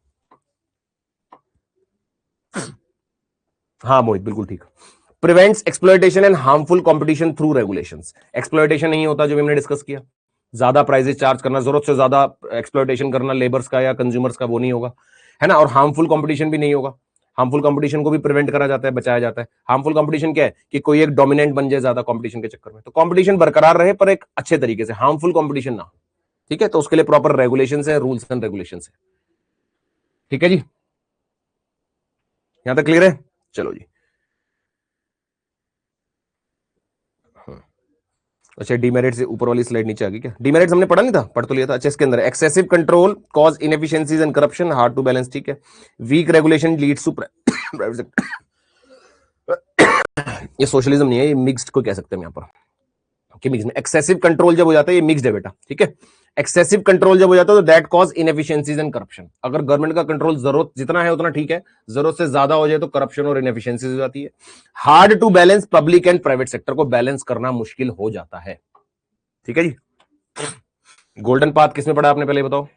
हाँ मोहित, बिल्कुल ठीक। Prevents exploitation and harmful competition through regulations, exploitation नहीं होता जो हमने डिस्कस किया, ज्यादा प्राइसेस चार्ज करना, जरूरत से ज्यादा एक्सप्लॉयटेशन करना लेबर्स का या कंज्यूमर्स का, वो नहीं होगा, है ना। और हार्मफुल कंपटीशन भी नहीं होगा, हार्मफुल कंपटीशन को भी प्रिवेंट करा जाता है, बचाया जाता है। हार्मफुल कंपटीशन क्या है कि कोई एक डोमिनेंट बन जाए ज्यादा कंपटीशन के चक्कर में, तो कंपटीशन बरकरार रहे पर एक अच्छे तरीके से, हार्मफुल कंपटीशन ना, ठीक है, तो उसके लिए प्रॉपर रेगुलेशन है, रूल्स एंड रेगुलेशन है। ठीक है जी, यहां तक क्लियर है? चलो जी। अच्छा, डीमेरिट से ऊपर वाली स्लाइड नीचे आ गई क्या? डीमेरिट्स हमने पढ़ा नहीं था? पढ़ तो लिया था। अच्छा, इसके अंदर excessive control cause inefficiencies and corruption, hard to balance. ठीक है, weak regulation leads to private sector. ये सोशलिज्म नहीं है, ये मिक्स्ड को कह सकते हैं यहां पर कि मिक्स में एक्सेसिव कंट्रोल जब हो जाता है, ये मिक्स्ड है बेटा। ठीक है, एक्सेसिव कंट्रोल जब हो जाता है तो that cause inefficiencies and corruption. अगर गवर्नमेंट का कंट्रोल जरूरत जितना है उतना ठीक है, जरूरत से ज्यादा हो जाए तो करप्शन और इनएफिशिएंसीज हो जाती है। Hard to balance public and private sector, को बैलेंस करना मुश्किल हो जाता है। ठीक है जी। गोल्डन पाथ किसमें पढ़ा आपने, पहले बताओ?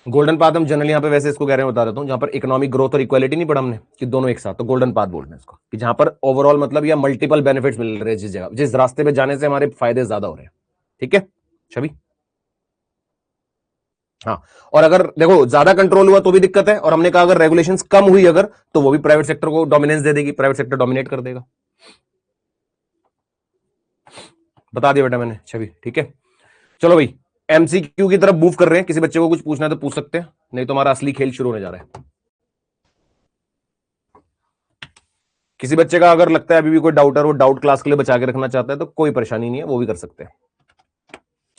गोल्डन पाथ हम जनरली यहां पे वैसे इसको कह रहे हैं, बता देता हूं, जहां पर इकोनॉमिक ग्रोथ और इक्वालिटी नहीं पढ़ा हमने कि दोनों एक साथ, तो गोल्डन पाथ बोलते हैं इसको, कि जहां पर ओवरऑल मतलब या मल्टीपल बेनिफिट्स मिल रहे हैं जिस जगह, जिस रास्ते पे जाने से हमारे फायदे ज्यादा हो रहे हैं। ठीक है छवि? हाँ, और अगर देखो ज्यादा कंट्रोल हुआ तो भी दिक्कत है, और हमने कहा अगर रेगुलेशंस कम हुई अगर, तो वो भी प्राइवेट सेक्टर को डोमिनेंस दे देगी, प्राइवेट सेक्टर डोमिनेट कर देगा। बता दिया बेटा मैंने छवि। ठीक है, चलो भाई, एमसीक्यू की तरफ मूव कर रहे हैं। किसी बच्चे को कुछ पूछना है तो पूछ सकते हैं, नहीं तो हमारा असली खेल शुरू होने जा रहा है। किसी बच्चे का अगर लगता है अभी भी कोई डाउट है, वो डाउट क्लास के लिए बचा के रखना चाहता है तो कोई परेशानी नहीं है, वो भी कर सकते हैं।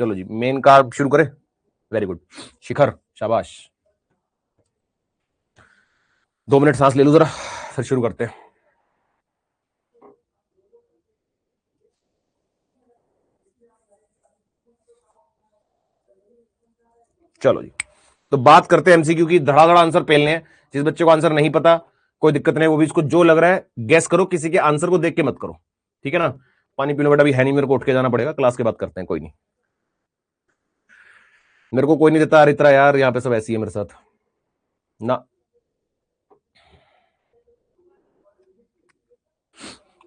चलो जी, मेन कार्ड शुरू करें। वेरी गुड शिखर, शाबाश। 2 मिनट सांस ले लो जरा, फिर शुरू करते हैं। चलो जी, तो बात करते हैं एमसीक्यू की। धड़ाधड़ आंसर पेलने हैं। जिस बच्चे को आंसर नहीं पता कोई दिक्कत नहीं, वो भी इसको जो लग रहा है गैस करो, किसी के आंसर को देख के मत करो। ठीक है ना? पानी पी लो बेटा, अभी है नहीं, मेरे को उठ के जाना पड़ेगा, क्लास के बाद करते हैं। कोई नहीं, मेरे को कोई नहीं देता अरित्रा यार, यहाँ पे सब ऐसी है मेरे साथ ना।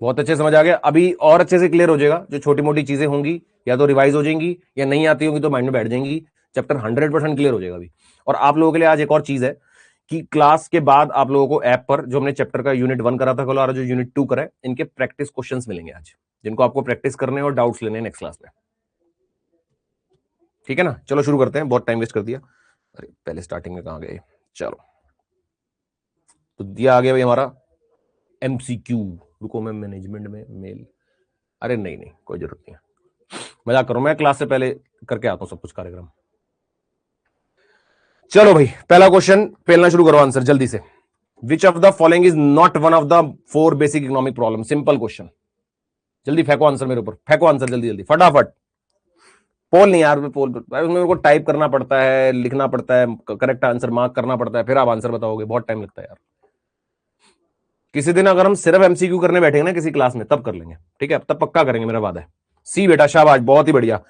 बहुत अच्छे समझ आ गया। अभी और अच्छे से क्लियर हो जाएगा। जो छोटी मोटी चीजें होंगी या तो रिवाइज हो जाएंगी, या नहीं आती होंगी तो माइंड में बैठ जाएंगी। चैप्टर 100% क्लियर हो जाएगा अभी। और आप लोगों के लिए आज एक और चीज है कि क्लास के बाद आप लोगों को ऐप पर जो हमने चैप्टर का यूनिट 1 करा था कल, और जो यूनिट 2 करा है, इनके प्रैक्टिस क्वेश्चन मिलेंगे आज, जिनको आपको प्रैक्टिस करने और डाउट्स लेने नेक्स्ट क्लास में। ठीक है ना? चलो शुरू करते हैं, बहुत टाइम वेस्ट कर दिया। अरे पहले स्टार्टिंग में कहां गए? चलो, तो दिया आ गया भाई हमारा एमसीक्यू। रुको, मैं मैनेजमेंट में मेल, अरे नहीं नहीं कोई जरूरत नहीं है, मजाक करो, मैं क्लास से पहले करके आता हूं सब कुछ कार्यक्रम। चलो भाई, पहला क्वेश्चन पेलना शुरू करो, आंसर जल्दी से। विच of the following is not one of the 4 basic economic problem? Simple question, जल्दी फेंको आंसर मेरे ऊपर, फेंको आंसर जल्दी जल्दी फटाफट। पोल नहीं यार, पोल उसमें मेरे को टाइप करना पड़ता है, लिखना पड़ता है, करेक्ट आंसर मार्क करना पड़ता है, फिर आप आंसर बताओगे, बहुत टाइम लगता है यार। किसी दिन अगर हम सिर्फ एमसीक्यू करने बैठेंगे ना किसी क्लास में, तब कर लेंगे। ठीक है, तब पक्का करेंगे, मेरा वादा है। सी बेटा शाबाश, बहुत ही बढ़िया।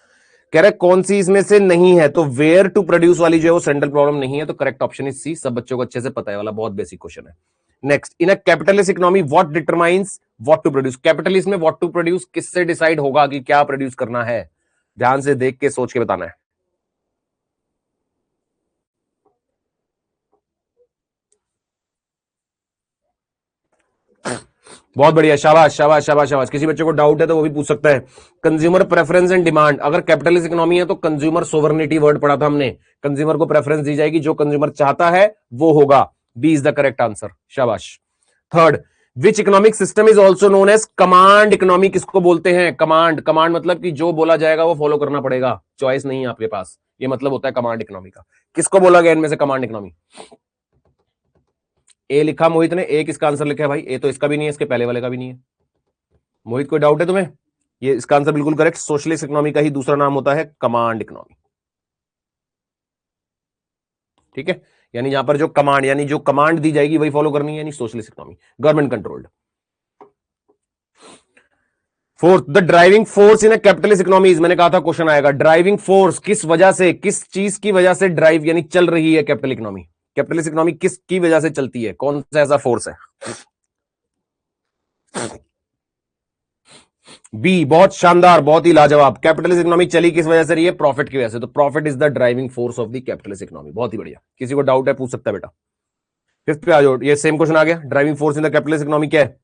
कह रहे कौन सी इसमें से नहीं है, तो वेयर टू प्रोड्यूस वाली जो है वो सेंट्रल प्रॉब्लम नहीं है, तो करेक्ट ऑप्शन इज सी। सब बच्चों को अच्छे से पता है वाला, बहुत बेसिक क्वेश्चन है। Next, in a capitalist economy what determines what to produce? Capitalist में व्हाट टू प्रोड्यूस किससे डिसाइड होगा कि क्या प्रोड्यूस करना है? ध्यान से देख के सोच के बताना है। बहुत बढ़िया, शाबाश शाबाश शाबाश शाबाश। किसी बच्चे को डाउट है तो वो भी पूछ सकता है। कंज्यूमर प्रेफरेंस एंड डिमांड, अगर कैपिटलिस्ट इकोनॉमी है तो कंज्यूमर सोवर्निटी वर्ड पढ़ा था हमने, कंज्यूमर को प्रेफरेंस दी जाएगी, जो कंज्यूमर चाहता है वो होगा। B is the correct answer, शाबाश। Third, which economic system is also known as command economy? किसको बोलते हैं कमांड? कमांड मतलब कि जो बोला जाएगा वो फॉलो करना पड़ेगा, चॉइस नहीं है आपके पास, ये मतलब होता है कमांड इकोनॉमी का। किसको बोला गया इनमें से कमांड इकोनॉमी? ए लिखा मोहित ने, ए किसका आंसर लिखा है भाई? ए तो इसका भी नहीं है, इसके पहले वाले का भी नहीं है। मोहित कोई डाउट है तुम्हें? ये इसका आंसर बिल्कुल करेक्ट। सोशलिस्ट इकोनॉमी का ही दूसरा नाम होता है कमांड इकोनॉमी। ठीक है, यानी यहां पर जो कमांड, यानी जो कमांड दी जाएगी वही फॉलो करनी है, यानी socialist economy, government controlled. Fourth, the driving force in capitalist economies, मैंने कहा था क्वेश्चन आएगा। ड्राइविंग फोर्स किस वजह से, किस चीज की वजह से ड्राइव यानी चल रही है कैपिटल इकोनॉमी? कैपिटलिस्ट इकोनॉमी किस की वजह से चलती है, कौन सा ऐसा फोर्स है? बी, बहुत शानदार, बहुत ही लाजवाब। कैपिटलिस्ट इकोनॉमी चली किस वजह से रही है? प्रॉफिट की वजह से, तो profit is the driving force of the capitalist economy. बहुत ही बढ़िया। किसी को डाउट है पूछ सकता है बेटा। फिफ्थ पे आ जाओ, ये सेम क्वेश्चन आ गया, driving force in the capitalist economy क्या है,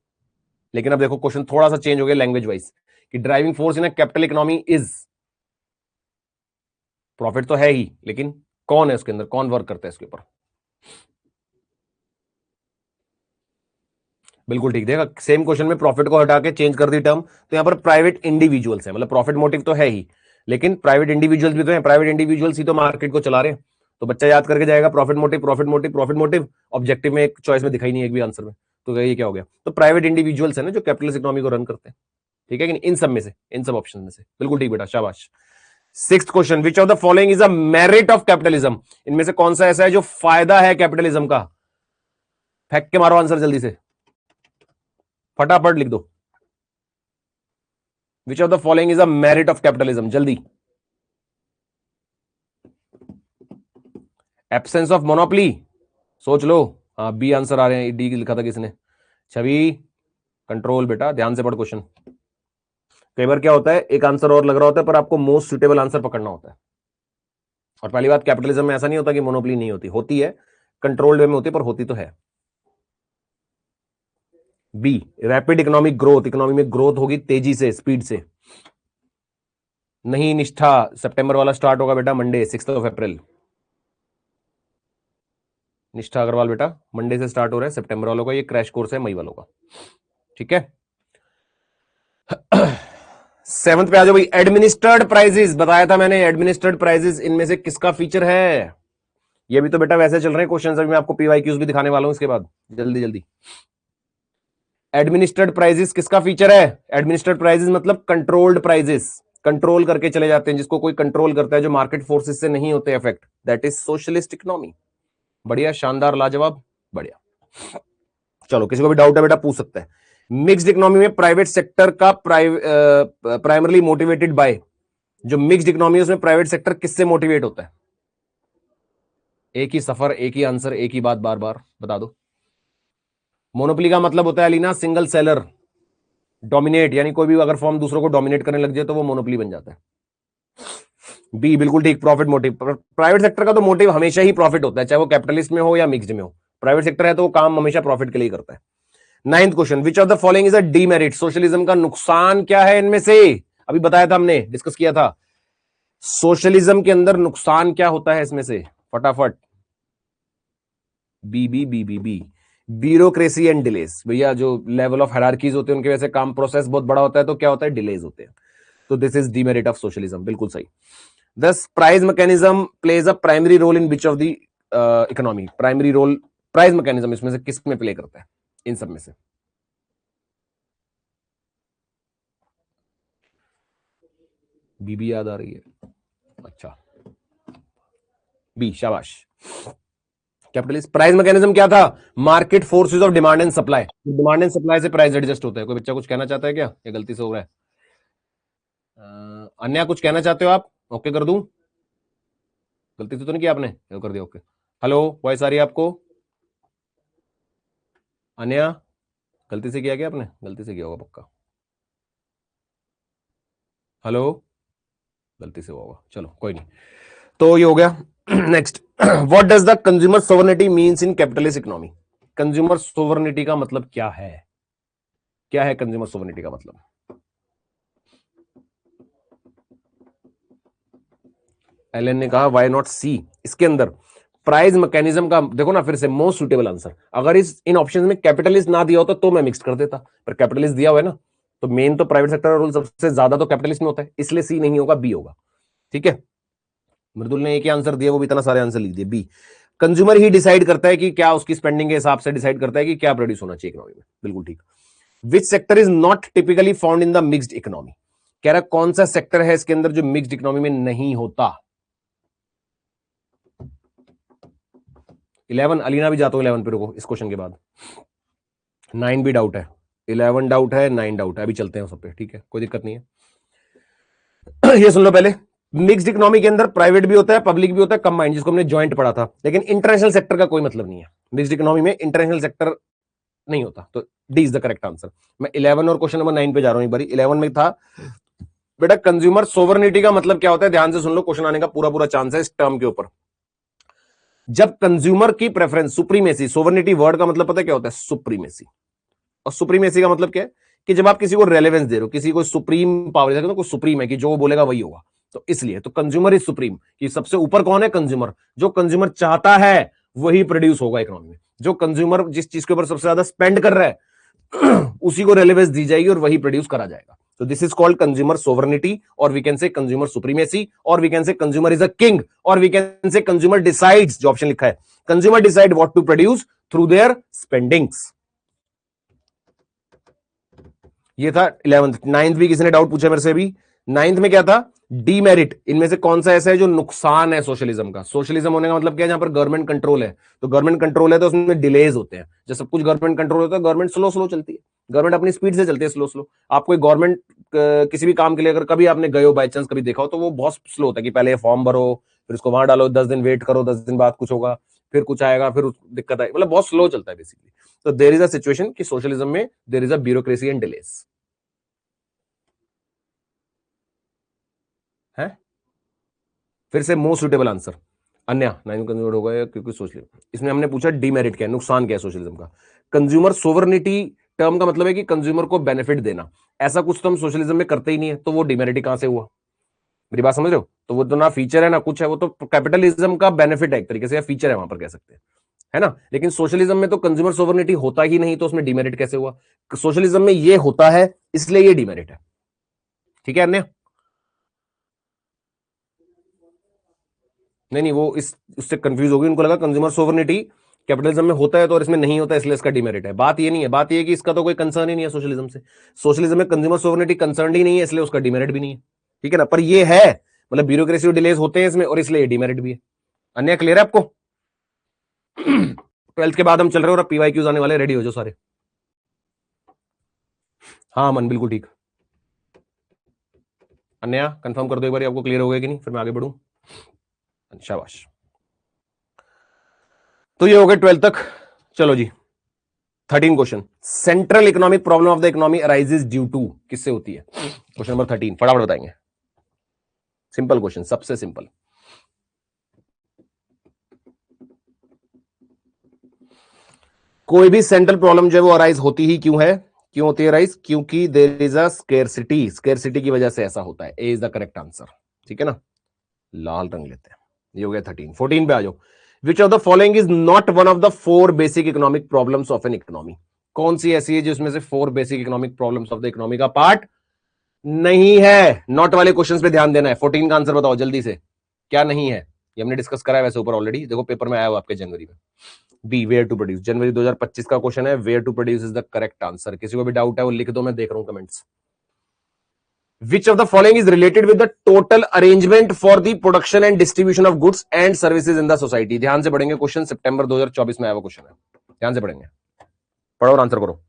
लेकिन अब देखो क्वेश्चन थोड़ा सा चेंज हो गया लैंग्वेज वाइज, कि driving force in a capital economy is, profit तो है ही, लेकिन कौन है उसके अंदर, कौन वर्क करता है इसके ऊपर। बिल्कुल ठीक, देखा सेम क्वेश्चन में प्रॉफिट को हटा के चेंज कर दी टर्म, तो यहां पर प्राइवेट इंडिविजुअल्स है, मतलब प्रॉफिट मोटिव तो है ही, लेकिन प्राइवेट इंडिविजुअल्स भी तो है, प्राइवेट इंडिविजुअल्स ही तो मार्केट को चला रहे हैं, तो बच्चा याद करके जाएगा profit motive profit motive profit motive, objective में एक चॉइस में दिखाई नहीं एक भी आंसर में, तो ये क्या हो गया, तो प्राइवेट इंडिविजुअल्स है ना जो कैपिटलिस्ट इकोनॉमी को रन करते हैं, ठीक है कि नहीं, इन सब में से, इन सब ऑप्शन में से, बिल्कुल ठीक बेटा, शाबाश। Sixth question, which of the following is a merit of capitalism, इनमें से कौन सा ऐसा है जो फायदा है कैपिटलिज्म का, फेंक के मारो आंसर जल्दी से, फटाफट लिख दो, विच of the following is a merit of capitalism, जल्दी। एब्सेंस ऑफ मोनोपली, सोच लो, हाँ बी आंसर आ रहे हैं, डी लिखा था किसने, छवि, कंट्रोल बेटा, ध्यान से पढ़ क्वेश्चन, कई बार क्या होता है एक आंसर और लग रहा होता है पर आपको मोस्ट सुटेबल आंसर पकड़ना होता है, और पहली बात कैपिटलिज्म में ऐसा नहीं होता कि मोनोपली नहीं होती, होती है, कंट्रोल्ड वे में होती है, पर होती तो है। B, rapid economic growth, economy में ग्रोथ होगी तेजी से, स्पीड से। नहीं निष्ठा, सितंबर वाला स्टार्ट होगा बेटा मंडे 6 अप्रैल, निष्ठा अग्रवाल बेटा मंडे से स्टार्ट हो रहा है सितंबर वालों का, ये क्रैश कोर्स है मई वालों का, ठीक है। सेवंथ पे आ जाओ भाई, एडमिनिस्टर्ड प्राइजेस, बताया था मैंने एडमिनिस्टर्ड प्राइजेस इनमें से किसका फीचर है, ये भी तो बेटा वैसे चल रहे हैं क्वेश्चन, अभी मैं आपको पीवाईक्यूज भी दिखाने वाला हूं इसके बाद, जल्दी जल्दी। एडमिनिस्टर्ड प्राइजेस किसका फीचर है, एडमिनिस्टर्ड प्राइजेस मतलब कंट्रोल्ड प्राइजेस, कंट्रोल करके चले जाते हैं, जिसको कोई कंट्रोल करता है, जो मार्केट फोर्सेस से नहीं होते effect, that is socialist economy. बढ़िया, शानदार, लाजवाब, बढ़िया। चलो किसी को भी डाउट है बेटा पूछ सकता है। मिक्स्ड इकोनॉमी में प्राइवेट सेक्टर का प्राइमरली मोटिवेटेड बाय, जो मिक्स्ड इकोनॉमी है उसमें प्राइवेट सेक्टर किससे मोटिवेट होता है, एक ही सफर, एक ही आंसर, एक ही बात बार बार बता दो। मोनोपोली का मतलब होता है अलीना सिंगल सेलर, डोमिनेट, यानी कोई भी अगर फॉर्म दूसरों को डोमिनेट करने लग जाए तो वो मोनोपोली बन जाता है। बी बिल्कुल ठीक, प्रॉफिट मोटिव, प्राइवेट सेक्टर का तो मोटिव हमेशा ही प्रॉफिट होता है, चाहे वो कैपिटलिस्ट में हो या मिक्स्ड में हो, प्राइवेट सेक्टर है तो वो काम हमेशा प्रॉफिट के लिए करता है। Ninth question, which of the following is a demerit, socialism का नुकसान क्या है इनमें से, अभी बताया था हमने, डिस्कस किया था, सोशलिज्म के अंदर नुकसान क्या होता है इसमें से, फटाफट। B B B B B, bureaucracy and delays, भैया जो लेवल ऑफ हायरार्कीज होते हैं उनके वजह से काम प्रोसेस बहुत बड़ा होता है, तो क्या होता है, डिलेज होते हैं, तो this is demerit of socialism, बिल्कुल सही। दस, price mechanism plays a primary role in which of the economy, primary role price mechanism इसमें से किस में प्ले करता है, इन सब में से। बीबी याद आ रही है, अच्छा, बी, शाबाश। कैपिटलिस्ट प्राइस मैकेनिज्म क्या था, market forces of demand and supply, demand and supply से प्राइस एडजस्ट होता है। कोई बच्चा कुछ कहना चाहता है क्या, ये गलती से हो रहा है, अन्य कुछ कहना चाहते हो आप, ओके कर दूं, गलती से तो नहीं किया आपने, कर दिया ओके। हेलो, वॉइस आ रही है आपको, अन्य गलती से किया क्या आपने, गलती से किया होगा पक्का, हेलो, गलती से होगा, चलो कोई नहीं, तो ये हो गया। Next, what does the consumer sovereignty means in capitalist economy, consumer sovereignty का मतलब क्या है, क्या है कंज्यूमर सोवर्निटी का मतलब। एलन ने कहा व्हाई नॉट सी, इसके अंदर प्राइस मैकेनिज्म का देखो ना, फिर से मोस्ट सुटेबल आंसर, अगर इस इन ऑप्शंस में कैपिटलिस्ट ना दिया होता तो मैं मिक्स कर देता, पर कैपिटलिस्ट दिया हुआ है ना, तो मेन तो प्राइवेट सेक्टर का रोल सबसे ज्यादा तो कैपिटलिस्ट में होता है, इसलिए सी नहीं होगा, बी होगा, ठीक है। मृदुल ने एक ही आंसर दिया, वो भी इतना सारे आंसर लिख दिए, बी, कंज्यूमर ही डिसाइड करता है कि क्या उसकी स्पेंडिंग के हिसाब से डिसाइड करता है कि क्या प्रोड्यूस होना चाहिए इकोनॉमी में, बिल्कुल ठीक। Which sector is not typically found in the mixed economy, कह रहा कौन सा सेक्टर है इसके अंदर जो मिक्स्ड इकोनॉमी में नहीं होता। 11, अलीना भी जाता हूं 11 पे, रुको इस क्वेश्चन के बाद, 9 भी डाउट है, 11 डाउट है, 9 डाउट है, अभी चलते हैं सब पे, ठीक है कोई दिक्कत नहीं है। ये सुन लो पहले, मिक्स्ड इकोनॉमी के अंदर प्राइवेट भी होता है, पब्लिक भी होता है, कंबाइंड, जिसको हमने जॉइंट पढ़ा था, लेकिन इंटरनेशनल सेक्टर का कोई मतलब नहीं है मिक्स्ड इकोनॉमी में, इंटरनेशनल सेक्टर नहीं होता, तो D is the correct answer. मैं 11 और क्वेश्चन नंबर 9 पे जा रहा हूं, एक बार 11 में था बेटा, कंज्यूमर सोवर्निटी का मतलब क्या होता है, ध्यान से सुन लो, क्वेश्चन आने का पूरा पूरा चांस है इस टर्म के ऊपर। जब कंज्यूमर की प्रेफरेंस, सुप्रीमेसी, सोवर्निटी वर्ड का मतलब पता है क्या होता है? सुप्रीमेसी। और सुप्रीमेसी का मतलब क्या है? कि जब आप किसी को रेलेवेंस दे रहे हो, किसी को सुप्रीम पावर, ना कोई सुप्रीम है कि जो वो बोलेगा वही होगा, तो इसलिए तो कंज्यूमर इज सुप्रीम, कि सबसे ऊपर कौन है? कंज्यूमर। जो कंज्यूमर चाहता है वही प्रोड्यूस होगा इकोनॉमी में। जो कंज्यूमर जिस चीज के ऊपर सबसे ज्यादा स्पेंड कर रहा है उसी को रेलेवेंस दी जाएगी और वही प्रोड्यूस करा जाएगा। तो this is called consumer sovereignty, और we can say consumer supremacy, और we can say consumer is a king, और we can say consumer decides, जो ऑप्शन लिखा है, consumer decide what to produce through their spendings. ये था 11th। 9th भी किसी ने डाउट पूछा मेरे से अभी। 9th में क्या था? डीमेरिट। इनमें से कौन सा ऐसा है जो नुकसान है सोशलिज्म का? सोशलिज्म होने का मतलब क्या है? जहां पर गवर्नमेंट कंट्रोल है, तो गवर्नमेंट कंट्रोल है तो उसमें डिलेज होते हैं। जब सब कुछ गवर्नमेंट कंट्रोल होता है, गवर्नमेंट स्लो स्लो चलती है, गवर्नमेंट अपनी स्पीड से चलती है, स्लो स्लो। आप कोई गवर्नमेंट किसी भी काम के लिए अगर कभी आपने गए हो, बाई चांस कभी देखा हो, तो वो बहुत स्लो होता है कि पहले फॉर्म भरो, फिर उसको वहां डालो, 10 दिन वेट करो, 10 दिन बाद कुछ होगा, फिर कुछ आएगा, फिर दिक्कत आएगी, मतलब बहुत स्लो चलता है बेसिकली। तो देर इज अ सिचुएशन कि सोशलिज्म में there is a bureaucracy and delays है। फिर से मोस्ट सुटेबल आंसर अन्य नाइन कंज्यूमर होगा या क्योंकि सोशलिज्म। इसमें हमने पूछा डीमेरिट क्या है, नुकसान क्या है सोशलिज्म का। कंज्यूमर सोवरनिटी टर्म का मतलब है कि कंज्यूमर को बेनिफिट देना। ऐसा कुछ तो हम सोशलिज्म में करते ही नहीं है, तो वो डीमेरिट कहां से हुआ? मेरी बात समझ रहे हो? तो वो तो ना फीचर है ना कुछ है, वो तो कैपिटलिज्म का बेनिफिट है एक तरीके से, या फीचर है वहां पर कह सकते हैं, है ना। लेकिन सोशलिज्म में तो कंज्यूमर सोवरनिटी होता ही नहीं, तो उसमें डीमेरिट कैसे हुआ? सोशलिज्म में ये होता है इसलिए ये डीमेरिट है। ठीक है अन्य? नहीं नहीं, वो इस उससे कंफ्यूज हो गई, उनको लगा कंज्यूमर सोवर्निटी कैपिटलिज्म में होता है तो, और इसमें नहीं होता है इसलिए इसका डिमेरिट है। बात ये नहीं है, बात ये है कि इसका तो कोई कंसर्न ही नहीं है सोशलिज्म से। सोशलिज्म में कंज्यूमर सोवर्निटी कंसर्न ही नहीं है, इसलिए उसका डिमेरिट भी नहीं है। ठीक है ना? पर ये है, मतलब ब्यूरोक्रेसी और डिलेज होते हैं इसमें, और इसलिए डिमेरिट भी है। अन्य क्लियर है आपको? 12th के बाद हम चल रहे हैं, और पीवाई क्यूज आने वाले, रेडी हो जाओ सारे। हाँ मन बिल्कुल ठीक। अन्य कंफर्म कर दो एक बार, आपको क्लियर हो गया कि नहीं, फिर मैं आगे बढ़ूं। शाबाश। तो ये हो गए 12th तक। चलो जी 13 question. Central economic problem of the economy arises due to, किससे होती है? क्वेश्चन नंबर 13 फटाफट बताएंगे। सिंपल क्वेश्चन, सबसे सिंपल। कोई भी सेंट्रल प्रॉब्लम जो है वो अराइज होती ही क्यों है? क्यों होती है अराइज? क्योंकि there is a scarcity, scarcity की वजह से ऐसा होता है। A is the correct answer. ठीक है ना? लाल रंग लेते हैं। ये हो गया 13। 14 पे आ जाओ। विच of the following is not one of the 4 basic economic problems of an economy? कौन सी ऐसी है जिसमें से 4 basic economic problems of the economy का पार्ट नहीं है? नॉट वाले क्वेश्चंस पे ध्यान देना है। 14 का आंसर बताओ जल्दी से, क्या नहीं है? ये हमने डिस्कस करा है वैसे ऊपर ऑलरेडी, देखो पेपर में आया हुआ आपके जनवरी में। बी वेयर टू प्रोड्यूस, जनवरी 2025 का क्वेश्चन है, where to produce is the correct answer. किसी को भी डाउट है वो लिख दो, मैं देख रहा हूं comments. Which of the following is related with the total arrangement for the production and distribution of goods and services in the society? ध्यान से पढ़ेंगे क्वेश्चन, सितंबर 2024 में आया हुआ क्वेश्चन है, ध्यान से पढ़ेंगे। पढ़ो और आंसर करो।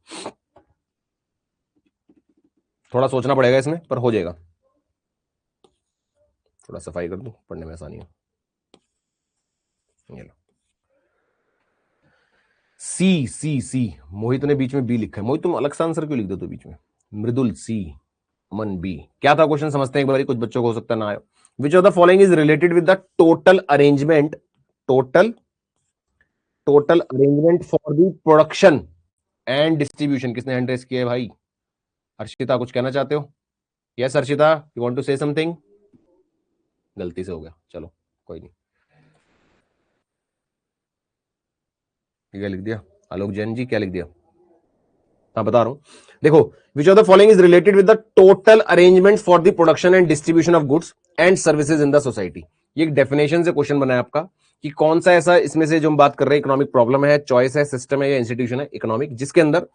थोड़ा सोचना पड़ेगा इसमें, पर हो जाएगा। थोड़ा सफाई कर दूं, पढ़ने में आसानी हो। ये लो, सी सी सी। मोहित ने बीच में बी लिखा है। मोहित तुम अलग सा आंसर क्यों लिख दो तो बीच में? मृदुल सी, मन बी। क्या था क्वेश्चन समझते हैं एक बार, कुछ बच्चों को हो सकता ना आए। Which of the following is related with the total arrangement, total total arrangement for the production and distribution? किसने हैंड रेस किया है भाई? हर्षिता कुछ कहना चाहते हो? Yes Harshita, you want to say something? गलती से हो गया, चलो कोई नहीं। क्या लिख दिया? आलोक जैन जी क्या लिख दिया? हाँ बता रहा हूं, देखो। विच of the following is related with the total arrangement for the production and distribution of goods and services in the society? ये एक डेफिनेशन से क्वेश्चन बना है आपका, कि कौन सा ऐसा इसमें से जो हम बात कर रहे हैं इकोनॉमिक प्रॉब्लम है, चॉइस है, सिस्टम है, या इंस्टीट्यूशन है इकोनॉमिक, जिसके अंदर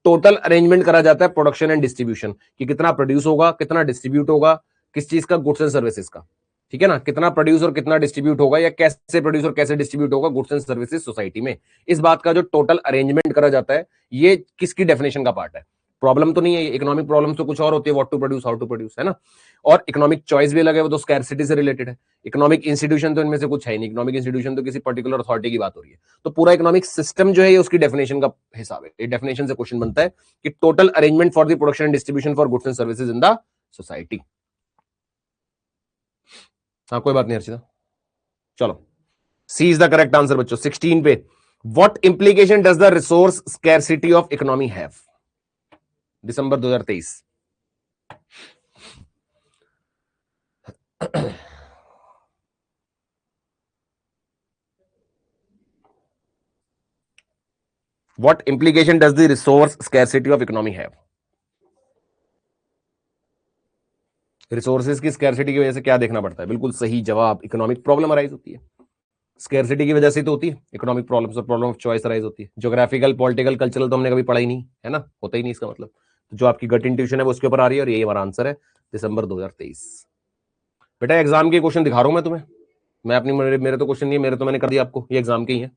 टोटल अरेंजमेंट करा जाता है प्रोडक्शन एंड डिस्ट्रीब्यूशन, कि कितना प्रोड्यूस होगा, कितना डिस्ट्रीब्यूट होगा, किस चीज का, गुड्स एंड सर्विसेज का। ठीक है ना? कितना प्रोड्यूस और कितना डिस्ट्रीब्यूट होगा, या कैसे प्रोड्यूस और कैसे डिस्ट्रीब्यूट होगा गुड्स एंड सर्विसेज सोसाइटी में। इस बात का जो टोटल अरेंजमेंट करा जाता है, ये किसकी डेफिनेशन का पार्ट है? प्रॉब्लम तो नहीं है, इकोनॉमिक प्रॉब्लम तो कुछ और होती है, what to produce, how to produce, है ना। और इकोनॉमिक चॉइस भी अलग है, वो तो स्कैरसिटी से रिलेटेड है। इकोनॉमिक इंस्टीट्यूशन तो इनमें से कुछ है नहीं, इकोनॉमिक इंस्टीट्यूशन तो किसी पर्टिकुलर अथॉरिटी की बात हो रही है। तो पूरा इकोनॉमिक सिस्टम जो है ये उसकी डेफिनेशन का हिसाब है। ये डेफिनेशन से क्वेश्चन बनता है कि total arrangement for the production and distribution for goods and services in the society. हाँ कोई बात नहीं हर्षिता, चलो सी इज द करेक्ट आंसर बच्चों। 16 पे, what implication does the resource scarcity of economy have? December 2023। What implication does the resource scarcity of economy have? Resources की स्कैरसिटी की वजह से क्या देखना पड़ता है? बिल्कुल सही जवाब, इकोनॉमिक प्रॉब्लम अराइज होती है। स्कैरसिटी की वजह से तो होती है इकोनॉमिक प्रॉब्लम्स और प्रॉब्लम ऑफ चॉइस अराइज होती है। ज्योग्राफिकल, पॉलिटिकल, कल्चरल तो हमने कभी पढ़ा ही नहीं है ना, होता ही नहीं इसका मतलब। तो जो आपकी गट इंट्यूशन है वो उसके ऊपर आ रही है और यही हमारा आंसर है, दिसंबर 2023। बेटा एग्जाम के क्वेश्चन दिखा रहा हूं मैं तुम्हें, मैं अपनी मेरे तो क्वेश्चन नहीं है, मेरे तो मैंने कर दिया आपको, ये एग्जाम के ही है,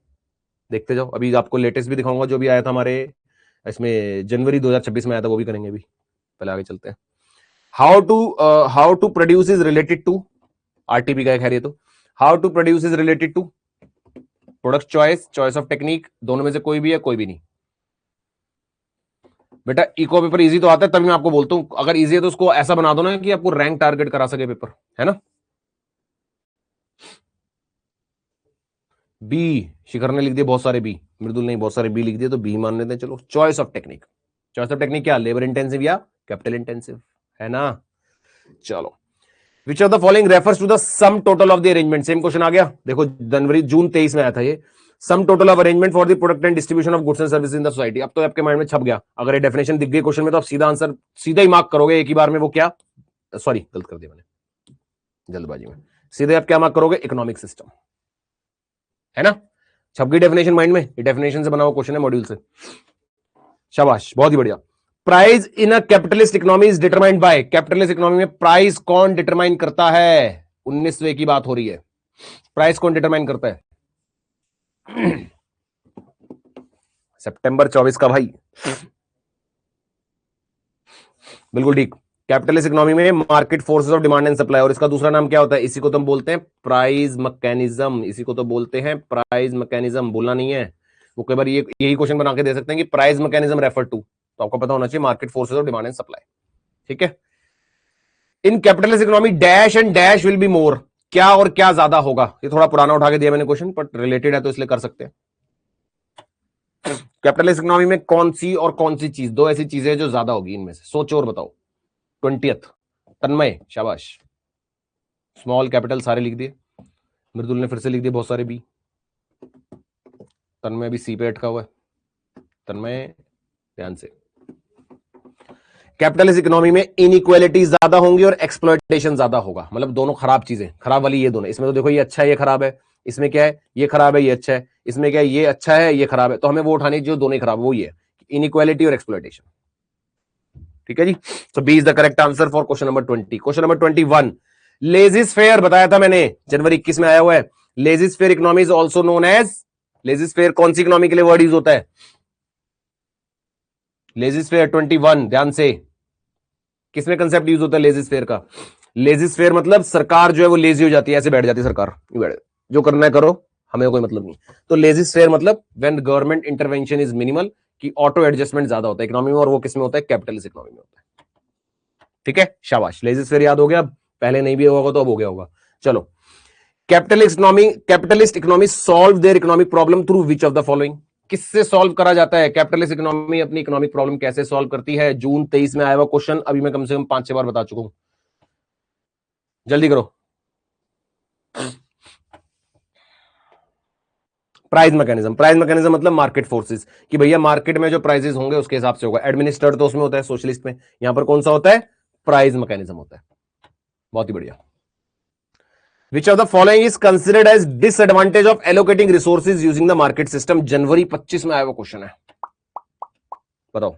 देखते जाओ। अभी आपको लेटेस्ट भी दिखाऊंगा जो भी आया था हमारे इसमें, जनवरी 2026 में आया था, वो भी करेंगे अभी। पहले आगे चलते हैं। How to produce is related to RTP का, खैर ये तो how to produce is related to product choice, choice of technique, दोनों में से कोई भी है, कोई भी नहीं। बेटा इको पेपर इजी तो आता है, तभी मैं आपको बोलता हूं अगर इजी है तो उसको ऐसा बना दो ना कि आपको रैंक टारगेट करा सके पेपर, है ना। बी, शिखर ने लिख दिया बहुत सारे बी, मृदुल ने बहुत सारे बी लिख दिए, तो बी मान लेते हैं। चलो, choice of technique, choice of technique क्या, लेबर इंटेंसिव या कैपिटल इंटेंसिव, है ना। चलो, which of the following refers to the sum total of the arrangement? Same question आ गया, देखो जनवरी जून 23 में आया था ये, sum total of arrangement for the product and distribution of goods and services in the society. अब तो आपके माइंड में छप गया, अगर ये डेफिनेशन दिख गई क्वेश्चन में तो आप सीधा आंसर सीधा ही मार्क करोगे एक ही बार में। वो क्या, सॉरी गलत कर दिया मैंने जल्दबाजी में, सीधे आप क्या मार्क करोगे, इकोनॉमिक सिस्टम, है ना। छप गई डेफिनेशन माइंड में, ये डेफिनेशन से बना हुआ क्वेश्चन है मॉड्यूल से, शाबाश, बहुत ही बढ़िया। Price in a capitalist economy is determined by, capitalist economy में प्राइस कौन डिटरमाइन करता है? 19वें की बात हो रही है, प्राइस कौन डिटरमाइन करता है? सितंबर 24 का भाई, बिल्कुल ठीक। कैपिटलिस्ट इकोनॉमी में market forces of demand and supply, और इसका दूसरा नाम क्या होता है? इसी को तो हम बोलते हैं प्राइस मैकेनिज्म, इसी को तो बोलते हैं प्राइस मैकेनिज्म, बोलना नहीं है। वो कई बार ये यही क्वेश्चन बना के दे सकते हैं कि प्राइस मैकेनिज्म रेफर टू, तो आपको पता होना चाहिए market forces of demand and supply, ठीक है। In capitalist economy dash and dash will be more, क्या और क्या ज्यादा होगा? ये थोड़ा पुराना उठा के दिया मैंने क्वेश्चन, बट रिलेटेड है तो इसलिए कर सकते हैं। कैपिटलिस्ट इकोनॉमी में कौन सी और कौन सी चीज, दो ऐसी चीजें जो ज्यादा होगी इनमें से, सोचो और बताओ। 20th, तन्मय शाबाश, स्मॉल कैपिटल सारे लिख दिए, मृदुल ने फिर से लिख दिए बहुत सारे बी, तन्मय भी सी पे अटका हुआ है, तन्मय ध्यान से। कैपिटलिस्ट इकोनॉमी में इनइक्वालिटी ज्यादा होंगी और एक्सप्लॉयटेशन ज्यादा होगा, मतलब दोनों खराब चीजें, खराब वाली ये दोनों। इसमें तो देखो ये अच्छा है ये खराब है, इसमें क्या है ये खराब है ये अच्छा है, इसमें क्या है ये अच्छा है ये खराब है, तो हमें वो उठानी जो दोनों ही खराब, वो ये इनइक्वालिटी और एक्सप्लॉयटेशन, ठीक है जी। So B is the correct answer for question number 20। Question number 21, laissez faire, बताया था मैंने जनवरी 21 में आया हुआ है। Laissez faire economy is also known as, laissez faire कौन सी इकोनॉमी के लिए वर्ड यूज होता है? लेजिस फेयर 21, ध्यान से, किसमें कंसेप्ट यूज होता है लेजिस फेयर का? लेजिस फेयर मतलब सरकार जो है वो लेजी हो जाती है, ऐसे बैठ जाती है सरकार, जो करना है करो, हमें कोई मतलब नहीं। तो लेजिस फेयर मतलब when government intervention is minimal, कि ऑटो एडजस्टमेंट ज्यादा होता है इकोनॉमी में, और वो किसमें होता है? कैपिटलिस्ट इकोनॉमी में होता है, ठीक है, शाबाश। लेजिस फेयर याद हो गया, पहले नहीं भी होगा तो अब हो गया होगा। चलो, capitalist economy solve their economic problem through which of the following? किससे सॉल्व करा जाता है? कैपिटलिस्ट इकोनॉमी अपनी इकोनॉमिक प्रॉब्लम कैसे सॉल्व करती है? जून 23 में आया हुआ क्वेश्चन, अभी मैं कम से कम 5-6 बार बता चुका हूं, जल्दी करो। प्राइस मैकेनिज्म, प्राइस मैकेनिज्म मतलब मार्केट फोर्सेस, कि भैया मार्केट में जो प्राइसेस होंगे उसके हिसाब से होगा। एडमिनिस्ट्रेटर तो उसमें होता है सोशलिस्ट में, यहां पर कौन सा होता है? प्राइस मैकेनिज्म होता है, बहुत ही बढ़िया। Which of the following is considered as disadvantage of allocating resources using the market system? जनवरी 25 में आया हुआ क्वेश्चन है, बताओ।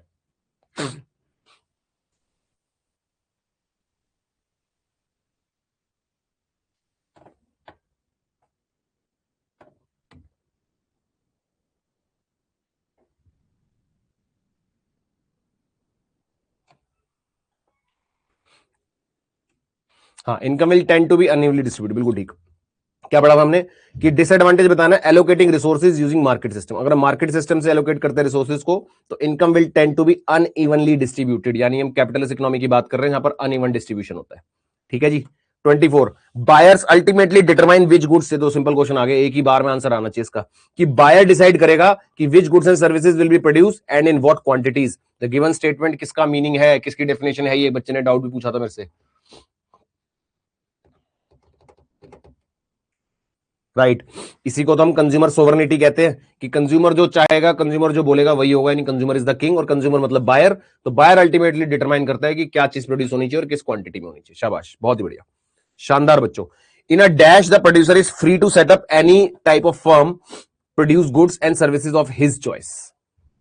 हाँ, income will tend to be unevenly distributed, बिल्कुल ठीक। क्या पढ़ा हमने कि डिसएडवांटेज बताना, allocating resources using market system. अगर मार्केट सिस्टम से एलोकेट करते हैं रिसोर्सेज को तो income will tend to be unevenly distributed, यानी हम कैपिटलिस्ट इकोनॉमी की बात कर रहे हैं, यहां पर अनइवन डिस्ट्रीब्यूशन होता है, ठीक है जी। 24 buyers ultimately determine which goods, से दो सिंपल क्वेश्चन आ गए, एक ही बार में आंसर आना चाहिए इसका, कि बायर डिसाइड करेगा कि विच goods and services will be produce and in what quantities. The given statement किसका मीनिंग है, किसकी डेफिनेशन है, ये बच्चे ने डाउट भी पूछा था मेरे से, राइट इसी को तो हम कंज्यूमर सोवरेनिटी कहते हैं, कि कंज्यूमर जो चाहेगा, कंज्यूमर जो बोलेगा वही होगा, यानी कंज्यूमर इज द किंग, और कंज्यूमर मतलब बायर, तो बायर अल्टीमेटली डिटरमाइन करता है कि क्या चीज प्रोड्यूस होनी चाहिए और किस क्वांटिटी में होनी चाहिए। शाबाश, बहुत ही बढ़िया, शानदार बच्चों। In a dash the producer is free to set up any type of firm produce goods and services of his choice.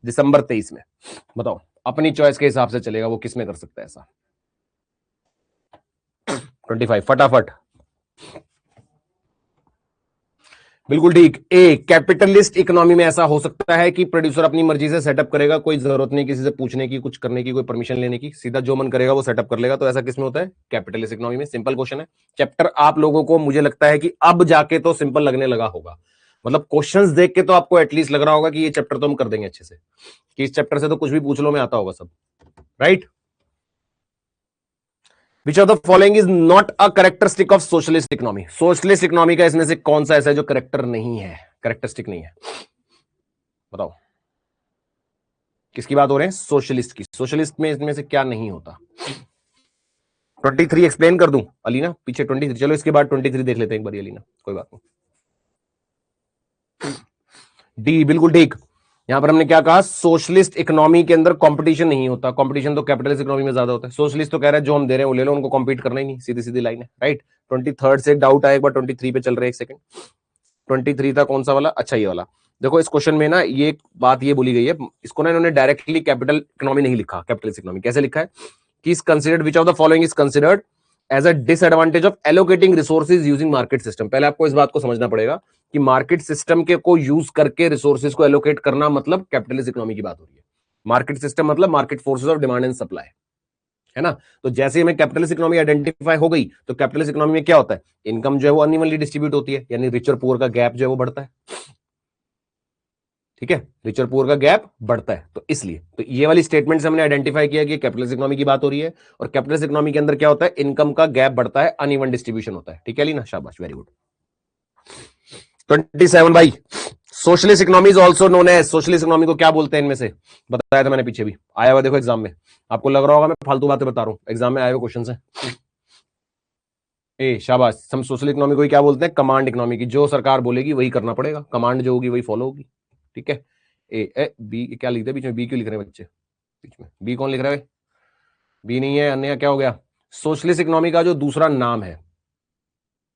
दिसंबर 23 में बताओ, अपनी चॉइस के हिसाब से चलेगा, वो किसमें कर सकता है ऐसा? 25 फटाफट, बिल्कुल ठीक। ए, कैपिटलिस्ट इकोनॉमी में ऐसा हो सकता है कि प्रोड्यूसर अपनी मर्जी से सेटअप करेगा, कोई जरूरत नहीं किसी से पूछने की, कुछ करने की, कोई परमिशन लेने की, सीधा जो मन करेगा वो सेटअप कर लेगा। तो ऐसा किसमें होता है? कैपिटलिस्ट इकोनॉमी में। सिंपल क्वेश्चन है, चैप्टर आप लोगों को मुझे लगता है कि अब जाके तो सिंपल लगने लगा होगा, मतलब क्वेश्चंस देख के तो आपको एटलीस्ट लग रहा होगा कि ये चैप्टर तो हम कर देंगे अच्छे से, कि इस चैप्टर से तो कुछ भी पूछ लो में आता होगा सब, right. Which of the following is not a characteristic of socialist economy? Socialist economy का इसमें से कौन सा ऐसा है जो करेक्टर नहीं है, करेक्टरिस्टिक नहीं है? बताओ, किसकी बात हो रहे हैं? सोशलिस्ट की। सोशलिस्ट में इसमें से क्या नहीं होता? 23 एक्सप्लेन कर दूं अलीना, पीछे 23, चलो इसके बाद 23 देख लेते हैं एक बार अलीना, कोई बात नहीं। डी बिल्कुल ठीक। यहां पर हमने क्या कहा? सोशलिस्ट इकोनॉमी के अंदर कंपटीशन नहीं होता, कंपटीशन तो कैपिटलिस्ट इकोनॉमी में ज्यादा होता है। सोशलिस्ट तो कह रहा है जो हम दे रहे हैं वो ले लो, उनको कॉम्पीट करना ही नहीं, सीधी सीधी लाइन है, राइट। 23 से डाउट आया एक बार, 23 पे चल रहे, एक सेकंड, 23 था कौन सा वाला? अच्छा ये वाला। देखो इस क्वेश्चन में ना ये बात ये बोली गई है, इसको ना इन्होंने डायरेक्टली कैपिटल इकोनॉमी नहीं लिखा, कैपिटलिस्ट इकोनॉमी कैसे लिखा है कि is considered, which of the following is considered as a disadvantage of allocating resources using market system. पहले आपको इस बात को समझना पड़ेगा कि मार्केट सिस्टम के को यूज करके रिसोर्सेज को एलोकेट करना मतलब कैपिटलिस्ट इकोनॉमी की बात हो रही है। मार्केट सिस्टम मतलब market forces of demand and supply, है ना। तो जैसे हमें कैपिटलिस्ट इकोनॉमी आइडेंटिफाई हो गई, तो कैपिटलिस्ट इकोनॉमी में क्या होता है? इनकम जो है वो अनइवनली डिस्ट्रीब्यूट होती है, यानी रिचर पुअर का गैप जो है वो बढ़ता है, ठीक है, रिचर पुअर का गैप बढ़ता है। तो इसलिए तो ये वाली स्टेटमेंट से हमने आइडेंटिफाई किया कि कैपिटलिस्ट इकोनॉमी की बात हो रही है, और कैपिटलिस्ट इकोनॉमी के अंदर क्या होता है? इनकम का गैप बढ़ता है, अनइवन डिस्ट्रीब्यूशन होता है, ठीक है लीना, शाबाश, वेरी गुड। 27 भाई, socialist economy is also known as, socialist economy को क्या बोलते हैं इनमें से? बताया था मैंने पीछे भी, आया हुआ देखो एग्जाम में, आपको लग रहा होगा मैं फालतू बातें बता रहा हूं, एग्जाम में आए हुए क्वेश्चन है। ए शाबाश, हम सोशलिस्ट इकोनॉमी को क्या बोलते हैं? कमांड इकोनॉमी की, जो सरकार बोलेगी वही करना पड़ेगा, कमांड जो होगी वही फॉलो होगी, ठीक है। ए बी क्या लिखते हैं बीच में? बी क्यों लिख रहे हैं बच्चे बीच में? बी कौन लिख रहा है? बी नहीं है, अन्य क्या हो गया? सोशलिस्ट इकोनॉमी का जो दूसरा नाम है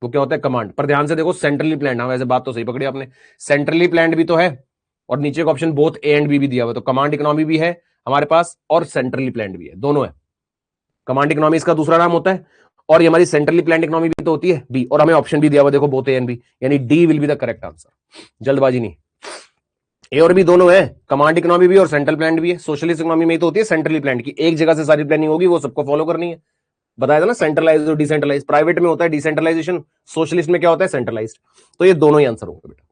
वो क्या होता है? कमांड। पर ध्यान से देखो, सेंट्रली प्लान्ड, हाँ वैसे बात तो सही पकड़ी आपने, सेंट्रली प्लान्ड भी तो है, और नीचे का option both A and B भी दिया हुआ, तो कमांड इकोनॉमी भी है हमारे पास और सेंट्रली प्लान्ड भी है, दोनों है। कमांड इकोनॉमी इसका दूसरा नाम होता है, और ये हमारी सेंट्रली प्लान्ड इकोनॉमी भी तो होती है बी, और हमें ऑप्शन भी दिया हुआ देखो, बोथ ए एंड बी, यानी D will be the correct answer, जल्दबाजी नहीं। ए और बी दोनों है, कमांड इकोनॉमी भी और सेंट्रल प्लान्ड भी है। सोशलिस्ट इकोनॉमी में तो होती है सेंट्रली प्लान्ड की, एक जगह से सारी प्लानिंग होगी, वो सबको फॉलो करनी है, बताया था ना, सेंट्रलाइज और डिसेंट्रलाइज। प्राइवेट में होता है डिसेंट्रलाइजेशन, सोशलिस्ट में क्या होता है? सेंट्रलाइज्ड। तो ये दोनों ही आंसर होंगे बेटा,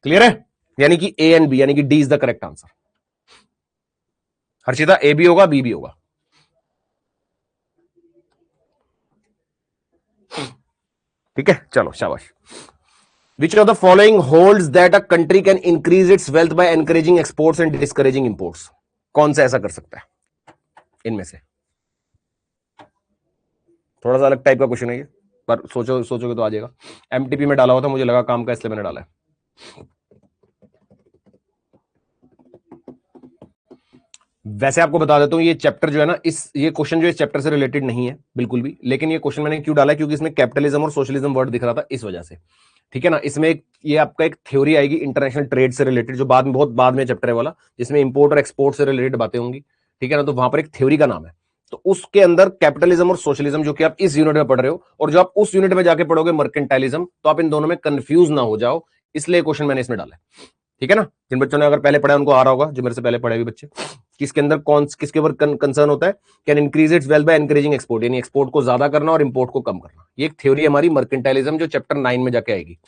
क्लियर है? यानी कि ए एंड बी, यानी कि D is the correct answer. Harshita, A भी होगा बी भी होगा, ठीक है, चलो शाबाश। Which of the following holds that a country can increase its wealth by encouraging exports and discouraging imports? कौन सा ऐसा कर सकता है इनमें से? थोड़ा सा अलग टाइप का क्वेश्चन है ये, पर सोचोगे तो आ जाएगा। एमटीपी में डाला हुआ था, मुझे लगा काम का, इसलिए मैंने डाला है। वैसे आपको बता देता हूं, ये चैप्टर जो है ना, ये क्वेश्चन जो इस चैप्टर से रिलेटेड नहीं है बिल्कुल भी, लेकिन ये क्वेश्चन मैंने क्यों डाला है? क्योंकि इसमें कैपिटलिज्म और सोशलिज्म वर्ड दिख रहा था, इस वजह से, ठीक है ना। इसमें ये आपका एक थ्योरी आएगी इंटरनेशनल ट्रेड से रिलेटेड, जो बाद में, बहुत बाद में चैप्टर है वाला, जिसमें इंपोर्ट और एक्सपोर्ट से रिलेटेड बातें होंगी, ठीक है ना। तो वहां पर एक थ्योरी का नाम है, तो उसके अंदर कैपिटलिज्म और सोशलिज्म जो कि आप इस यूनिट में पढ़ रहे हो, और जो आप उस यूनिट में जाके पढ़ोगे मर्केंटाइलिज्म, तो आप इन दोनों में कंफ्यूज ना हो जाओ, इसलिए क्वेश्चन मैंने इसमें डाला है, ठीक है ना। जिन बच्चों ने अगर पहले पढ़ा उनको आ रहा होगा, जो मेरे से पहले पढ़े हुए बच्चे, किसके अंदर किसके ऊपर कंसर्न होता है? Can increase its wealth by encouraging export, यानी एक्सपोर्ट को ज्यादा करना और इंपोर्ट को कम करना। ये एक थ्योरी हमारी मर्केंटाइलिज्म, जो चैप्टर 9 में जाके आएगी,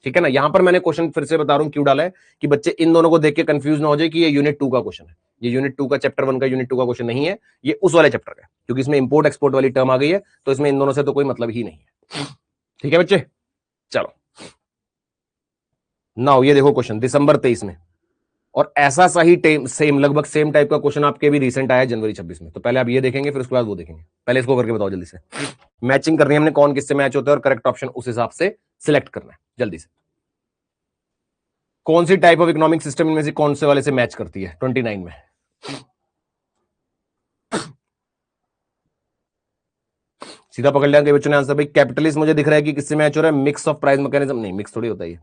ठीक है ना। यहां पर मैंने क्वेश्चन फिर से बता रहा हूं क्यों डाला है, कि बच्चे इन दोनों को देख के कंफ्यूज ना हो जाए कि ये यूनिट 2 का क्वेश्चन है। ये यूनिट 2 का चैप्टर 1 का यूनिट 2 का क्वेश्चन नहीं है, ये उस वाले चैप्टर का है, क्योंकि इसमें इंपोर्ट एक्सपोर्ट वाली टर्म आ गई है, तो इसमें इन दोनों से तो कोई मतलब ही नहीं है। ठीक है बच्चे, चलो नाउ ये देखो क्वेश्चन दिसंबर 23 में, और ऐसा सा ही सेम लगभग सेम टाइप का क्वेश्चन आपके भी रिसेंट आया जनवरी 26 में। तो पहले आप ये देखेंगे, फिर उसके बाद वो देखेंगे। पहले इसको करके बताओ जल्दी से। मैचिंग करनी है हमने, कौन किससे मैच होता है और करेक्ट ऑप्शन उस हिसाब से सिलेक्ट करना है जल्दी से। कौन सी टाइप ऑफ इकोनॉमिक सिस्टम इनमें से कौन से वाले से मैच करती है 29 में? सीधा पकड़ लिया कई बच्चों ने आंसर। भाई कैपिटलिस्ट मुझे दिख रहा है कि किससे मैच हो रहा है, मिक्स ऑफ प्राइस मैकेनिज्म। नहीं, मिक्स थोड़ी होता है ये।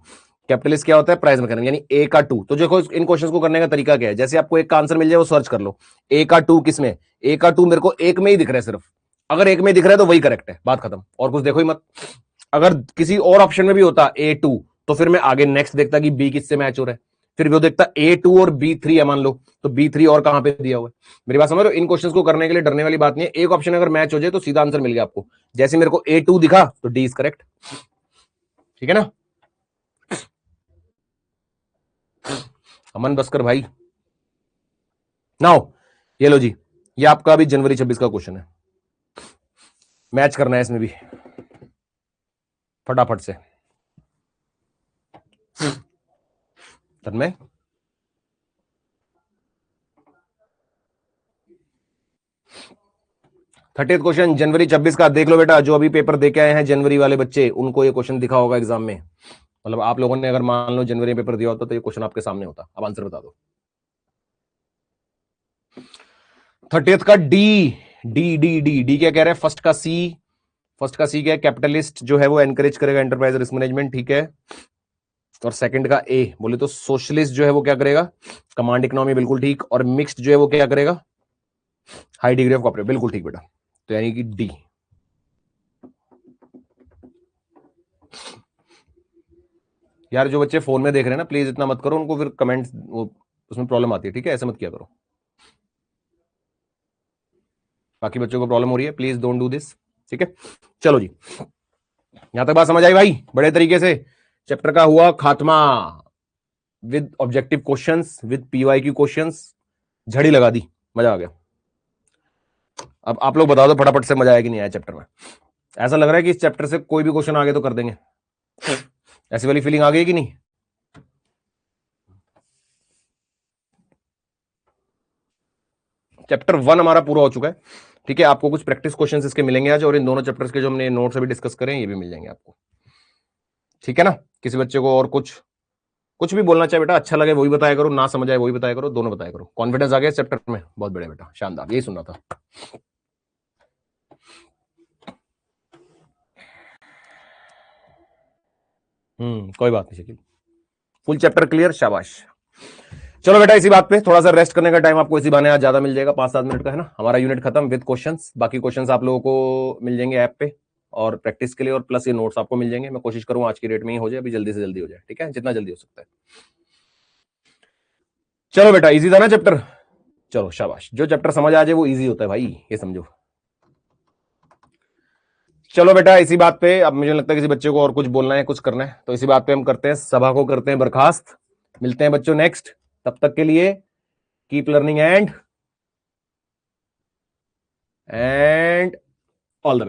कैपिटलिस्ट क्या होता है, प्राइस मैकेनिज्म, यानी ए का 2। तो देखो इन क्वेश्चंस को करने का तरीका क्या है, जैसे आपको एक का आंसर मिल जाए वो सर्च कर लो, ए का 2 किसमें, ए का 2 मेरे को एक में ही दिख रहा है सिर्फ। अगर एक में दिख रहा है तो वही करेक्ट है, बात खत्म, और कुछ देखो ही मत। अगर किसी और ऑप्शन में भी होता A2, तो फिर मैं आगे नेक्स्ट देखता कि बी किससे मैच हो रहा है, फिर वो देखता A2 और B3 है मान लो, तो B3 और कहां पे दिया हुआ है। मेरी बात समझ रहे हो? इन क्वेश्चंस को करने के लिए डरने वाली बात नहीं है, एक ऑप्शन अगर मैच हो जाए तो सीधा आंसर मिल गया आपको। जैसे मेरे को A2 दिखा तो D इज करेक्ट। ठीक है ना अमन बस्कर भाई। नाउ ये लो जी, ये आपका अभी जनवरी 26 का क्वेश्चन है, मैच करना है इसमें भी फटाफट से। तन्मय 30th क्वेश्चन जनवरी 26 का देख लो बेटा। जो अभी पेपर दे के आए हैं जनवरी वाले बच्चे, उनको ये क्वेश्चन दिखा होगा एग्जाम में। मतलब आप लोगों ने अगर मान लो जनवरी में पेपर दिया होता तो ये क्वेश्चन आपके सामने होता। अब आंसर बता दो। 30th का D, D D D D क्या कह रहा है, फर्स्ट का सी, फर्स्ट का सी क्या है, कैपिटलिस्ट जो है वो एनकरेज करेगा एंटरप्राइज रिस्क मैनेजमेंट, ठीक है। और सेकंड का ए बोले तो सोशलिस्ट जो है वो क्या करेगा, कमांड इकोनॉमी, बिल्कुल ठीक। और मिक्स्ड जो है वो क्या करेगा, हाई डिग्री ऑफ कॉपरेट, बिल्कुल ठीक बेटा। तो यानी कि डी। यार जो बच्चे फोन में देख रहे हैं ना, प्लीज इतना मत करो, उनको फिर कमेंट वो उसमें प्रॉब्लम आती है, ठीक है, ऐसे मत किया करो। बाकी बच्चों को प्रॉब्लम हो रही है, प्लीज डोंट डू दिस, ठीक है। चलो जी, यहां तक बात समझ आई भाई, बड़े तरीके से चैप्टर का हुआ खात्मा with objective questions, with PYQ questions, झड़ी लगा दी, मजा आ गया। अब आप लोग बता दो फटाफट से, मजा आया कि नहीं आया चैप्टर में? ऐसा लग रहा है कि इस चैप्टर से कोई भी क्वेश्चन आगे तो कर देंगे, ऐसी वाली फीलिंग आ गई कि नहीं? चैप्टर 1 हमारा पूरा हो चुका है, ठीक है। आपको कुछ प्रैक्टिस क्वेश्चंस इसके मिलेंगे आज, और इन दोनों चैप्टर्स के जो हमने नोट्स अभी डिस्कस करें ये भी मिल जाएंगे आपको, ठीक है ना। किसी बच्चे को और कुछ कुछ भी बोलना चाहे बेटा, अच्छा लगे वही बताया करो, ना समझ आए वही बताया करो, दोनों बताया करो। कॉन्फिडेंस आ गया इस चैप्टर में, बहुत बढ़िया बेटा, शानदार, यही सुनना था। कोई बात नहीं शकील, फुल चैप्टर क्लियर, शाबाश। चलो बेटा इसी बात पे थोड़ा सा रेस्ट करने का टाइम आपको इसी बहाने आज ज्यादा मिल जाएगा, 5-7 मिनट का है ना। हमारा यूनिट खत्म विद क्वेश्चंस। बाकी क्वेश्चंस आप लोगों को मिल जाएंगे ऐप पे और प्रैक्टिस के लिए, और प्लस ये नोट्स आपको मिल जाएंगे। मैं कोशिश करूंगा आज की डेट में ही हो जाए, अभी जल्दी से जल्दी हो जाए, ठीक है, जितना जल्दी हो सकता है। चलो बेटा इजी था ना चैप्टर, चलो शाबाश। जो चैप्टर समझ आ जाए वो इजी होता है भाई, ये समझो। चलो बेटा इसी बात पे, अब मुझे लगता है किसी बच्चे को और कुछ बोलना है, कुछ करना है, तो इसी बात पे हम करते हैं सभा को, करते हैं बर्खास्त। मिलते हैं बच्चों नेक्स्ट, तब तक के लिए keep learning and all the best.